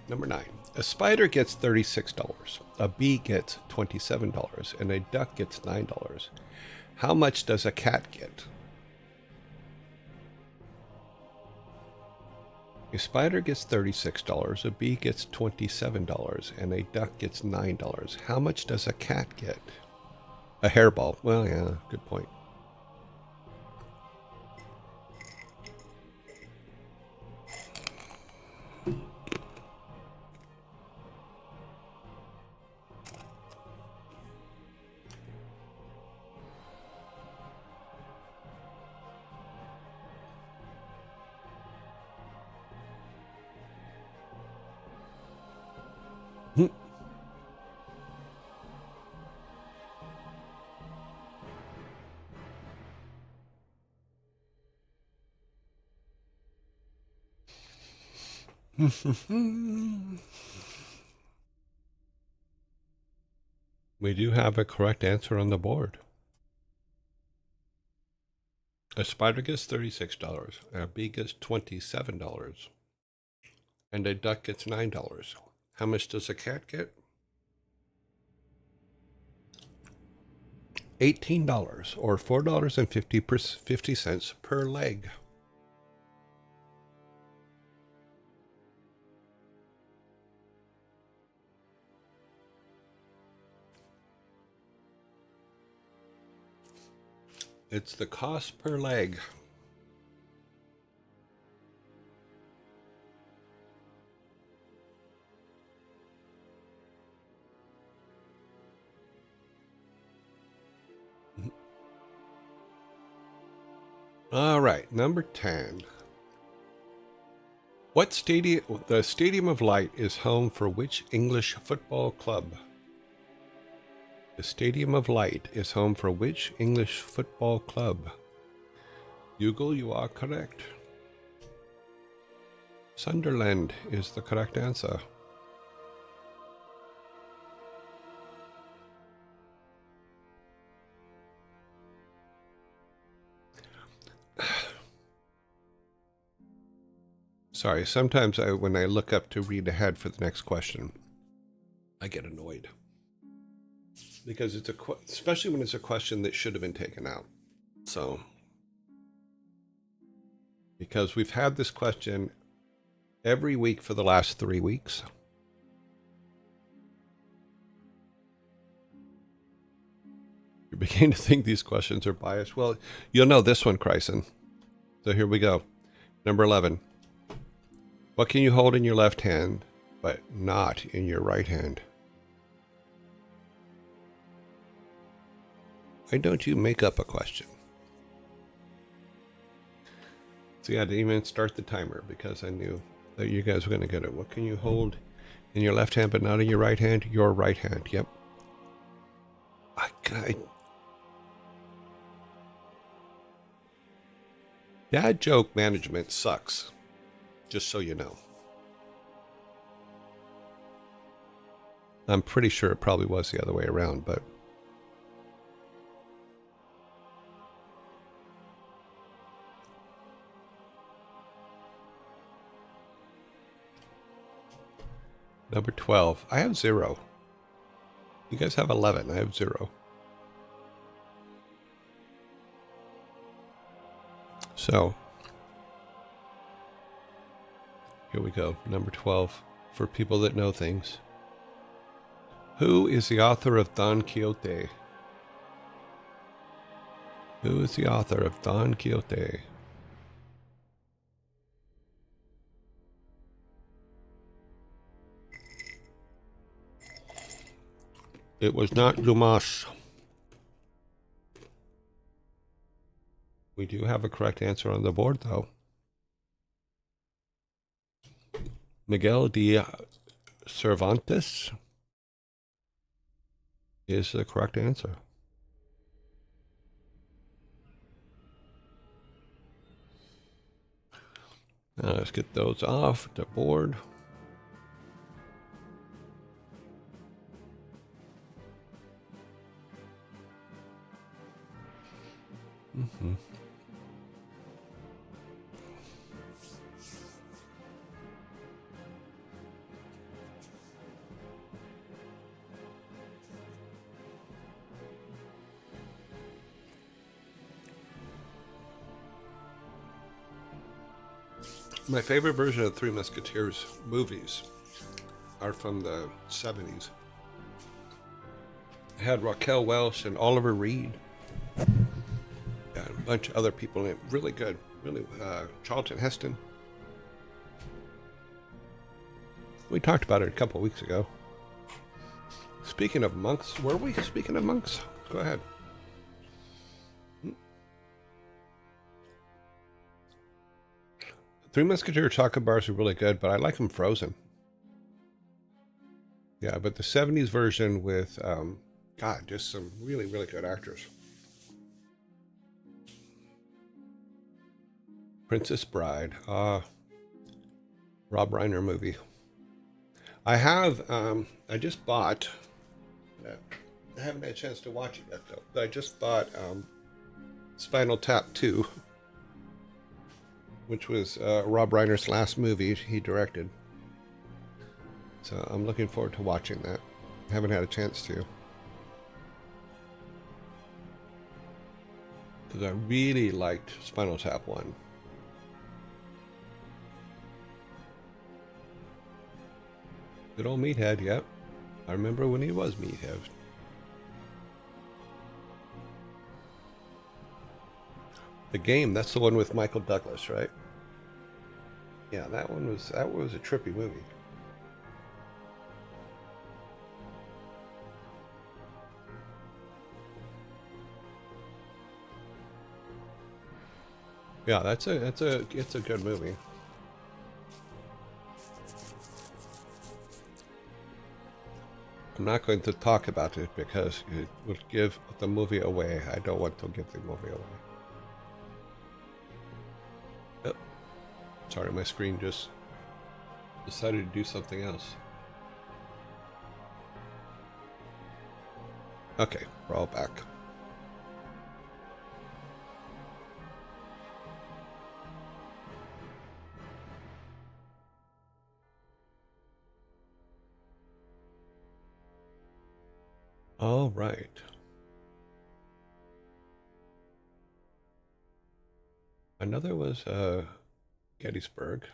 [SPEAKER 1] 9. A spider gets $36. A bee gets $27, and a duck gets $9. How much does a cat get? A spider gets $36, a bee gets $27, and a duck gets $9. How much does a cat get? A hairball. Well, yeah, good point. We do have a correct answer on the board. A spider gets $36, a bee gets $27, and a duck gets $9. How much does a cat get? $18, or $4.50 per leg. It's the cost per leg. All right, number 10. What stadium? The Stadium of Light is home for which English football club? The Stadium of Light is home for which English football club? Dougal, you are correct. Sunderland is the correct answer. Sorry, sometimes when I look up to read ahead for the next question, I get annoyed. Because it's especially when it's a question that should have been taken out. So, because we've had this question every week for the last 3 weeks. You're beginning to think these questions are biased. Well, you'll know this one, Chryson. So here we go. Number 11. What can you hold in your left hand, but not in your right hand? Why don't you make up a question? See, I didn't even start the timer because I knew that you guys were going to get it. What can you hold in your left hand, but not in your right hand? Your right hand. Yep. Dad joke management sucks. Just so you know. I'm pretty sure it probably was the other way around, but... Number 12. I have 0. You guys have 11. I have 0. So, here we go. Number 12. For people that know things. Who is the author of Don Quixote? Who is the author of Don Quixote? It was not Dumas. We do have a correct answer on the board, though. Miguel de Cervantes is the correct answer. Now let's get those off the board. Mm-hmm. My favorite version of Three Musketeers movies are from the 70s. It had Raquel Welch and Oliver Reed. And a bunch of other people in it. Really good. Really, Charlton Heston. We talked about it a couple of weeks ago. Speaking of monks, were we speaking of monks? Go ahead. Three Musketeer chocolate bars are really good, but I like them frozen. Yeah, but the 70s version with, God, just some really, really good actors. Princess Bride. Rob Reiner movie. I have, I just bought, I haven't had a chance to watch it yet though, but I just bought Spinal Tap 2, which was Rob Reiner's last movie he directed. So I'm looking forward to watching that. I haven't had a chance to. Because I really liked Spinal Tap 1. Good old Meathead, yep. I remember when he was Meathead. The Game, that's the one with Michael Douglas, right? Yeah, that was a trippy movie. Yeah, it's a good movie. I'm not going to talk about it because it would give the movie away. I don't want to give the movie away. Oh, sorry, my screen just decided to do something else. Okay, we're all back. All right. Another was Gettysburg.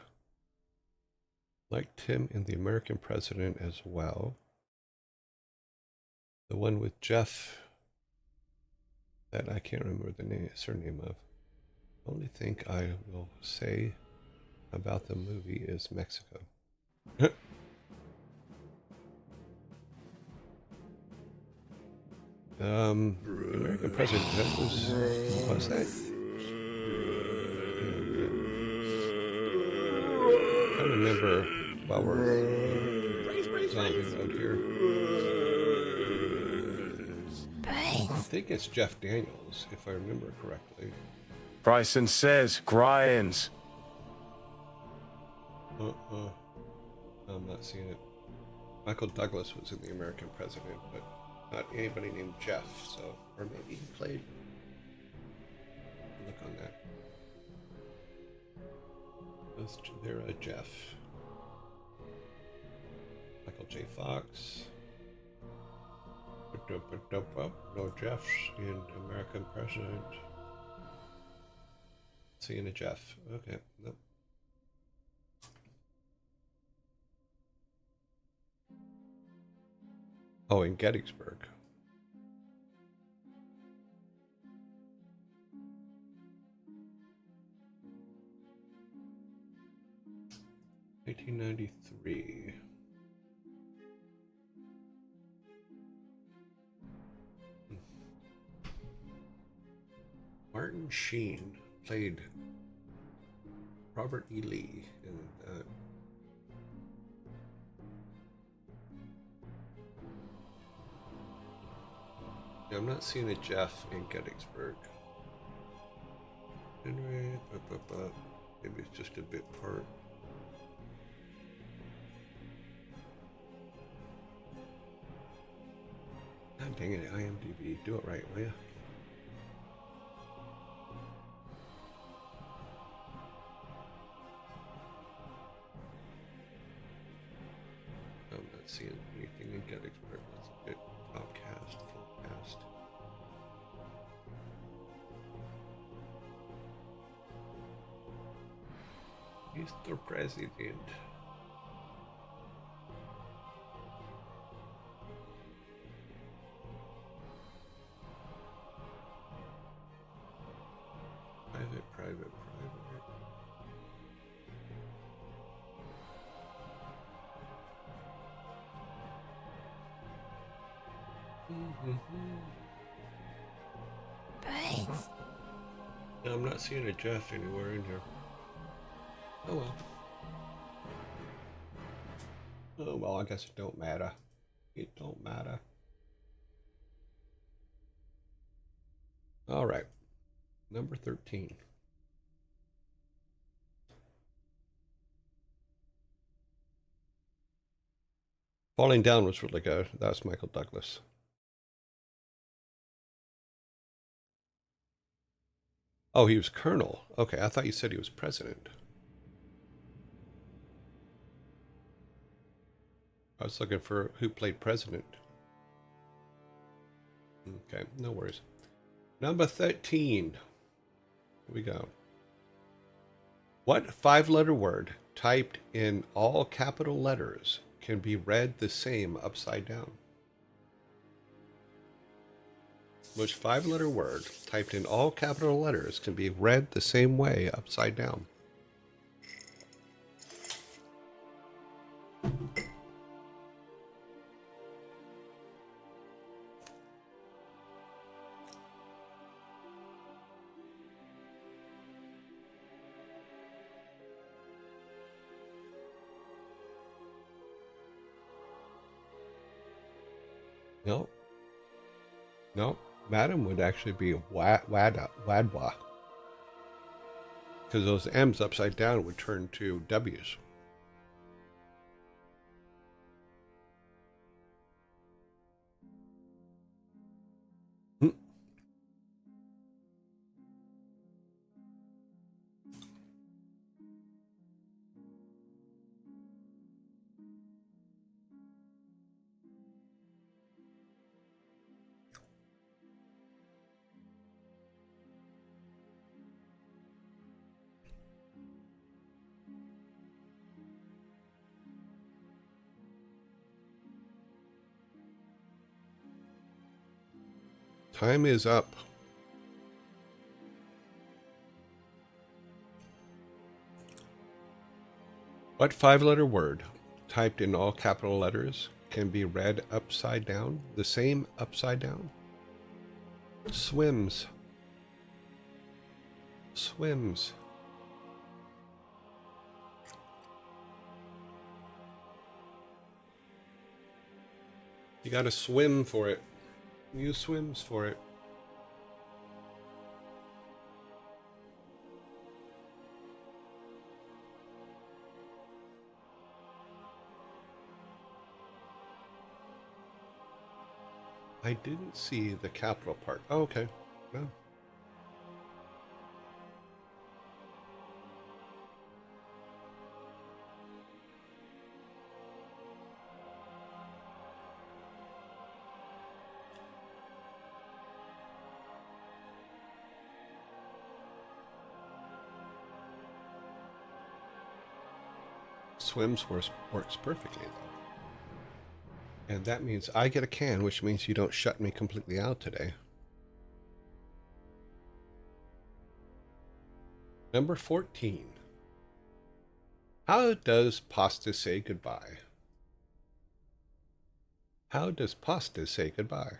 [SPEAKER 1] Liked him in The American President as well. The one with Jeff that I can't remember the surname of. Only thing I will say about the movie is Mexico. American President, was that? I can't remember while we're zombie mode here. I think it's Jeff Daniels, if I remember correctly.
[SPEAKER 2] Bryson says, Gryans.
[SPEAKER 1] I'm not seeing it. Michael Douglas was in The American President, but not anybody named Jeff, so, or maybe he played. Look on that. Was there a Jeff? Michael J. Fox. No Jeffs in American President. Seeing a Jeff. Okay, nope. Oh, in Gettysburg. $1993. Martin Sheen played Robert E. Lee in that. I'm not seeing a Jeff in Gettysburg. Anyway, maybe it's just a bit part. God dang it, IMDb. Do it right, will ya? I'm not seeing anything in Gettysburg. That's a bit top cast, full cast. Mr. President. Private. No, I'm not seeing a Jeff anywhere in here. Oh well. Oh well, I guess it don't matter. It don't matter. All right. Number 13. Falling Down was really good. That was Michael Douglas. Oh, he was colonel. Okay, I thought you said he was president. I was looking for who played president. Okay, no worries. Number 13. Here we go. What five-letter word typed in all capital letters can be read the same upside down? Which five-letter word typed in all capital letters can be read the same way upside down? No. No. Madam would actually be wadwa. Because those M's upside down would turn to W's. Hmm. Time is up. What five-letter word, typed in all capital letters, can be read upside down, the same upside down? Swims. Swims. You gotta swim for it. Use swims for it. I didn't see the capital part. Oh, okay. No. Swims works perfectly, though. And that means I get a can, which means you don't shut me completely out today. Number 14. How does pasta say goodbye? How does pasta say goodbye?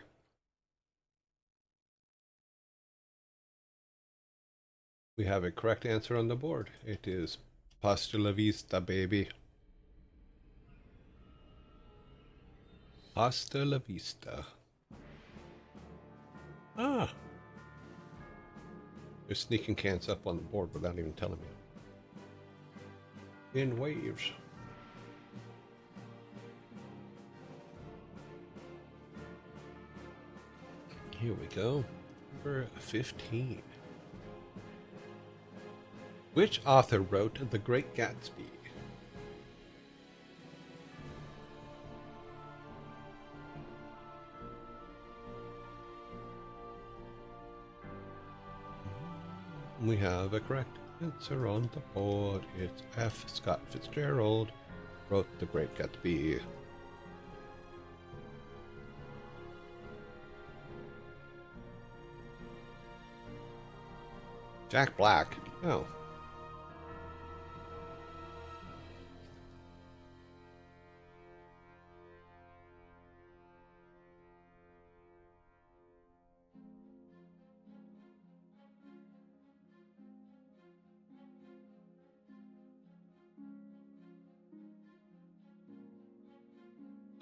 [SPEAKER 1] We have a correct answer on the board. It is pasta la vista, baby. Pasta la vista. Ah. They're sneaking cans up on the board without even telling me. In waves. Here we go. Number 15. Which author wrote The Great Gatsby? We have a correct answer on the board. It's F. Scott Fitzgerald wrote The Great Gatsby. Jack Black. Oh.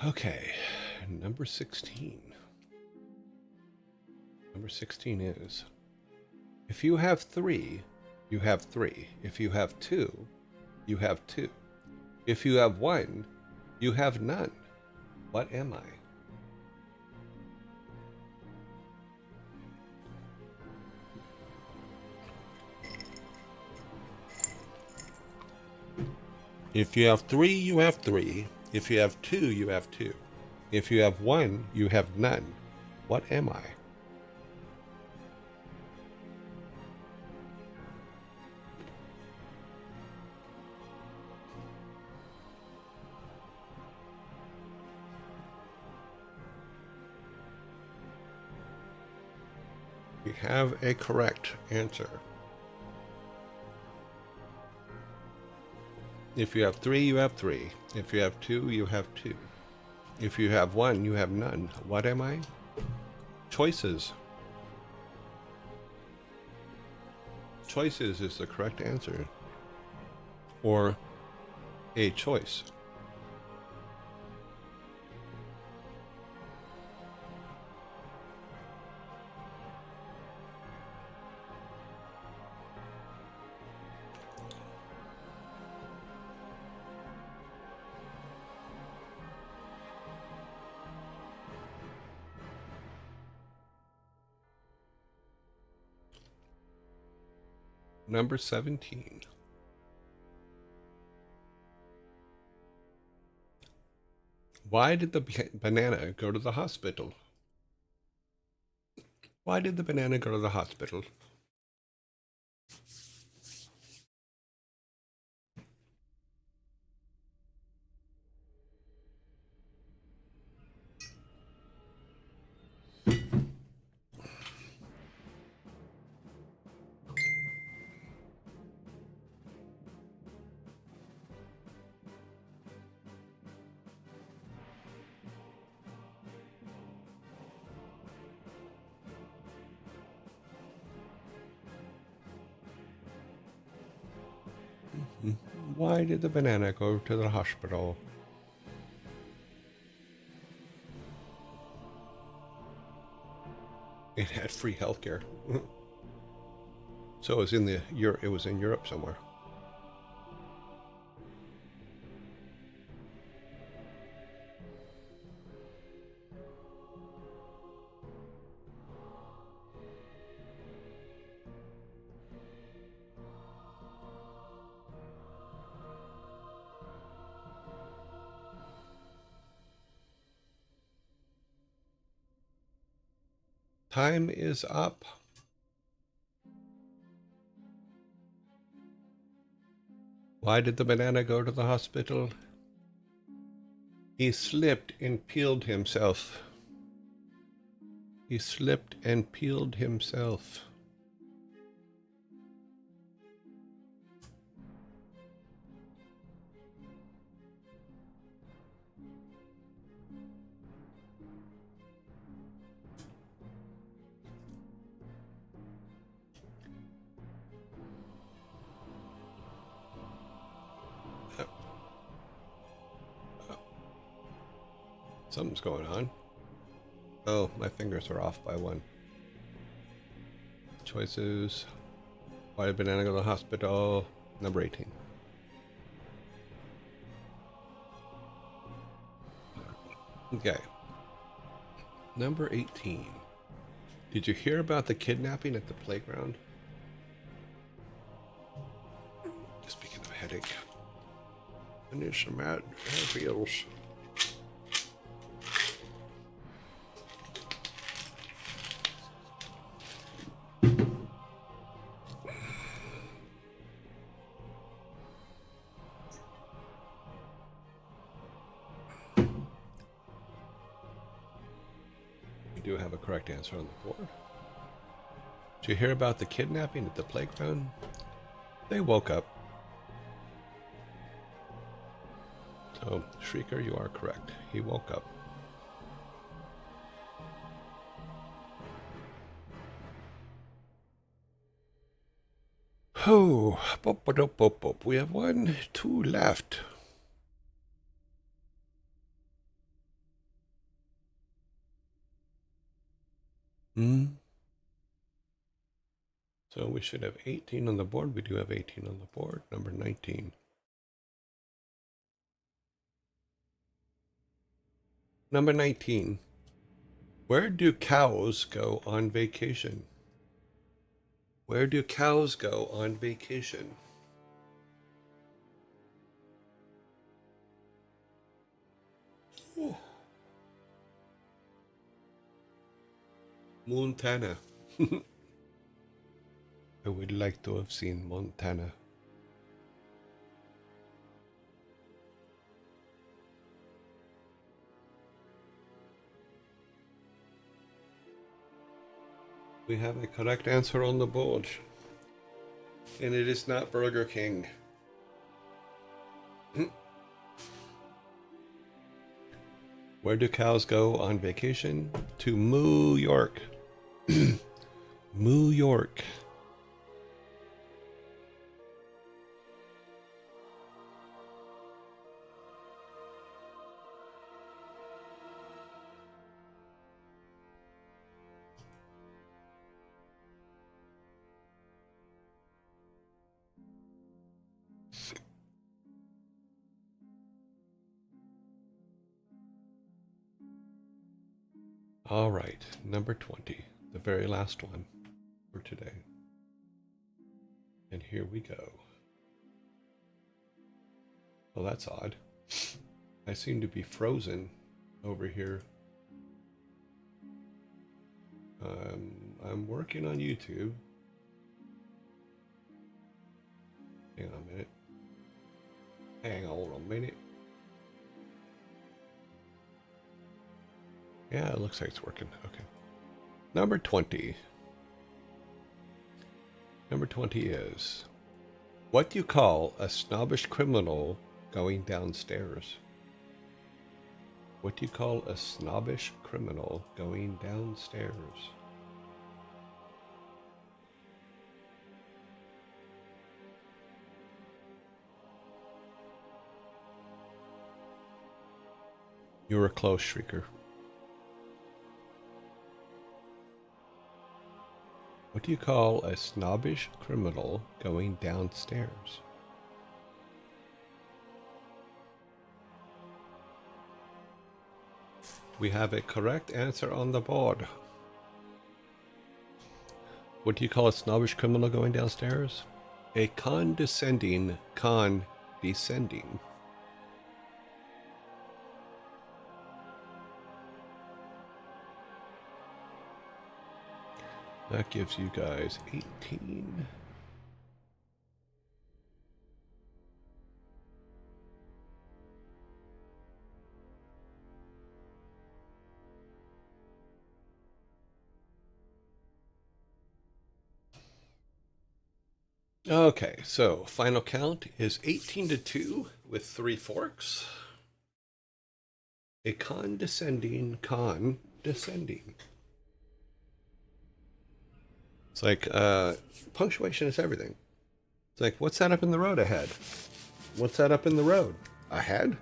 [SPEAKER 1] Okay, number 16. Number 16 is, if you have 3, you have 3. If you have 2, you have 2. If you have 1, you have none. What am I? If you have 3, you have 3. If you have 2, you have 2. If you have 1, you have none. What am I? We have a correct answer. If you have 3, you have 3. If you have 2, you have 2. If you have 1, you have none. What am I? Choices. Choices is the correct answer. Or a choice. Number 17. Why did the banana go to the hospital? Why did the banana go to the hospital? Why did the banana go to the hospital? It had free healthcare. So it was in Europe somewhere. Time is up. Why did the banana go to the hospital? He slipped and peeled himself. He slipped and peeled himself. Something's going on. Oh, my fingers are off by 1. Choices. Why did banana go to the hospital? Number 18. Okay. Number 18. Did you hear about the kidnapping at the playground? Speaking of headache. I need some mad pills. We do have a correct answer on the board. Did you hear about the kidnapping at the playground? They woke up. So, Shrieker, you are correct. He woke up. Oh, we have 1, 2 left. So we should have 18 on the board. We do have 18 on the board. Number 19. Number 19. Where do cows go on vacation? Where do cows go on vacation? Oh. Montana. I would like to have seen Montana. We have a correct answer on the board. And it is not Burger King. Where do cows go on vacation? To New York. New York. All right, number 20, the very last one for today. And here we go. Well, that's odd. I seem to be frozen over here. I'm working on YouTube. Hang on a minute. Hang on a minute. Yeah, it looks like it's working. Okay. Number 20. Number 20 is, what do you call a snobbish criminal going downstairs? What do you call a snobbish criminal going downstairs? You were close, Shrieker. What do you call a snobbish criminal going downstairs? We have a correct answer on the board. What do you call a snobbish criminal going downstairs? A condescending condescending. That gives you guys 18. Okay, so final count is 18-2 with 3 forks. A condescending condescending. It's like punctuation is everything. It's like, what's that up in the road ahead? What's that up in the road? Ahead?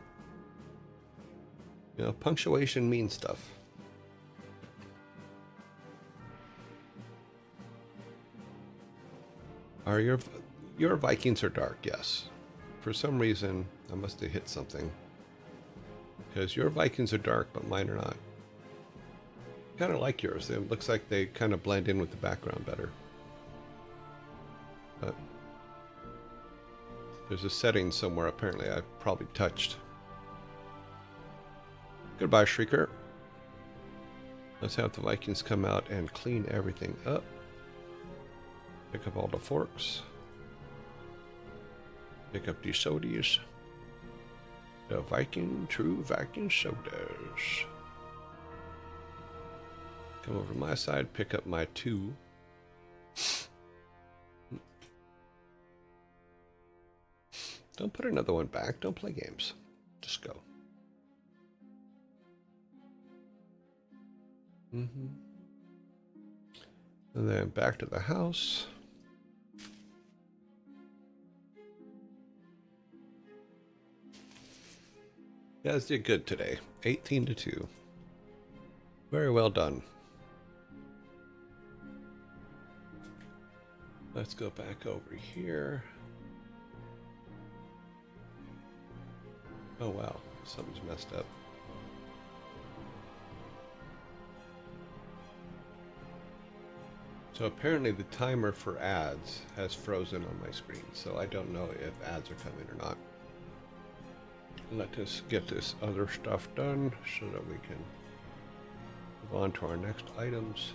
[SPEAKER 1] You know, punctuation means stuff. Are your Vikings are dark? Yes. For some reason, I must have hit something. Because your Vikings are dark, but mine are not. Kind of like yours. It looks like they kind of blend in with the background better. But there's a setting somewhere apparently I probably touched. Goodbye, Shrieker. Let's have the Vikings come out and clean everything up. Pick up all the forks. Pick up the sodas. The true Viking sodas. Come over to my side, pick up my 2. Don't put another one back. Don't play games. Just go. And then back to the house. You guys did good today. 18-2. Very well done. Let's go back over here. Oh wow, something's messed up. So apparently the timer for ads has frozen on my screen, so I don't know if ads are coming or not. Let us get this other stuff done so that we can move on to our next items.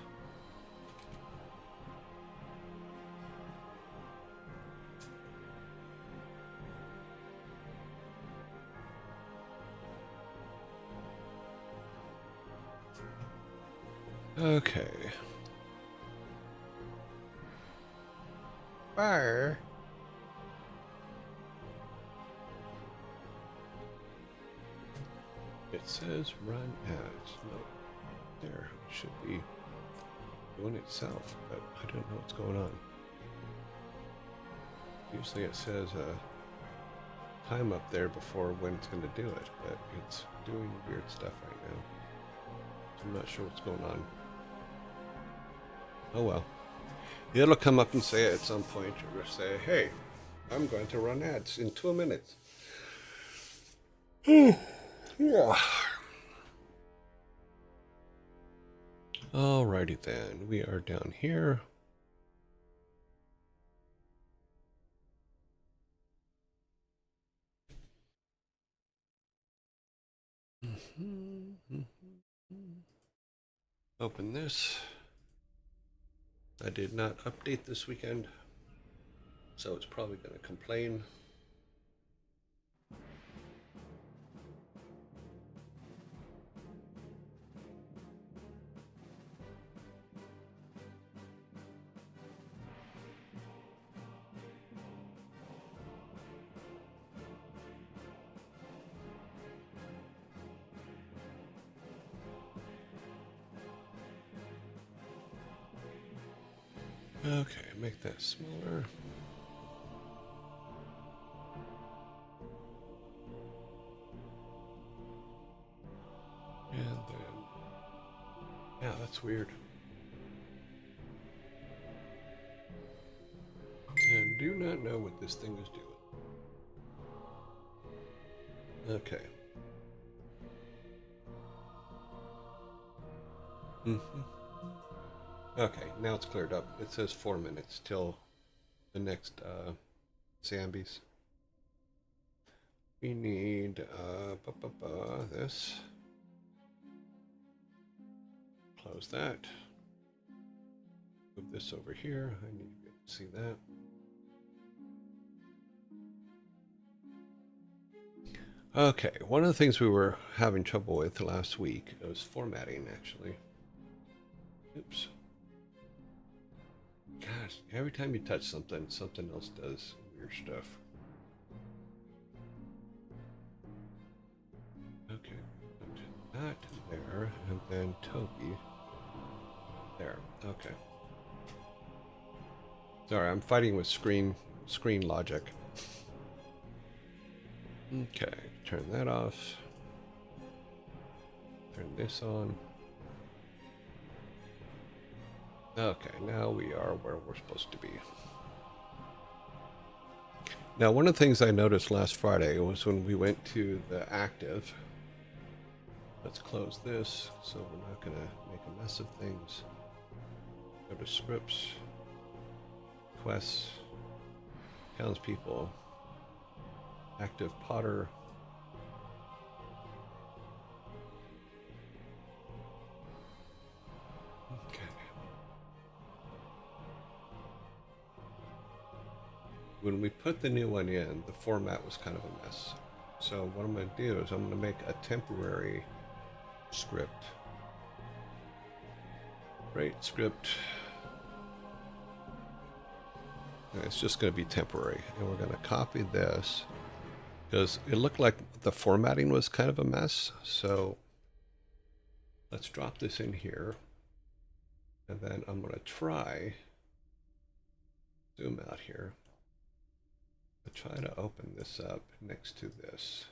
[SPEAKER 1] Okay. Fire. It says run ads. No, there. It should be doing itself, but I don't know what's going on. Usually it says time up there before when it's going to do it, but it's doing weird stuff right now. So I'm not sure what's going on. Oh well. It'll come up and say it at some point, or say, hey, I'm going to run ads in 2 minutes. Yeah. Alrighty then, we are down here. Open this. I did not update this weekend, so it's probably going to complain. Okay, make that smaller. And then, yeah, that's weird. And do not know what this thing is doing. Okay. Okay, now it's cleared up. It says 4 minutes till the next Zambies. We need this. Close that. Move this over here. I need to be able to see that. Okay, one of the things we were having trouble with last week was formatting, actually. Oops. Gosh, every time you touch something, something else does weird stuff. Okay, put that there, and then Toby there. Okay. Sorry, I'm fighting with screen logic. Okay, turn that off. Turn this on. Okay, now we are where we're supposed to be. Now, one of the things I noticed last Friday was when we went to the active. Let's close this so we're not going to make a mess of things. Go to scripts, quests, townspeople, active Potter. Okay. When we put the new one in, the format was kind of a mess. So what I'm going to do is I'm going to make a temporary script. Right, script. And it's just going to be temporary. And we're going to copy this because it looked like the formatting was kind of a mess. So let's drop this in here. And then I'm going to try, zoom out here. Try to open this up next to this.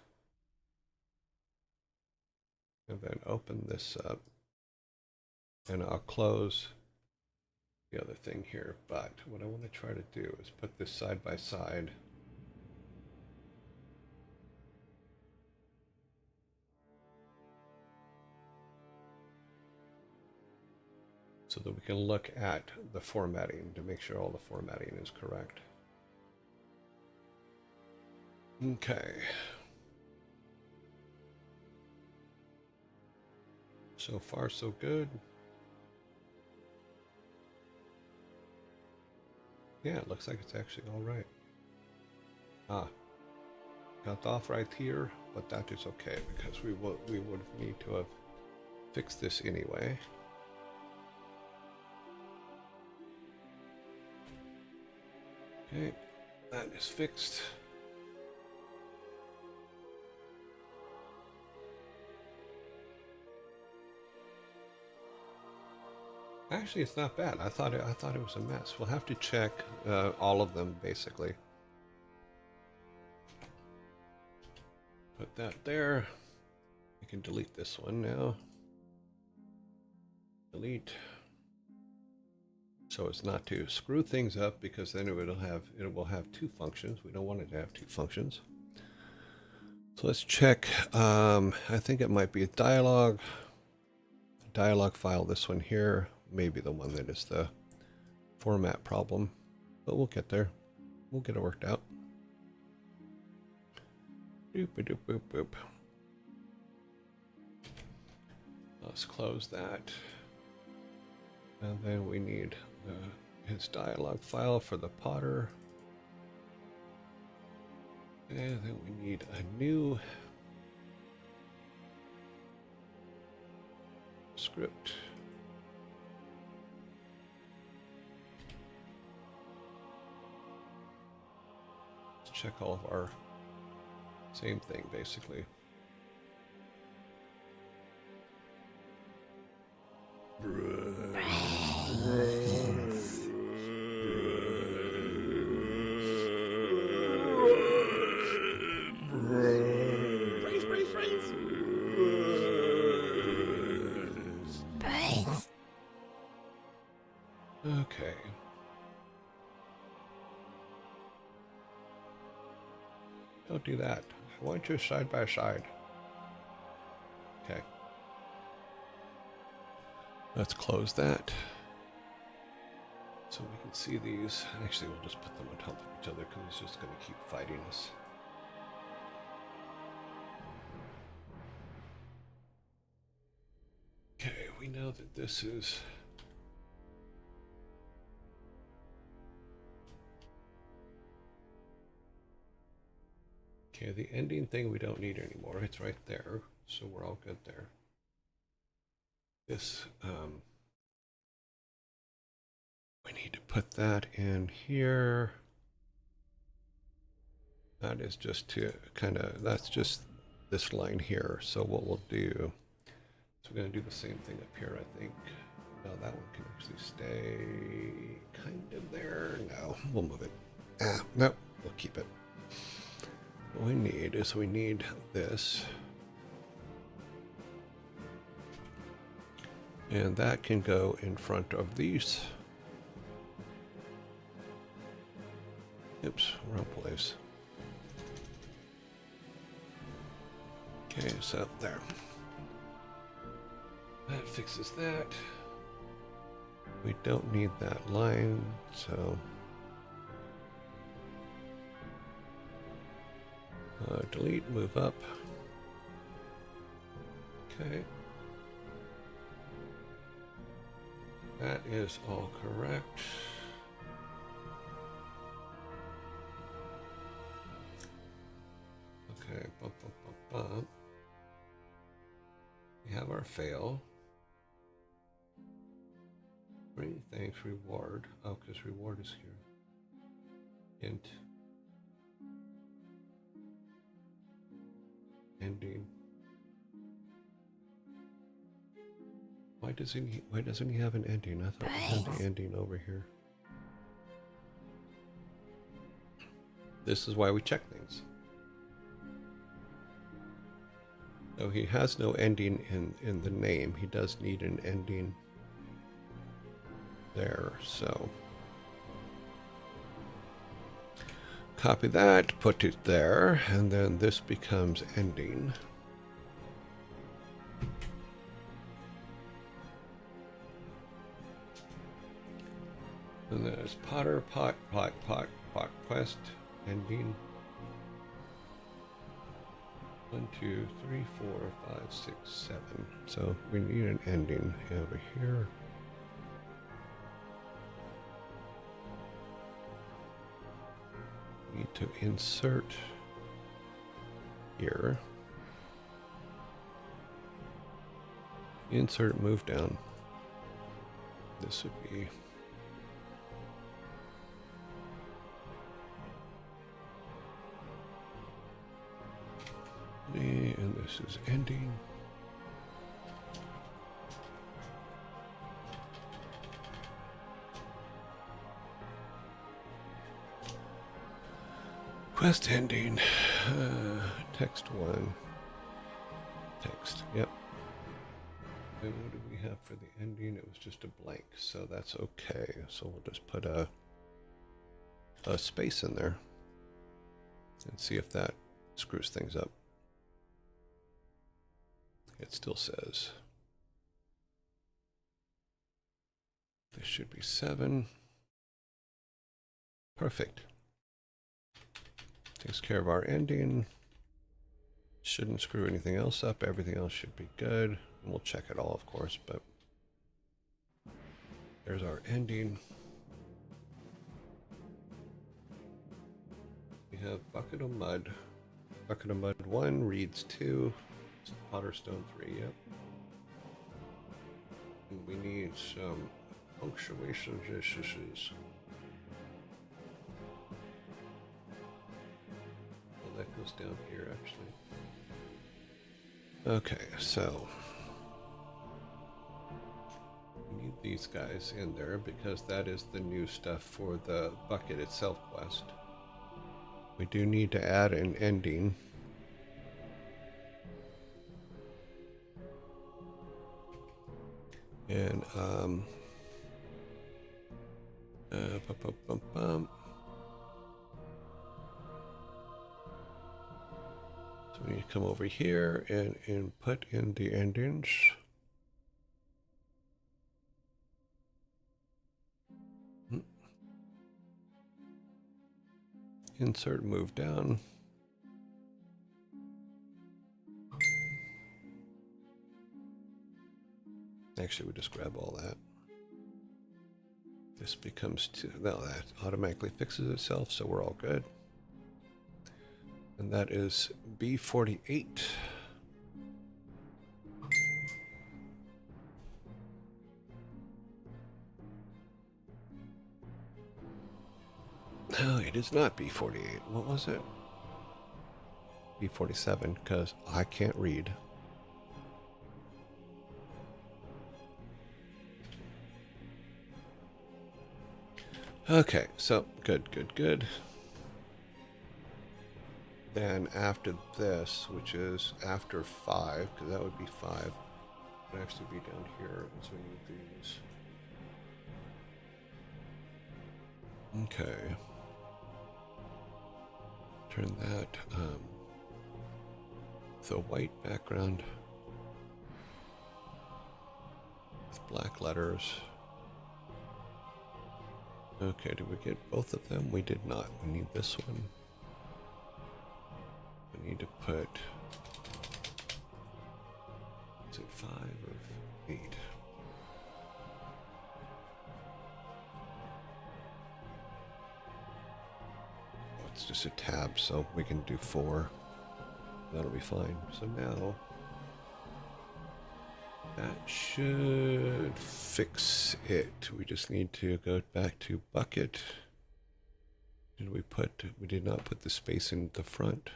[SPEAKER 1] And then open this up. And I'll close the other thing here. But what I want to try to do is put this side by side. so that we can look at the formatting to make sure all the formatting is correct. Okay. So far, so good. Yeah, it looks like it's actually all right. Ah, got off right here, but that is okay because we would need to have fixed this anyway. Okay, that is fixed. Actually, it's not bad. I thought it was a mess. We'll have to check all of them basically. Put that there. I can delete this one now. Delete. So it's not to screw things up because then it will have two functions. We don't want it to have two functions. So let's check. I think it might be a dialog file. This one here, maybe the one that is the format problem, but we'll get there. We'll get it worked out. Doop doop boop boop. Let's close that. And then we need his dialog file for the Potter. And then we need a new script. Let's check all of our same thing basically. Okay. Don't do that. I want you side by side. Okay. Let's close that. So we can see these. Actually, we'll just put them on top of each other because it's just going to keep fighting us. Okay, we know that this is... Okay, the ending thing we don't need anymore. It's right there, so we're all good there. This, we need to put that in here. That is just to kind of, that's just this line here. So what we'll do, so we're going to do the same thing up here, I think. No, that one can actually stay kind of there. No, we'll move it. No, we'll keep it. What we need is we need this. And that can go in front of these. Oops, wrong place. Okay, so there. That fixes that. We don't need that line, so... delete, move up. Okay. That is all correct. Okay, bump, bump, bump, bump. We have our fail. Bring thanks, reward. Oh, because reward is here. Int. Ending. Why doesn't he have an ending? I thought we had the ending over here. This is why we check things. So he has no ending in the name. He does need an ending there, so copy that, put it there, and then this becomes ending. And there's Potter, Pot, Quest, ending. 1, 2, 3, 4, 5, 6, 7. So we need an ending over here. Need to insert here. Insert move down. This would be and this is ending. Quest ending. Text 1. Text. Yep. And what do we have for the ending? It was just a blank, so that's okay. So we'll just put a space in there and see if that screws things up. It still says this should be 7. Perfect. Takes care of our ending. Shouldn't screw anything else up. Everything else should be good. And we'll check it all, of course, but there's our ending. We have Bucket of Mud. Bucket of Mud 1 reads 2. Potterstone 3, yep. And we need some punctuation. Well, that goes down here, actually. Okay, so we need these guys in there because that is the new stuff for the bucket itself quest. We do need to add an ending. And so we need to come over here and input in the endings. Insert move down. Actually, we just grab all that. This becomes 2. Now that automatically fixes itself, so we're all good. And that is B48. No, it is not B48. What was it? B47, because I can't read. Okay, so good. Then after this, which is after 5, because that would be 5, it would actually be down here, so we need these. Okay. Turn that, the white background with black letters. Okay, did we get both of them? We did not. We need this one. We need to put, is it 5 or 8? Oh, it's just a tab, so we can do 4. That'll be fine. So now, that should fix it. We just need to go back to bucket. Did we put, we did not put the space in the front.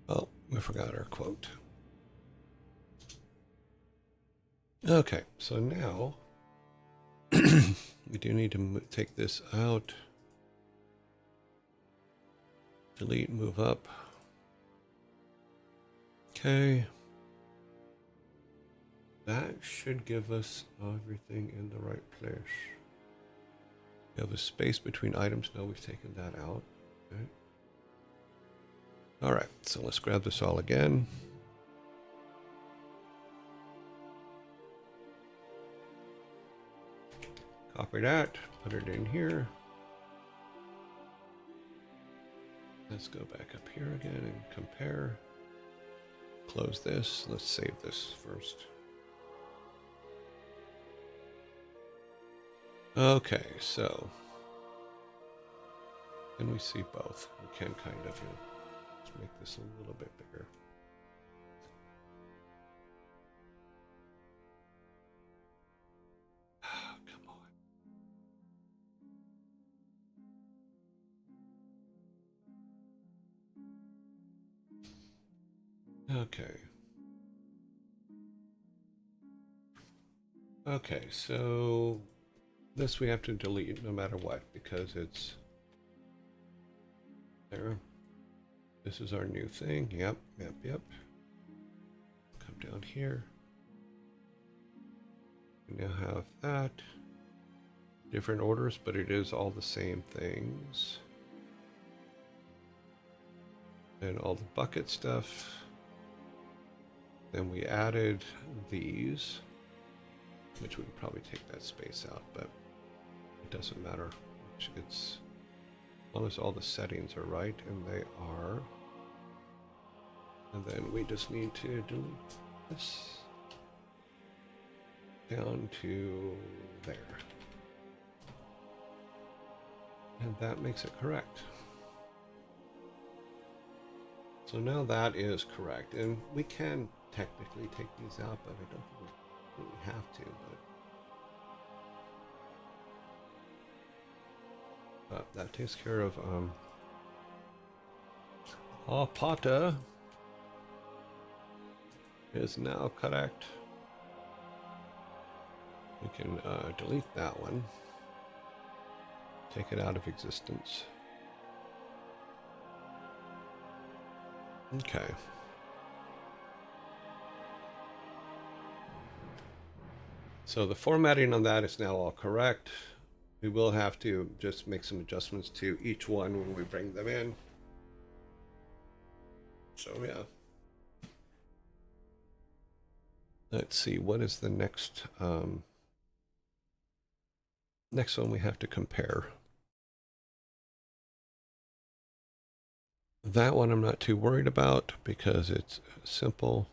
[SPEAKER 1] Oh, we forgot our quote. Okay, so now we do need to take this out. Delete, move up. Okay. That should give us everything in the right place. We have a space between items. No, we've taken that out. Okay. All right, so let's grab this all again. Copy that, put it in here. Let's go back up here again and compare. Close this. Let's save this first. Okay, so can we see both? We can kind of. Let's make this a little bit bigger. Oh, come on. Okay. Okay, so this we have to delete no matter what because it's there. This is our new thing. Yep. Come down here. We now have that. Different orders, but it is all the same things. And all the bucket stuff. Then we added these, which would probably take that space out, but it doesn't matter. It's as long as all the settings are right, and they are. And then we just need to delete this down to there. And that makes it correct. So now that is correct. And we can technically take these out, but I don't think we really have to. But that takes care of Pata is now correct. We can delete that one. Take it out of existence. Okay. So the formatting on that is now all correct. We will have to just make some adjustments to each one when we bring them in. So yeah. Let's see, what is the next next one we have to compare? That one I'm not too worried about because it's simple.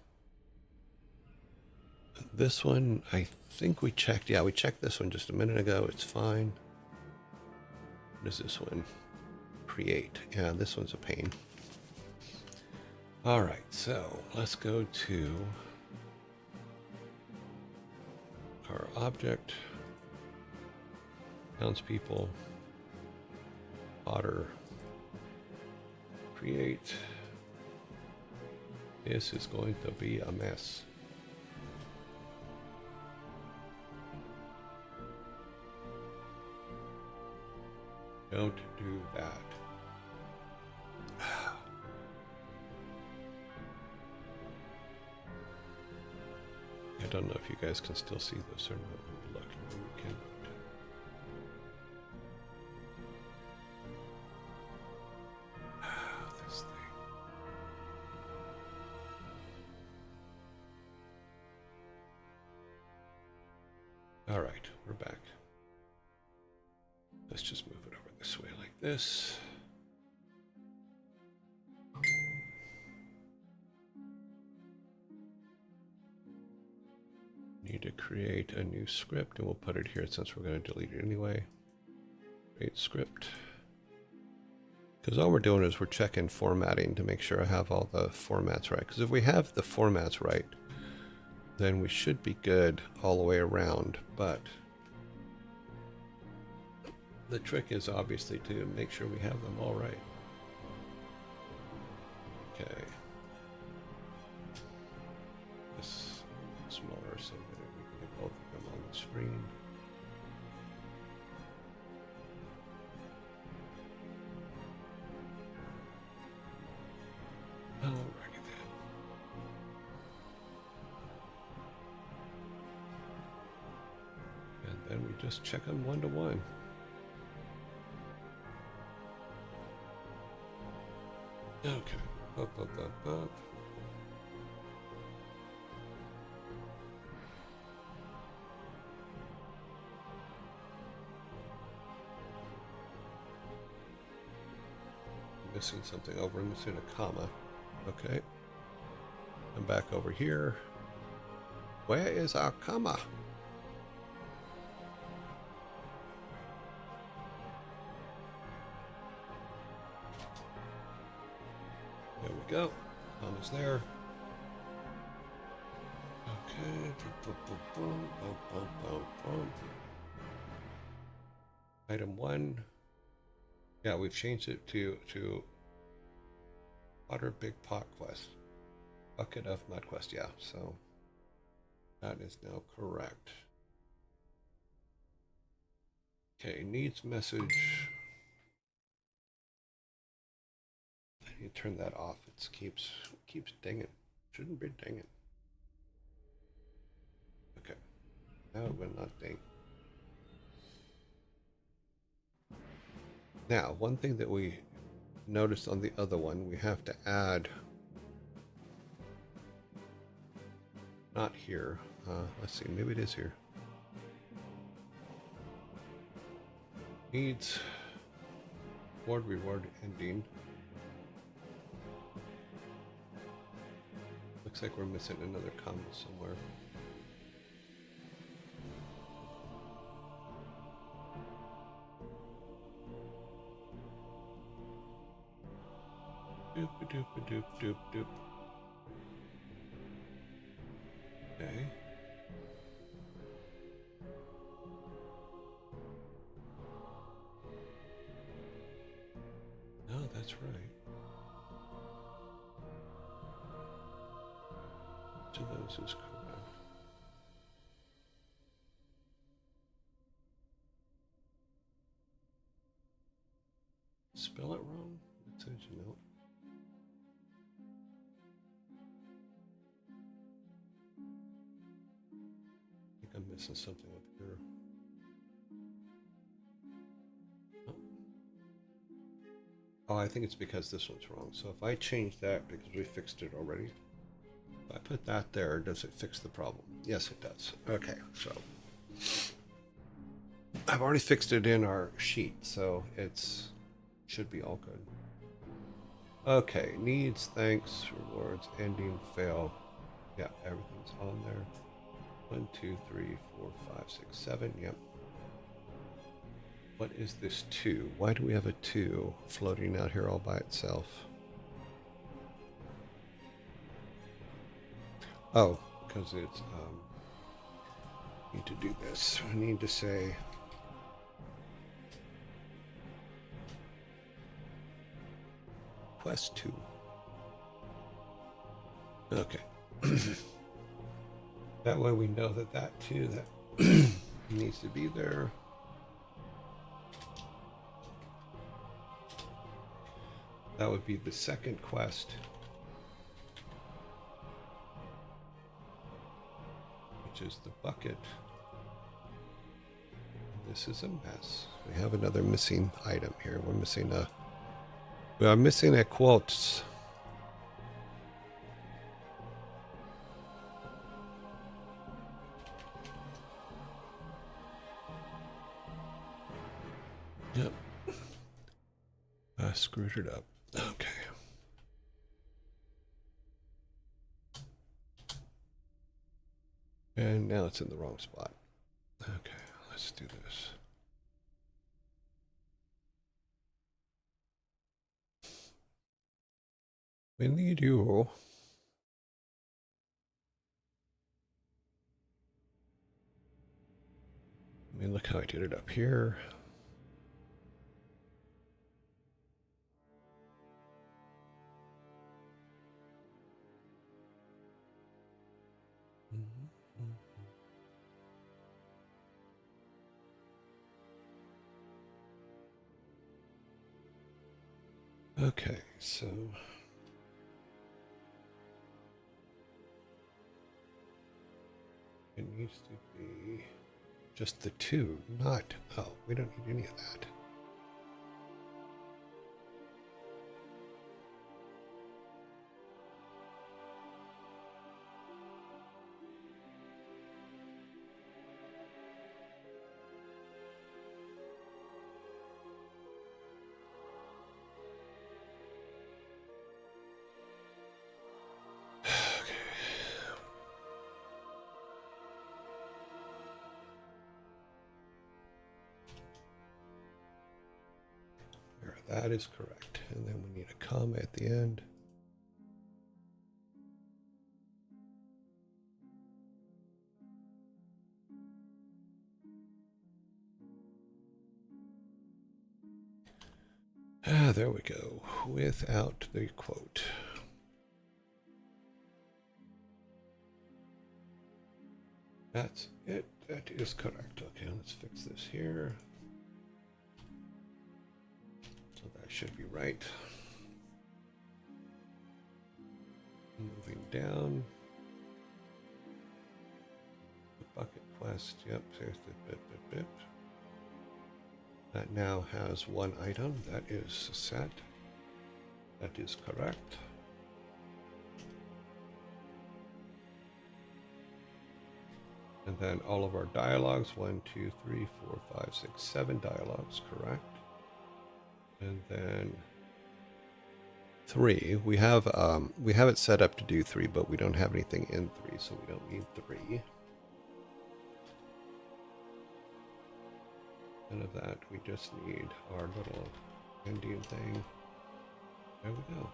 [SPEAKER 1] This one, I think we checked. Yeah, we checked this one just a minute ago. It's fine. What is this one? Create. Yeah, this one's a pain. All right, so let's go to our object, townspeople, Otter, create. This is going to be a mess. Don't do that. I don't know if you guys can still see this or not. Let me look. We can. This thing. All right, we're back. Let's just move it over this way like this. Need to create a new script, and we'll put it here since we're going to delete it anyway. Create script. Because all we're doing is we're checking formatting to make sure I have all the formats right. Because if we have the formats right, then we should be good all the way around. But the trick is obviously to make sure we have them all right. Okay. This smaller so that we can get both of them on the screen. Alrighty then. just check them one to one. Okay. Up, up, up, up. Missing something over, missing a comma. Okay. I'm back over here. Where is our comma? There we go. Comma's there. Okay. Item 1. Yeah, we've changed it to Water Big Pot Quest. Bucket of Mud Quest, yeah, so that is now correct. Okay, needs message. I need to turn that off. It keeps dinging. Shouldn't be dinging. Okay, now it will not ding. Now, one thing that we noticed on the other one, we have to add. Not here. Let's see, maybe it is here. Needs reward ending. Looks like we're missing another comma somewhere. Doop doop doop doop doop. Okay. No, that's right. Each of those is correct. Spell it wrong? It says you know. I think I'm missing something up here. Oh, I think it's because this one's wrong. So if I change that because we fixed it already, if I put that there, does it fix the problem? Yes, it does. Okay, so I've already fixed it in our sheet, so it's should be all good. Okay, needs, thanks, rewards, ending, fail. Yeah, everything's on there. 1, 2, 3, 4, 5, 6, 7. Yep. What is this 2? Why do we have a 2 floating out here all by itself? Oh, because it's, need to do this. I need to say, quest 2. Okay. That way we know that that 2, that needs to be there. That would be the second quest, which is the bucket. This is a mess. We have another missing item here. We are missing a quotes. Yep. I screwed it up. Okay. And now it's in the wrong spot. Okay, let's do this. We need you. I mean, look how I did it up here. Okay, so it needs to be Just the two, not... Oh, we don't need any of that. That is correct. And then we need a comma at the end. Ah, there we go. Without the quote. That's it. That is correct. Okay, let's fix this here. So that should be right. Moving down. The bucket quest. Yep, there's the bip. That now has one item. That is set. That is correct. And then all of our dialogues, 1, 2, 3, 4, 5, 6, 7 dialogues, correct. And then 3, we have it set up to do 3, but we don't have anything in 3, so we don't need 3. None of that, we just need our little ending thing. There we go.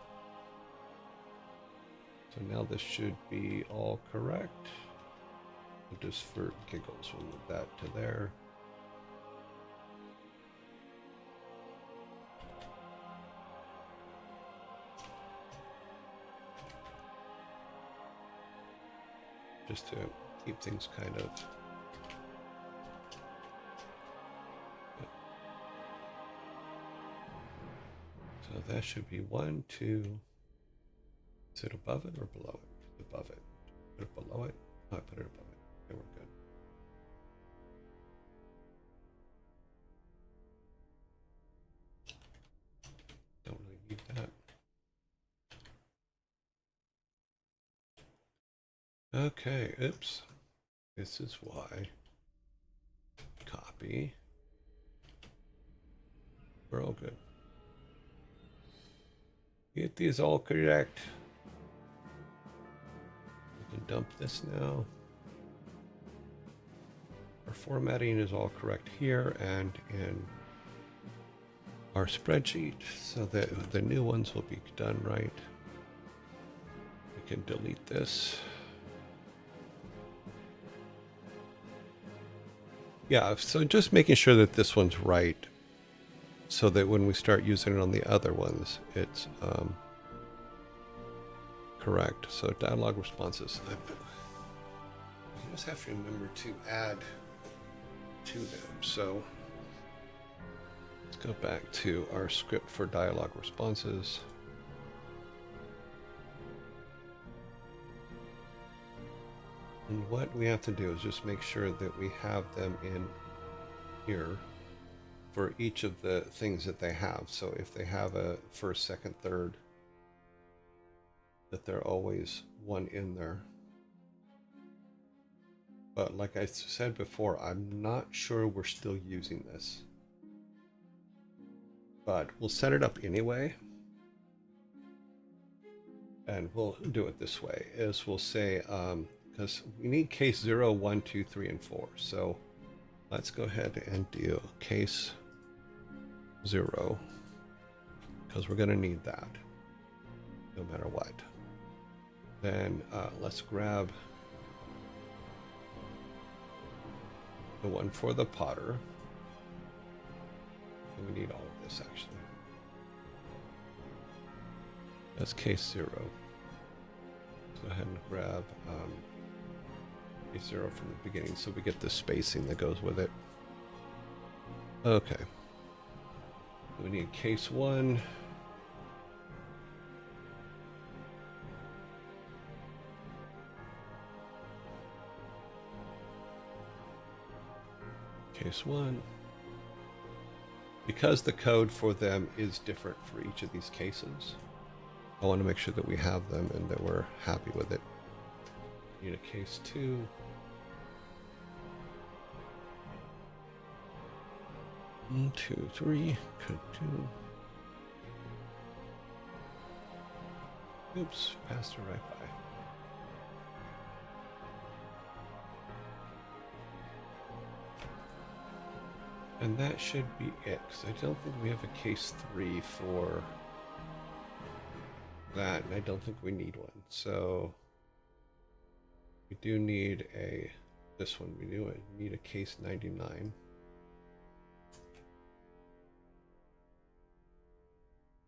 [SPEAKER 1] So now this should be all correct. Just for giggles, we'll move that to there. Just to keep things kind of... So that should be 1, 2. Is it above it or below it? Above it. Put it below it? Oh, I put it above it. Okay, we're good. Don't really need that. Okay, oops. This is why. Copy. We're all good. It is all correct. We can dump this now. Our formatting is all correct here and in our spreadsheet, so that the new ones will be done right. We can delete this. Yeah, so just making sure that this one's right, so that when we start using it on the other ones, it's correct. So dialogue responses. You just have to remember to add to them. So let's go back to our script for dialogue responses. And what we have to do is just make sure that we have them in here for each of the things that they have. So if they have a first, second, third, that they're always one in there. But like I said before, I'm not sure we're still using this. But we'll set it up anyway. And we'll do it this way, is we'll say, because we need case 0, 1, 2, 3, and 4. So let's go ahead and do case 0, because we're going to need that no matter what. Then let's grab the one for the Potter. And we need all of this actually. That's case 0. Let's go ahead and grab case 0 from the beginning so we get the spacing that goes with it. Okay. We need case 1. Case 1. Because the code for them is different for each of these cases, I want to make sure that we have them and that we're happy with it. Need a case 2. One, 2, 3. Could do. Oops, passed her right by. And that should be it, because I don't think we have a case 3 for that, and I don't think we need one. So we do need this one. We do need a case 99.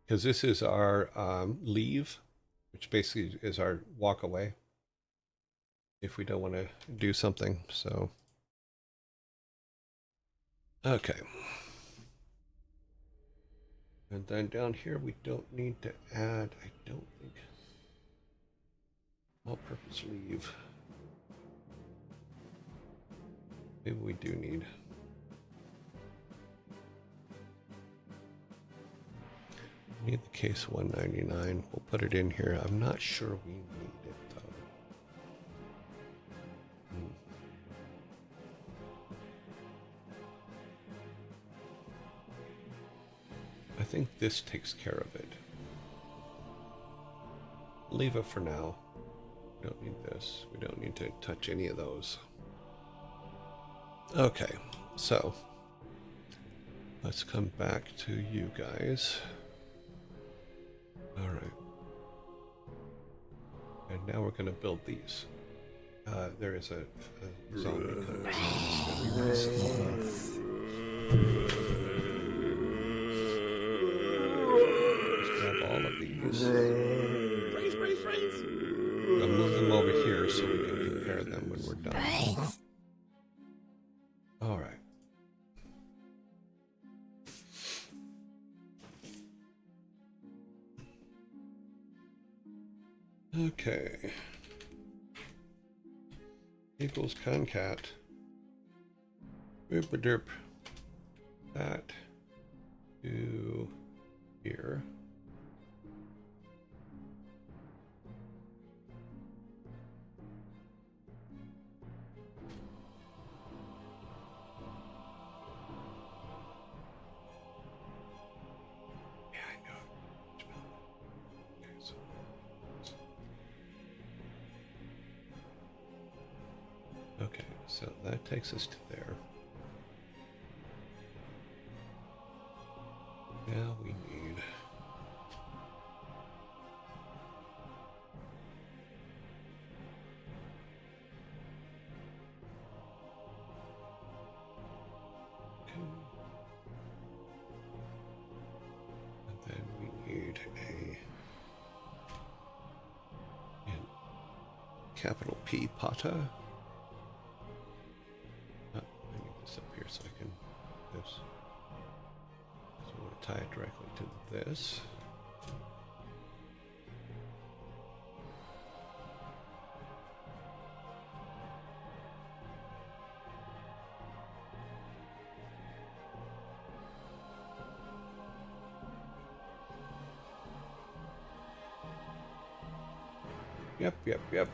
[SPEAKER 1] Because this is our leave, which basically is our walk away if we don't want to do something. So, okay. And then down here, we don't need to add, I don't think, all-purpose leave. Maybe we do need. We need the case 199. We'll put it in here. I'm not sure we need it, though. I think this takes care of it. Leave it for now. We don't need this. We don't need to touch any of those. Okay, so let's come back to you guys. All right. And now we're going to build these. There is a zombie coming. All of these. I'll move them over here so we can compare them when we're done. All right. Okay. Equals concat. Derp. That to here. Okay, so that takes us to there. Now we need and then we need a capital P Pata. I need this up here so I can this. So I want to tie it directly to this. Yep.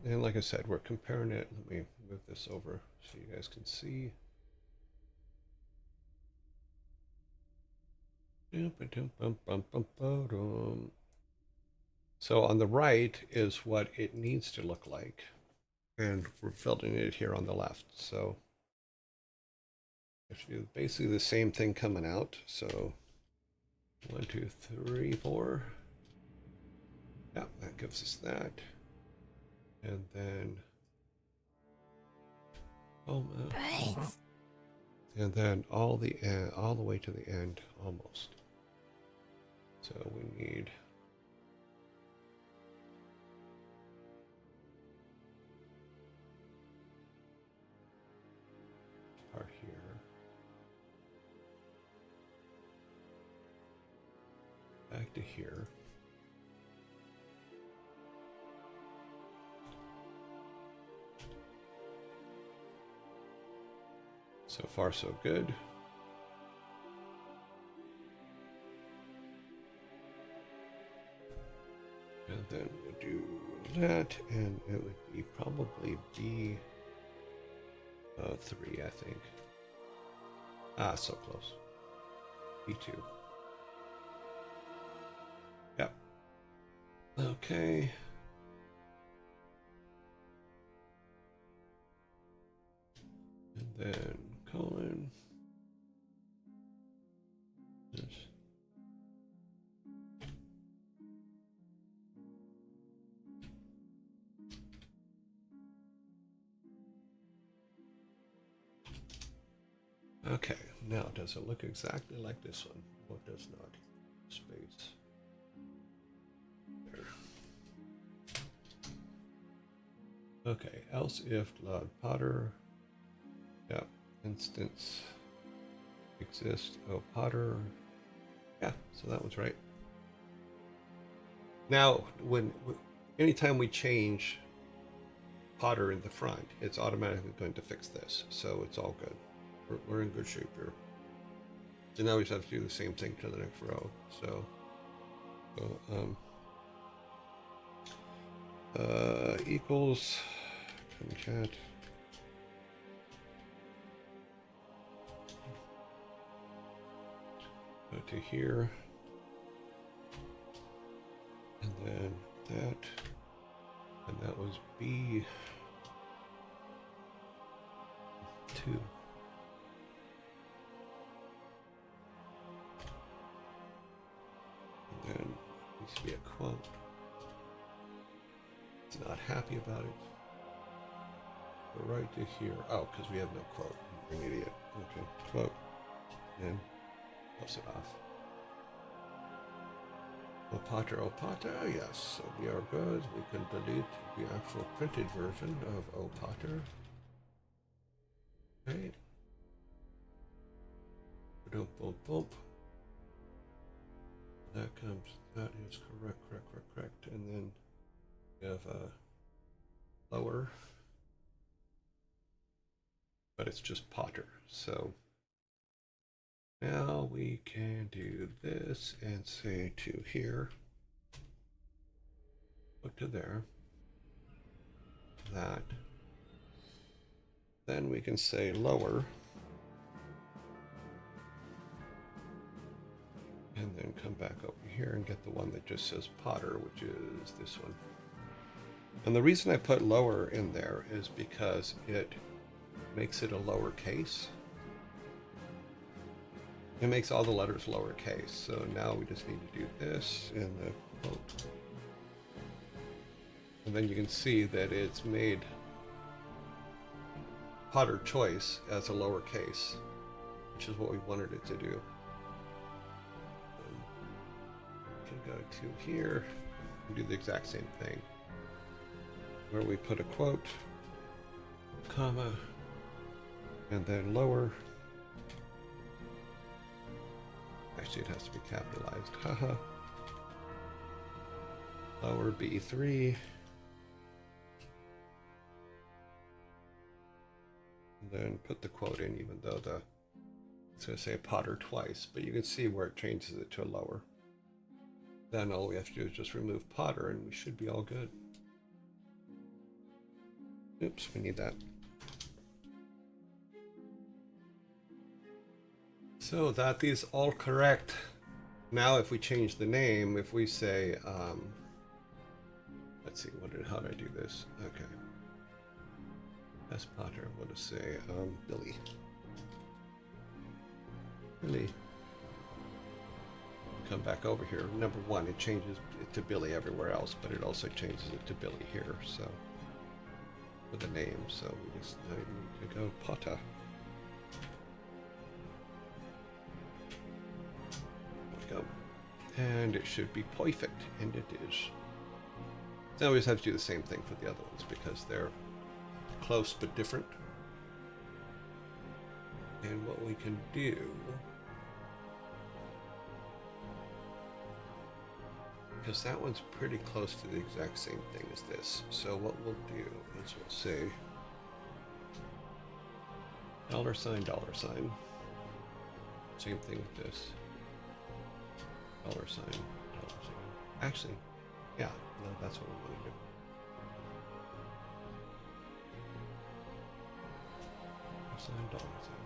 [SPEAKER 1] And like I said, we're comparing it. Let me move this over so you guys can see. So on the right is what it needs to look like. And we're building it here on the left. So it's basically the same thing coming out. So 1, 2, 3, 4. Yeah, that gives us that. And then and then all the way to the end almost. So we need part here. Back to here. So far, so good. And then we'll do that, and it would be probably B3, I think. Ah, so close. B2. Yep. Okay. And then colon. This. Okay, now does it look exactly like this one? Or does not? Space. There. Okay, else if loud Potter. Yep, instance exists. Oh, Potter. Yeah, so that was right. Now, anytime we change Potter in the front, it's automatically going to fix this. So it's all good. We're in good shape here. So now we just have to do the same thing to the next row. So, equals concat. Go to here. And then that. And that was B2. And then needs to be a quote. It's not happy about it. Go right to here. Oh, because we have no quote. You're an idiot. Okay, quote. And close it off. Opata, yes. So we are good. We can delete the actual printed version of Opata. Right. Boom, boom, boom. That is correct. And then we have a lower, but it's just Potter. So now we can do this and say to here, look to there, that. Then we can say lower, and then come back over here and get the one that just says Potter, which is this one. And the reason I put lower in there is because it makes it a lowercase. It makes all the letters lowercase. So now we just need to do this in the quote. And then you can see that it's made Potter Choice as a lowercase, which is what we wanted it to do. We can go to here and do the exact same thing, where we put a quote, comma, and then lower. Actually, it has to be capitalized. Haha. Lower B3. And then put the quote in, even though it's going to say Potter twice, but you can see where it changes it to a lower. Then all we have to do is just remove Potter and we should be all good. Oops, we need that. So that is all correct. Now if we change the name, if we say, let's see, how did I do this? Okay. S. Potter, I want to say, Billy. Billy. Come back over here. Number one, it changes it to Billy everywhere else, but it also changes it to Billy here, so, for the name, so we just need to go Potter. Go. And it should be perfect, and it is. Now we just have to do the same thing for the other ones because they're close but different. And what we can do, because that one's pretty close to the exact same thing as this, so what we'll do is we'll say Dollar sign, dollar sign. Same thing with this. Dollar sign, dollar sign. Actually, yeah, no, that's what we want to do. Dollar sign, dollar sign.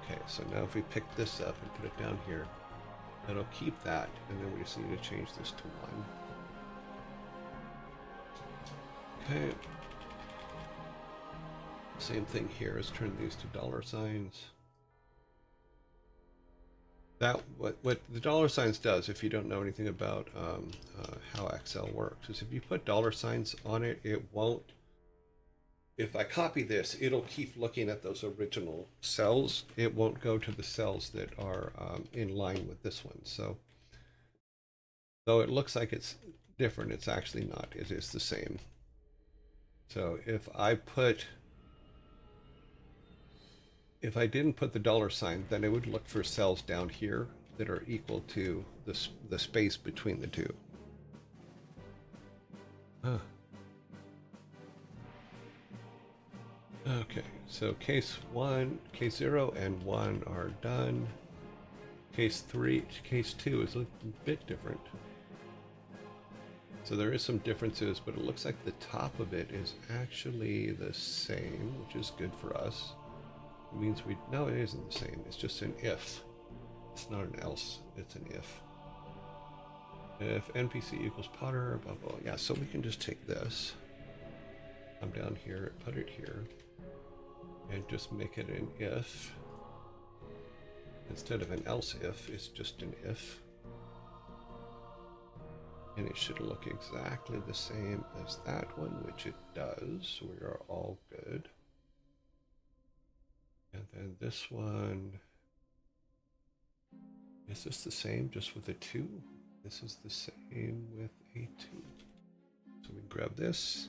[SPEAKER 1] Okay, so now if we pick this up and put it down here, it'll keep that, and then we just need to change this to 1. Okay. Same thing here. Let's turn these to dollar signs. That what the dollar signs does, if you don't know anything about how Excel works, is if you put dollar signs on it, it won't. If I copy this, it'll keep looking at those original cells. It won't go to the cells that are in line with this one. So, though it looks like it's different, it's actually not. It is the same. So if I didn't put the dollar sign, then it would look for cells down here that are equal to the space between the two. Okay, so case 0 and 1 are done. Case 2 is a bit different. So there is some differences, but it looks like the top of it is actually the same, which is good for us. It means no, it isn't the same. It's just an if. It's not an else. It's an if. If NPC equals Potter, blah, blah. Yeah, so we can just take this. Come down here, put it here, and just make it an if. Instead of an else if, it's just an if. And it should look exactly the same as that one, which it does. We are all good. And then this one, is this the same just with a 2? This is the same with a 2. So we grab this,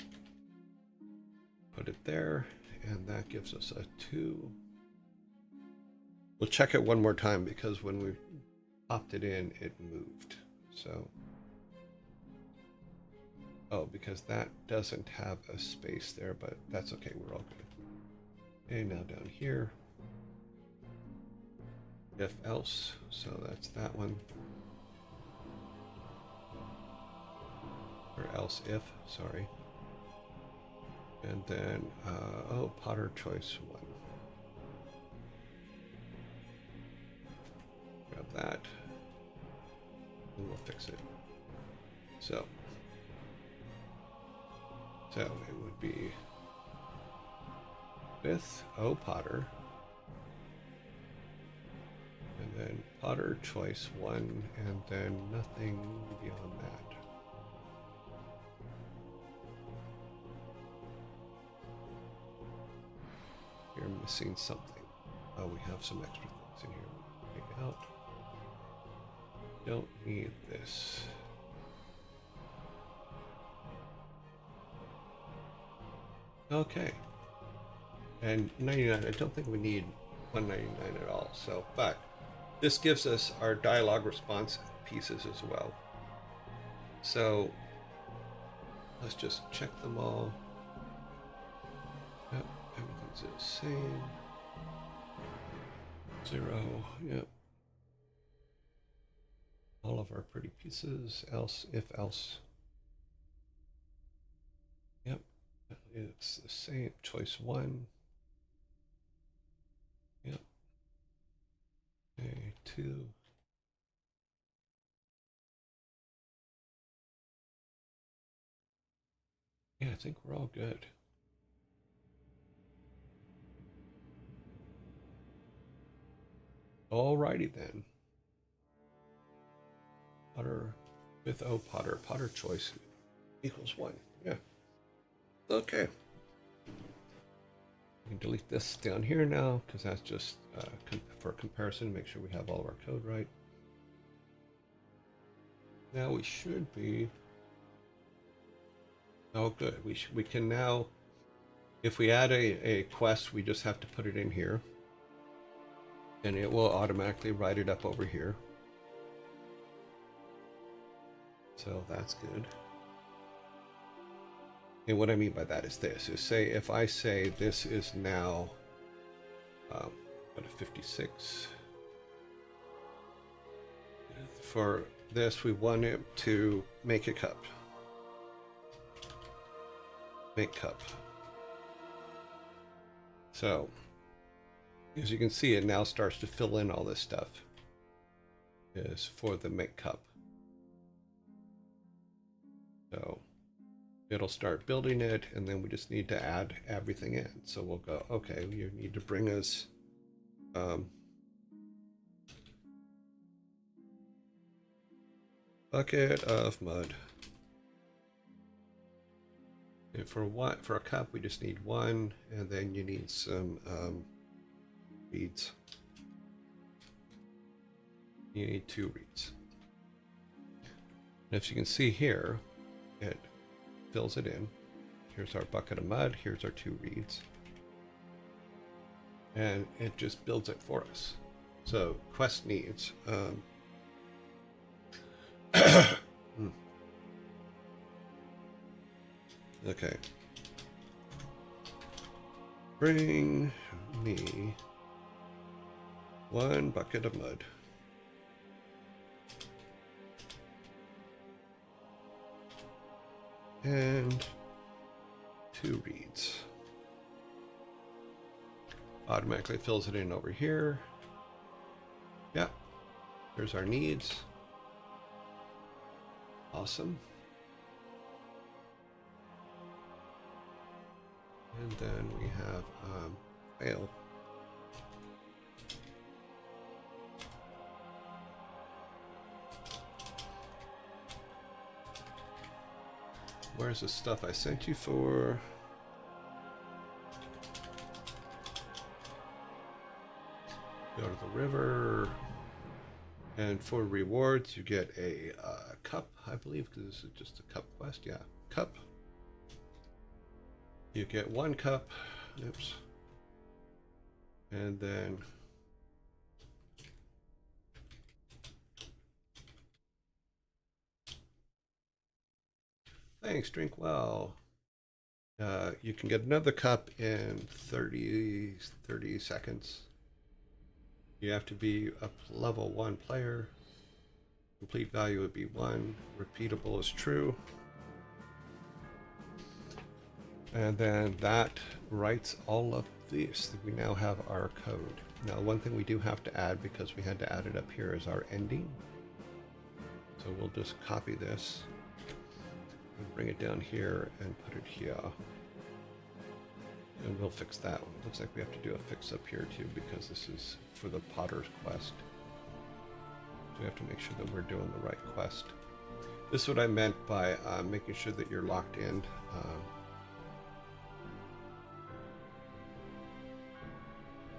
[SPEAKER 1] put it there, and that gives us a 2. We'll check it one more time because when we popped it in, it moved. So, oh, because that doesn't have a space there, but that's okay, we're all good. And now down here, if else, so that's that one. Or else if, sorry. And then, oh, Potter choice 1. Grab that, and we'll fix it. So it would be with O Potter, and then Potter choice 1, and then nothing beyond that. You're missing something. Oh, we have some extra things in here we can take out. Don't need this. Okay. And 99, I don't think we need 199 at all. So, but this gives us our dialogue response pieces as well. So let's just check them all. Yep, everything's the same. 0, yep. All of our pretty pieces, else, if else. Yep, it's the same, choice 1. Yep. Okay, 2. Yeah, I think we're all good. Alrighty then. Potter with O Potter. Potter choice equals 1. Yeah. Okay. We can delete this down here now because that's just for comparison. Make sure we have all of our code right. Now we should be. Oh, good. We can now, if we add a quest, we just have to put it in here, and it will automatically write it up over here. So that's good. And what I mean by that is this, is say, if I say this is now Go to 56. For this, we want it to make a cup. Make cup. So, as you can see, it now starts to fill in all this stuff. Is for the make cup. So, it'll start building it, and then we just need to add everything in. So we'll go, okay, you need to bring us bucket of mud. And for a cup, we just need one, and then you need some reeds. You need 2 reeds. And as you can see here, it fills it in. Here's our bucket of mud. Here's our 2 reeds. And it just builds it for us. So quest needs. Okay. Bring me 1 bucket of mud. And 2 reeds. Automatically fills it in over here. Yep. Here's our needs. Awesome. And then we have fail. Where's the stuff I sent you for? Go to the river. And for rewards, you get a cup, I believe, because this is just a cup quest. Yeah, cup. You get 1 cup. Oops. And then thanks, drink well. You can get another cup in 30 seconds. You have to be a level 1 player. Complete value would be 1. Repeatable is true. And then that writes all of these. We now have our code. Now, one thing we do have to add, because we had to add it up here, is our ending. So we'll just copy this and bring it down here and put it here. And we'll fix that one. Looks like we have to do a fix up here too, because this is for the Potter's quest. So we have to make sure that we're doing the right quest. This is what I meant by making sure that you're locked in.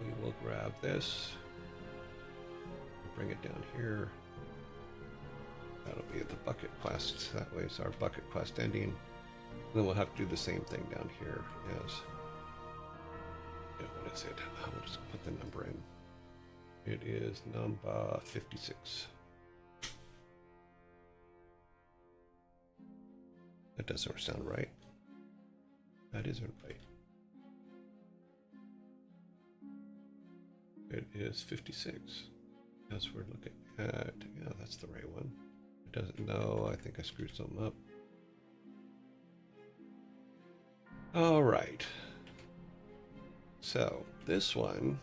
[SPEAKER 1] We will grab this, bring it down here. That'll be at the bucket quest. That way it's our bucket quest ending. And then we'll have to do the same thing down here as, what is it? We'll just put the number in. It is number 56. That doesn't sound right. That isn't right. It is 56. As we're looking at, yeah, that's the right one. It doesn't know. I think I screwed something up. All right. So this one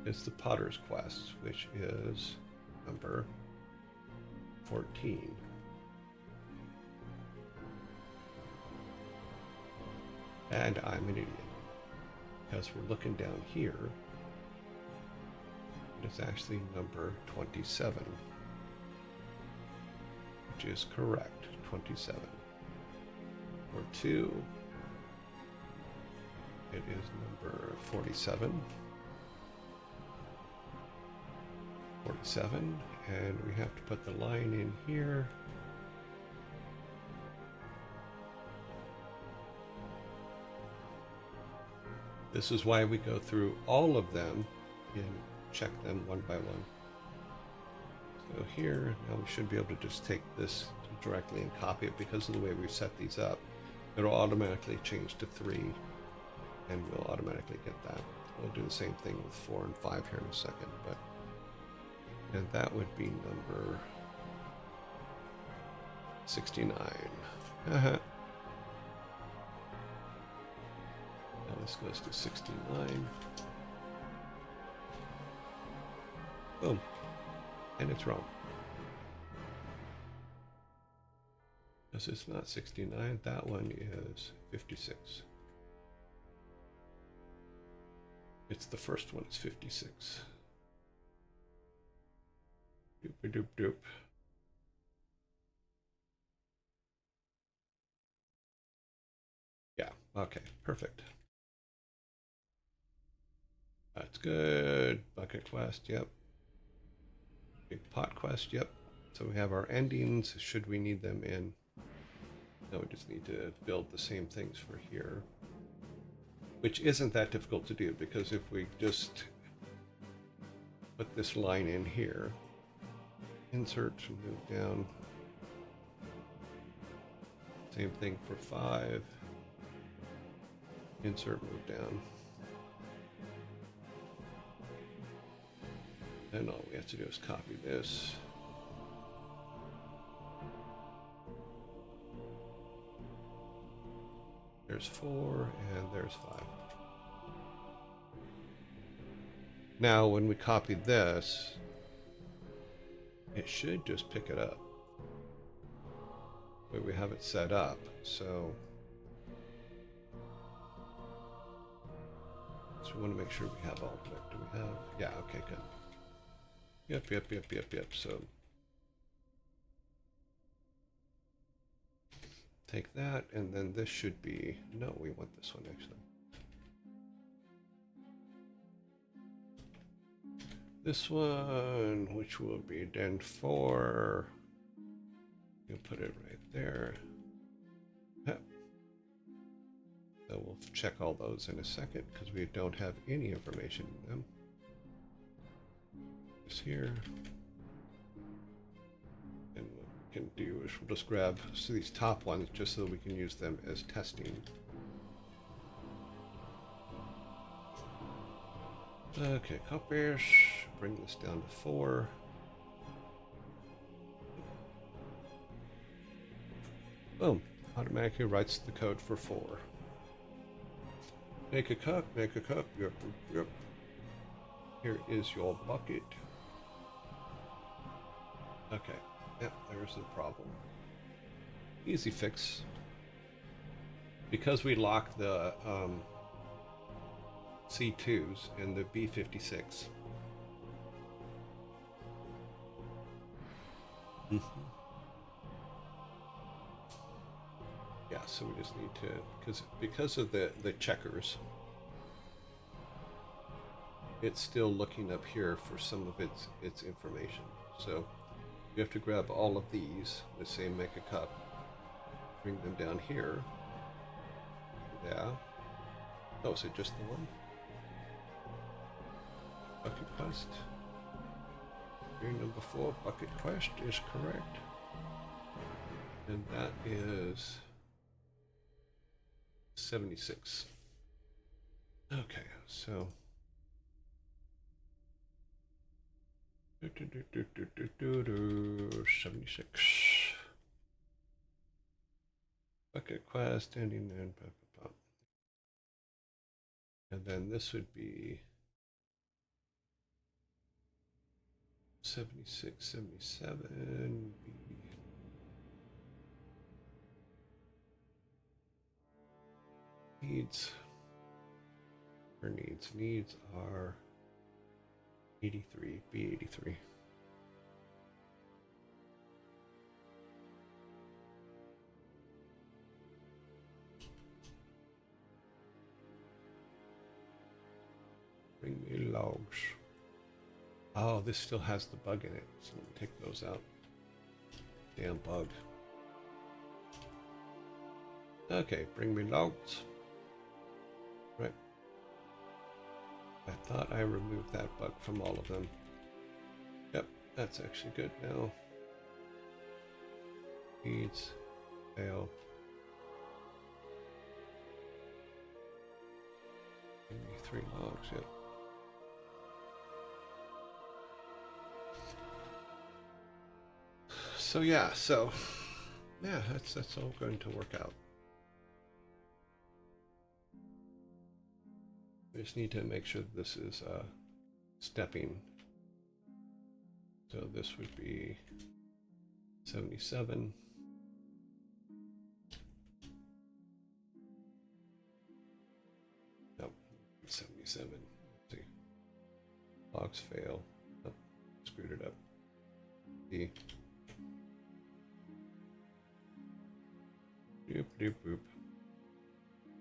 [SPEAKER 1] is the Potter's Quest, which is number 14. And I'm an idiot, because we're looking down here. It's actually number 27, which is correct, 27. For 2, it is number 47. 47, and we have to put the line in here. This is why we go through all of them and check them one by one. So here, now we should be able to just take this directly and copy it. Because of the way we set these up, it'll automatically change to 3, and we'll automatically get that. We'll do the same thing with 4 and 5 here in a second, but and that would be number 69. Now this goes to 69. Boom. And it's wrong. Because it's not 69, that one is 56. It's the first one, it's 56. Doop doop doop. Yeah, okay, perfect. That's good. Bucket quest, yep. Big pot quest, yep. So we have our endings, should we need them in. Now we just need to build the same things for here. Which isn't that difficult to do, because if we just put this line in here, insert, move down. Same thing for 5. Insert, move down. And all we have to do is copy this. There's 4 and there's 5. Now when we copy this, it should just pick it up. But we have it set up, so we want to make sure we have all of it. Do we have? Yeah, okay, good. Yep. So take that, and then this should be, no, we want this one actually. This one, which will be then 4. You'll put it right there. Yep. So we'll check all those in a second because we don't have any information in them. This here. And what we can do is we'll just grab these top ones just so we can use them as testing. Okay, copies. Bring this down to 4. Boom. Automatically writes the code for 4. Make a cup, yep. Here is your bucket. Okay, yep, there's the problem. Easy fix. Because we locked the C2s and the B56. Yeah, so we just need to, because of the checkers, it's still looking up here for some of its information. So you have to grab all of these, the same make a cup, bring them down here. Yeah. Oh, is it just the one? Bucket quest. Here, number 4, bucket quest is correct. And that is 76. Okay, so 76. Bucket quest ending and and then this would be 76, 77. Needs. Her needs are 83, B83. Bring me logs. Oh, this still has the bug in it, so let me take those out. Damn bug. Okay, bring me logs. Right. I thought I removed that bug from all of them. Yep, that's actually good now. Needs, fail. 3 logs, yep. So yeah, that's all going to work out. We just need to make sure that this is stepping. So this would be 77. Nope, 77. Let's see. Logs fail. Oh, screwed it up. B. Doop doop boop.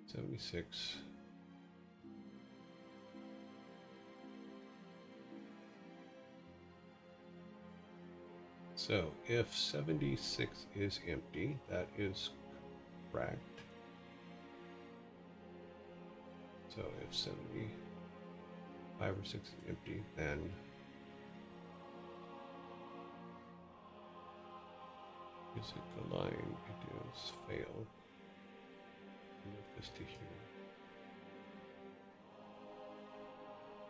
[SPEAKER 1] 76. So if 76 is empty, that is correct. So if 75 or 6 is empty, then is it the line? It is fail. Move this to here.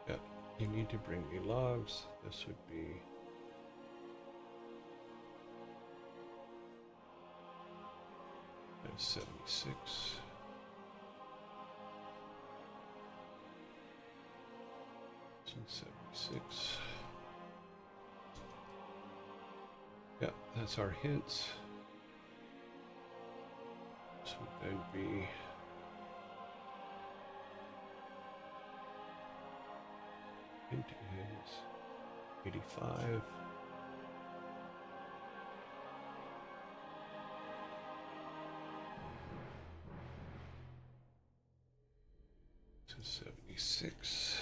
[SPEAKER 1] Yeah, you need to bring me logs. This would be 76. So 76. Yeah, that's our hints. This would then be hint is 85. To 76.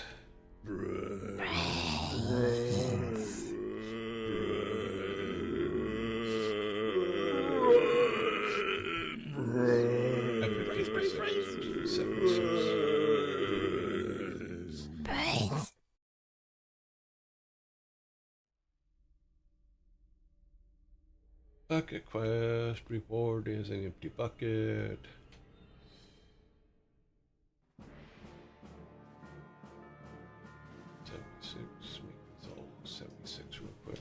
[SPEAKER 1] Bucket quest reward is an empty bucket. Make this all 76 real quick.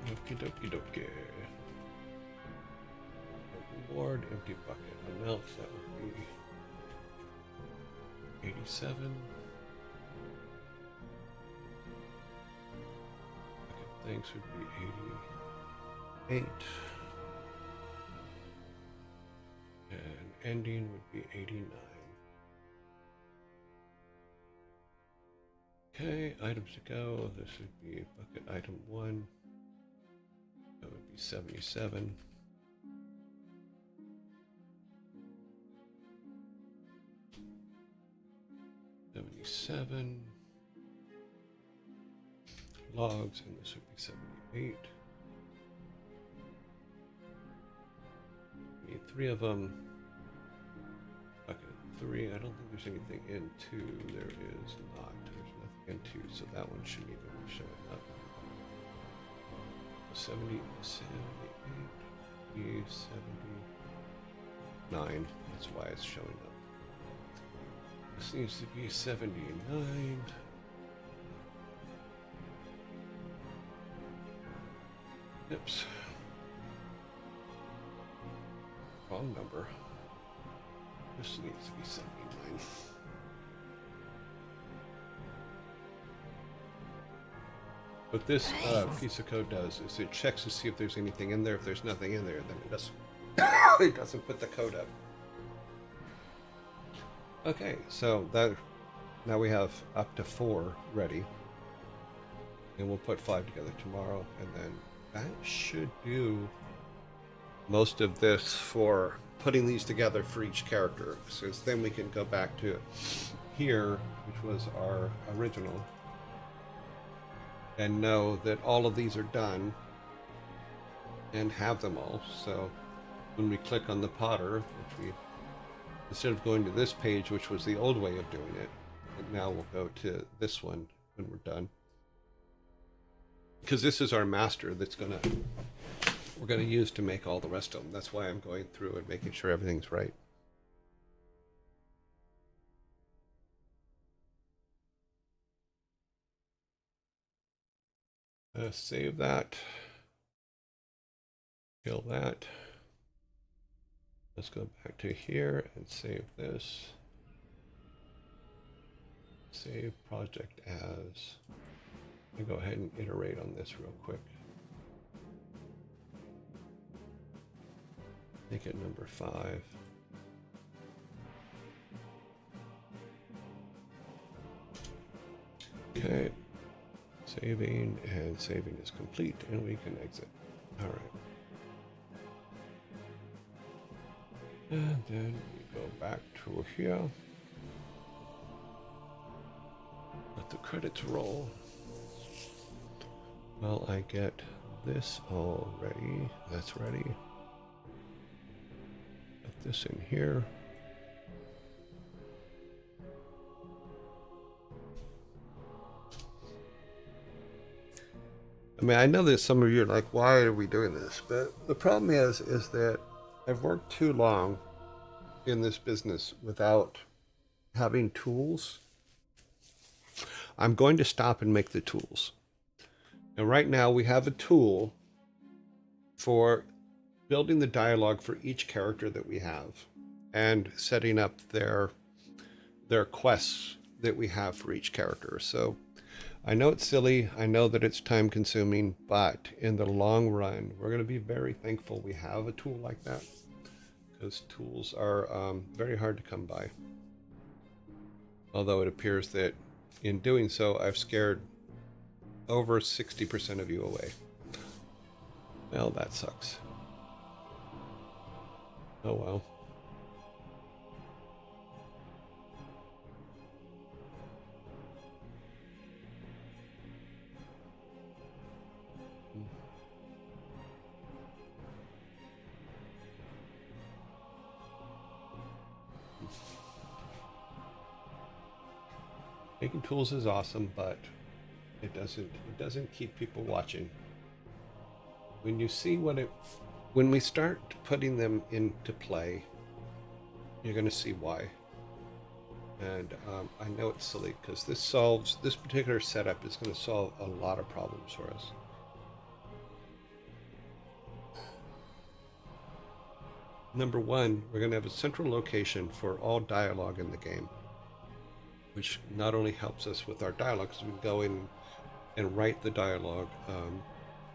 [SPEAKER 1] Okie dokie dokie. Reward, empty bucket. Amount, that would be 87. Bucket thanks would be 88. And ending would be 89. Okay, items to go. This would be bucket item 1. That would be 77. Logs, and this would be 78. We need 3 of them. Bucket 3. I don't think there's anything in 2. There is not. There's nothing in 2, so that one shouldn't even be showing up. 70, 78, 79. That's why it's showing up. This needs to be 79. Oops. Wrong number. This needs to be 79. What this piece of code does is it checks to see if there's anything in there. If there's nothing in there, then it doesn't it doesn't put the code up. Okay, so that now we have up to 4 ready. And we'll put 5 together tomorrow, and then that should do most of this for putting these together for each character. Since then we can go back to here, which was our original, and know that all of these are done and have them all. So when we click on the Potter, which we, instead of going to this page, which was the old way of doing it, and now we'll go to this one when we're done. Because this is our master that's we're gonna use to make all the rest of them. That's why I'm going through and making sure everything's right. Save that. Kill that. Let's go back to here and save this. Save project as. Let me go ahead and iterate on this real quick. Make it number 5. Okay. Saving, and saving is complete, and we can exit. All right. And then we go back to here. Let the credits roll. Well, I get this all ready. That's ready. Put this in here. I mean, I know that some of you are like, why are we doing this? But the problem is that I've worked too long in this business without having tools. I'm going to stop and make the tools. And right now we have a tool for building the dialogue for each character that we have and setting up their quests that we have for each character. So I know it's silly, I know that it's time consuming, but in the long run, we're going to be very thankful we have a tool like that, because tools are very hard to come by. Although it appears that in doing so, I've scared over 60% of you away. Well, that sucks. Oh well. Making tools is awesome, but it doesn't keep people watching. When you see when we start putting them into play, you're going to see why. And I know it's silly because this particular setup is going to solve a lot of problems for us. Number one, we're going to have a central location for all dialogue in the game, which not only helps us with our dialogue, because we can go in and write the dialogue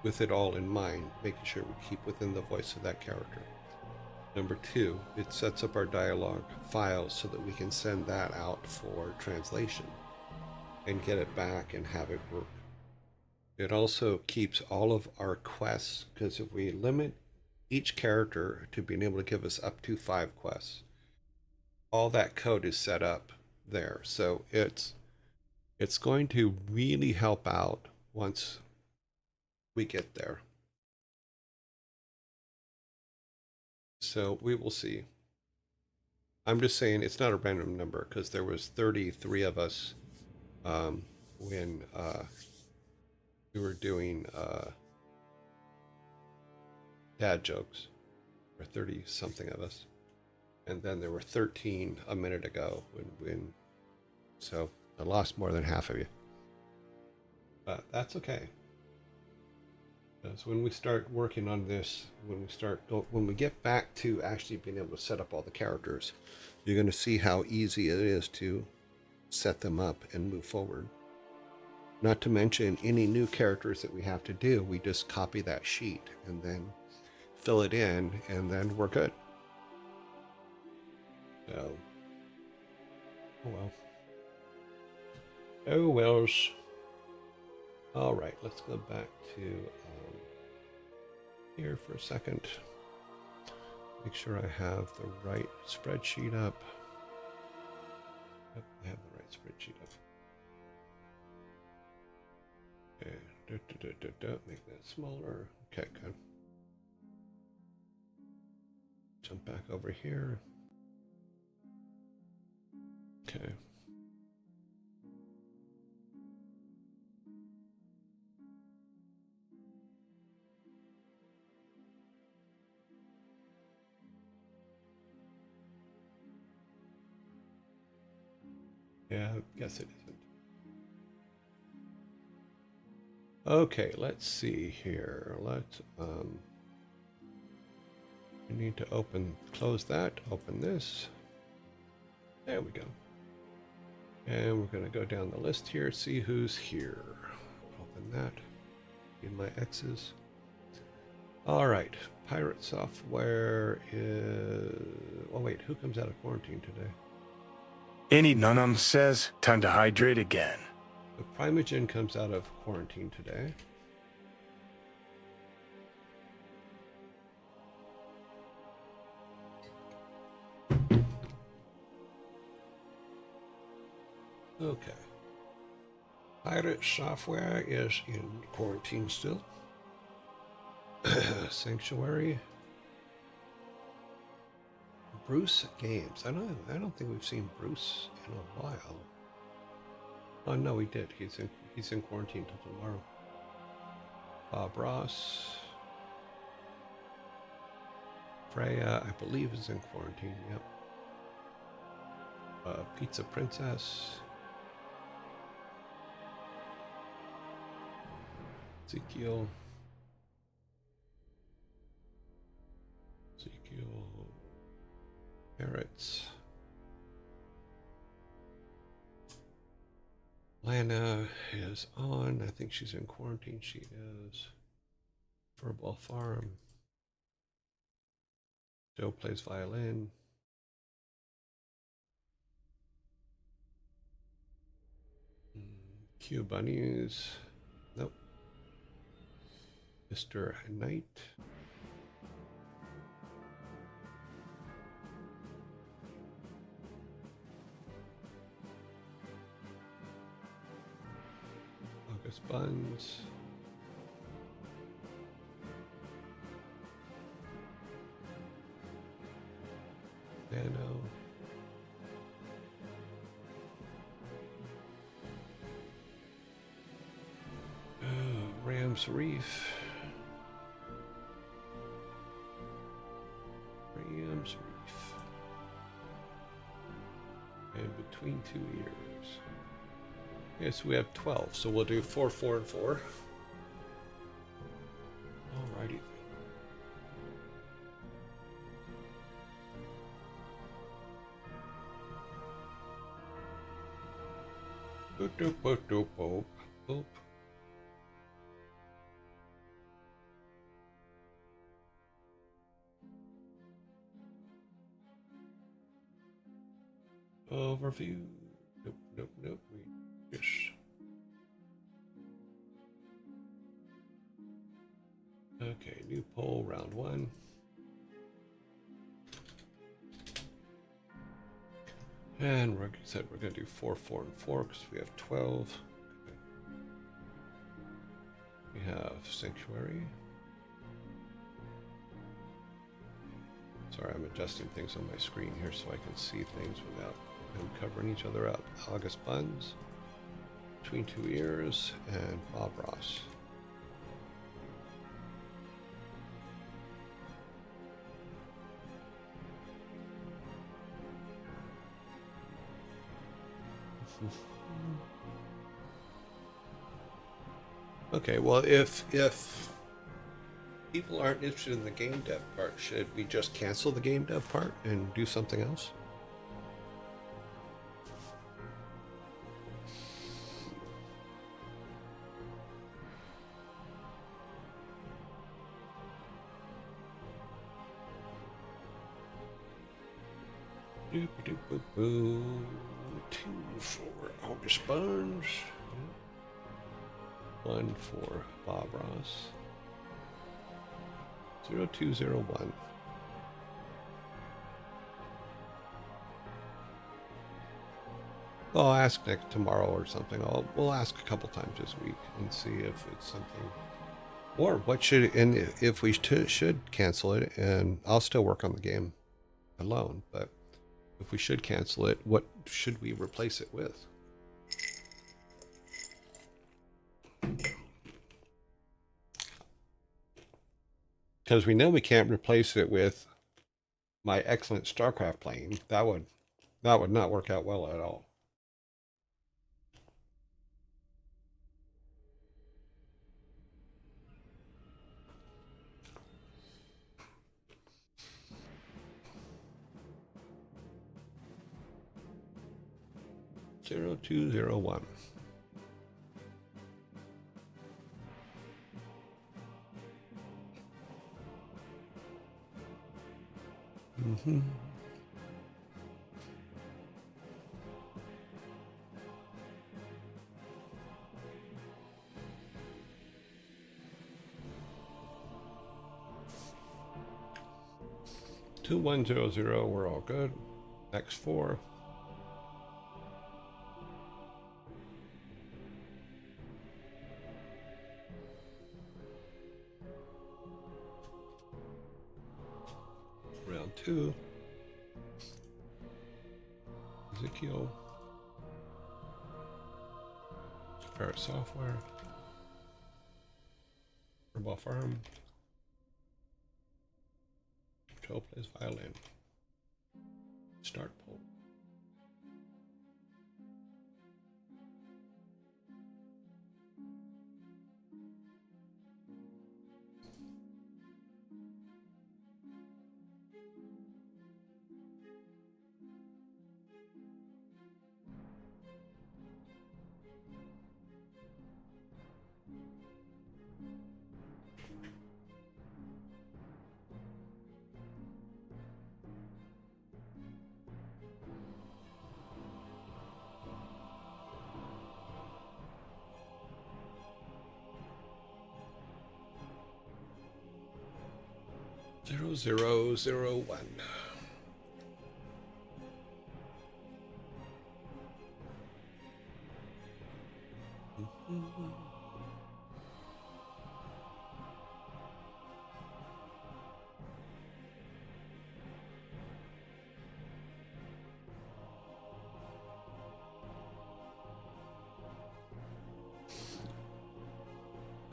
[SPEAKER 1] with it all in mind, making sure we keep within the voice of that character. Number two, it sets up our dialogue files so that we can send that out for translation and get it back and have it work. It also keeps all of our quests, because if we limit each character to being able to give us up to 5 quests, all that code is set up there. So it's going to really help out once we get there. So we will see. I'm just saying it's not a random number, because there was 33 of us when we were doing dad jokes, or 30 something of us, and then there were 13 a minute ago when so I lost more than half of you, but that's okay. Because when we start working on this, when we get back to actually being able to set up all the characters, you're going to see how easy it is to set them up and move forward. Not to mention any new characters that we have to do, we just copy that sheet and then fill it in, and then we're good. So, oh well. Oh wells. All right, let's go back to here for a second. Make sure I have the right spreadsheet up. Yep, I have the that spreadsheet up. Okay, make that smaller. Okay, good. Jump back over here. Okay. Yeah, I guess it isn't. Okay, let's see here. Let's we need to close that, open this. There we go. And we're gonna go down the list here, see who's here. Open that. In my X's. All right, Pirate Software is. Oh wait, who comes out of quarantine today?
[SPEAKER 2] Any Nunum says, time to hydrate again.
[SPEAKER 1] The Primogen comes out of quarantine today. Okay. Pirate Software is in quarantine still. Sanctuary. Bruce Games. I don't think we've seen Bruce in a while. Oh no, we did. He's in quarantine till tomorrow. Bob Ross. Freya, I believe, is in quarantine. Yep. Pizza Princess. Ezekiel. Parrots. Lana is on. I think she's in quarantine. She is. Furball Farm. Joe plays violin. Q Bunnies. Nope. Mr. Knight. August Buns. Nano. Rams Reef. Rams Reef. And between 2 years. Yes, we have 12, so we'll do 4, 4, and 4. Alrighty. Boop, doop, boop, doop, boop, boop. Overview. Nope, nope, nope. Yes. Okay, new poll, round 1. And we're said we're going to do 4, 4, and 4 because we have 12. Okay. We have Sanctuary. Sorry, I'm adjusting things on my screen here so I can see things without them covering each other up. August Buns, Between 2 Ears, and Bob Ross. Okay, well, if people aren't interested in the game dev part, should we just cancel the game dev part and do something else? Doop doop boop boo. 2 for August Buns. 1 for Bob Ross. 0201. Well, I'll ask Nick tomorrow or something. We'll ask a couple times this week and see if it's something. Or what should, and if we should cancel it, and I'll still work on the game alone, but if we should cancel it, what should we replace it with? Because we know we can't replace it with my excellent StarCraft playing. That would not work out well at all. Zero 201. Mm-hmm. Two 100. We're all good. X4. Round 2. Ezekiel. Spirit Software. Herbal Farm. Joe plays violin. Start poll. Zero 001.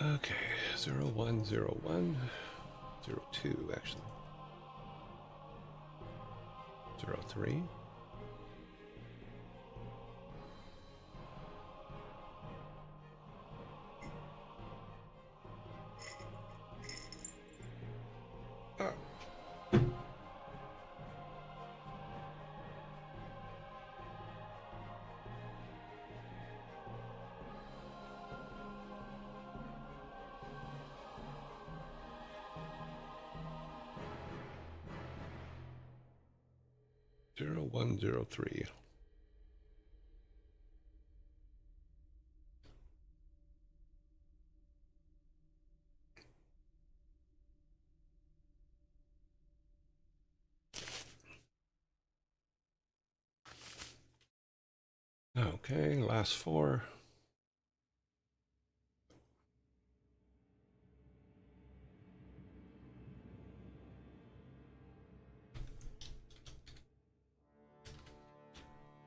[SPEAKER 1] Okay, 0101. 02 actually. 03. Oh. Zero 0103. Okay, last 4.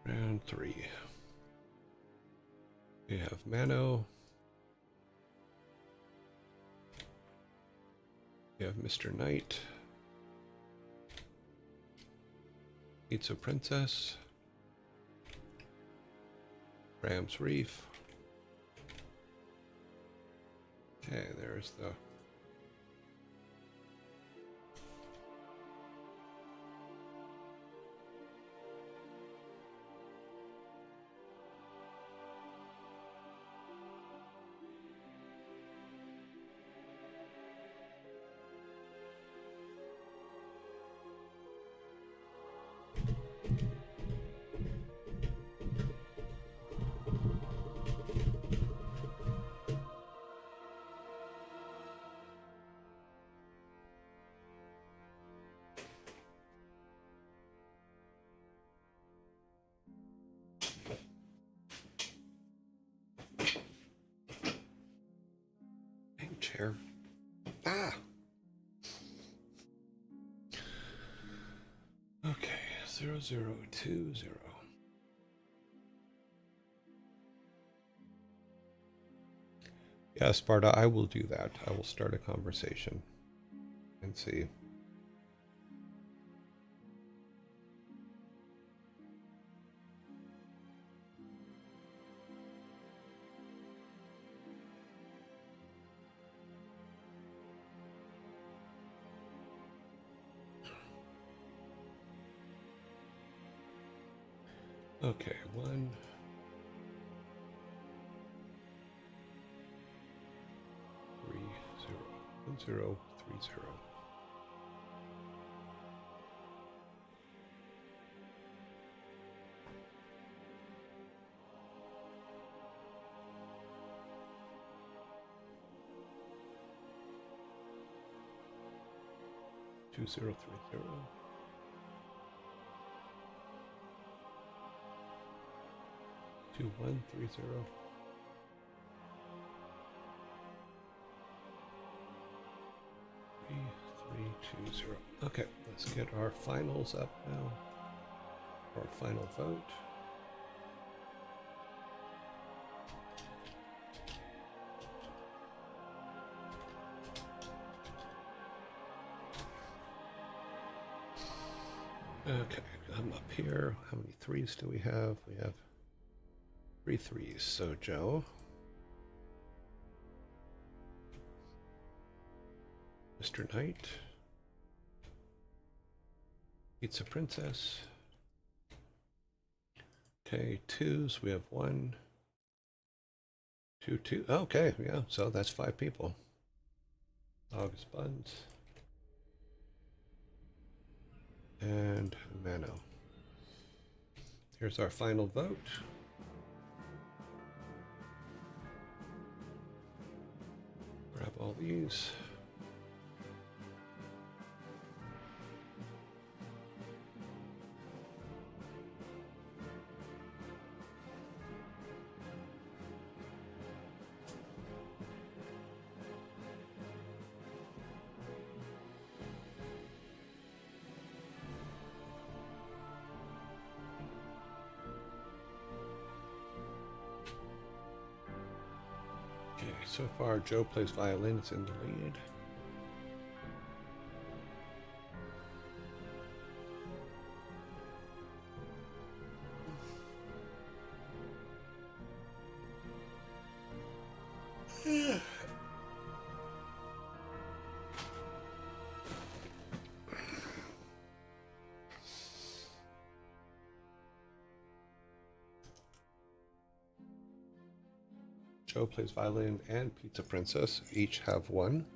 [SPEAKER 1] Round 3. We have Mano. We have Mr. Knight. Pizza Princess. Ram's Reef. Okay, there's the... care. Ah! Okay, 0020. Yeah, Sparta, I will do that. I will start a conversation and see. Okay, 1, 3, 0, 1, 0, 3, 0. Two zero three zero. 2130. 3320. Okay, let's get our finals up now. Our final vote. Okay, I'm up here. How many threes do we have? We have 3 threes. So Joe, Mr. Knight, Pizza Princess. Okay, twos. We have 1, 2, 2. Okay, yeah. So that's 5 people. August Buns and Mano. Here's our final vote. Grab all these. Okay, so far Joe plays violin, it's in the lead. Joe plays violin and Pizza Princess. Each have 1.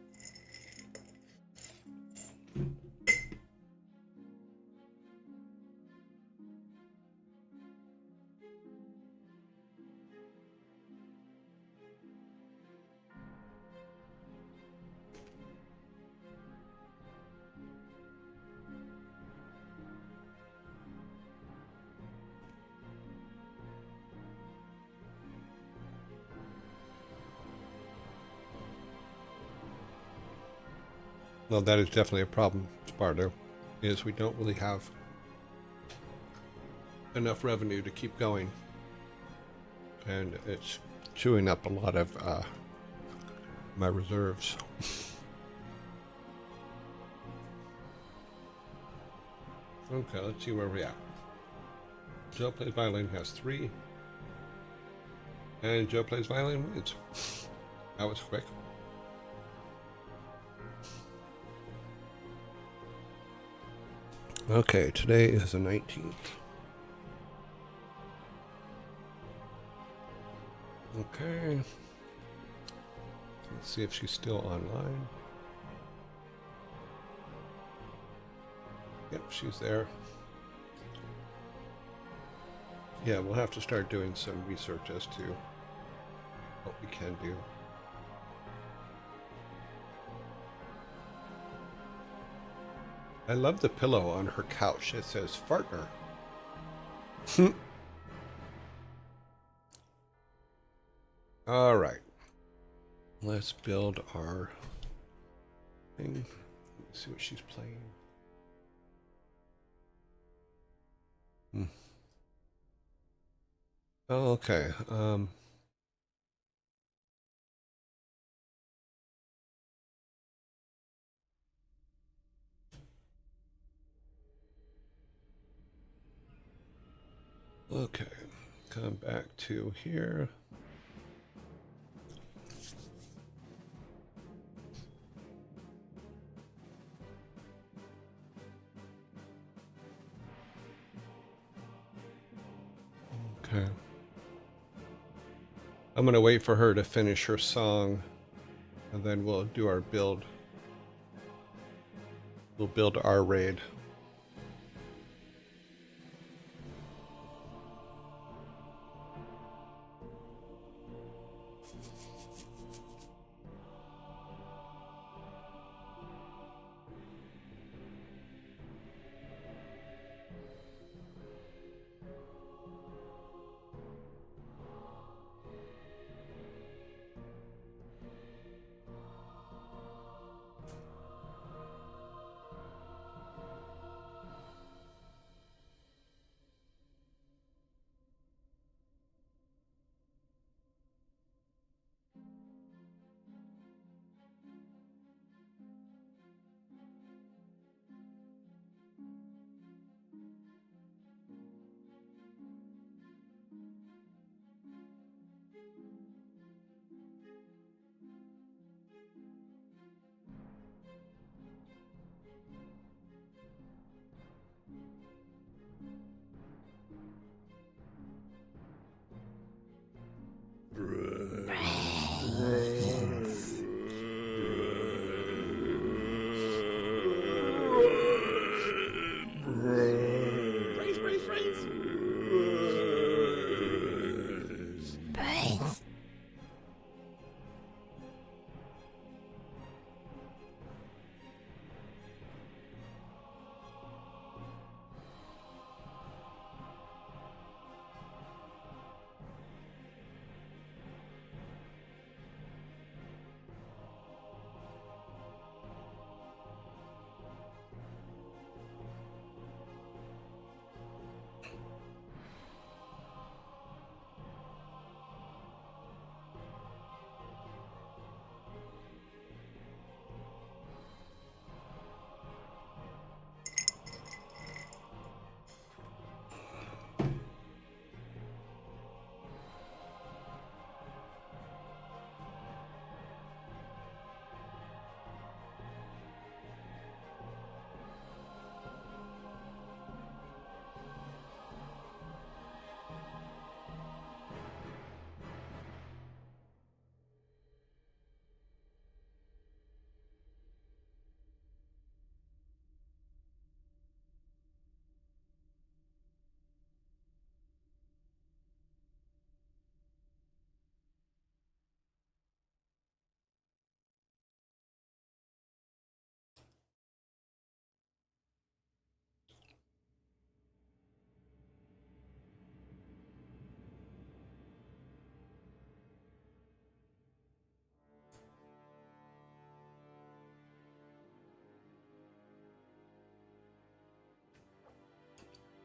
[SPEAKER 1] Well, that is definitely a problem, Sparto, is we don't really have enough revenue to keep going. And it's chewing up a lot of my reserves. Okay, let's see where we're at. Joe plays violin has 3. And Joe plays violin wins. That was quick. Okay, today is the 19th. Okay. Let's see if she's still online. Yep, she's there. Yeah, we'll have to start doing some research as to what we can do. I love the pillow on her couch. It says Fartner. All right. Let's build our thing. Let's see what she's playing. Oh, okay. Okay. Come back to here. Okay. I'm going to wait for her to finish her song, and then we'll do our build. We'll build our raid.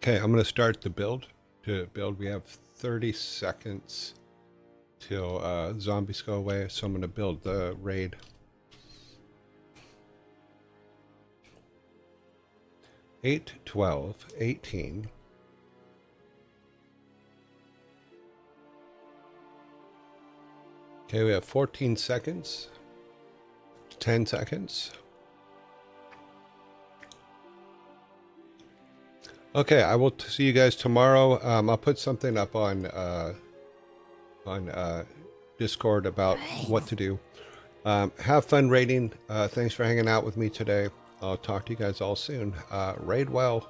[SPEAKER 1] Okay, I'm going to start the build. To build, we have 30 seconds till zombies go away, so I'm going to build the raid. 8, 12, 18. Okay, we have 14 seconds. 10 seconds. Okay, I will see you guys tomorrow. I'll put something up on Discord about what to do. Have fun raiding. Thanks for hanging out with me today. I'll talk to you guys all soon. Raid well.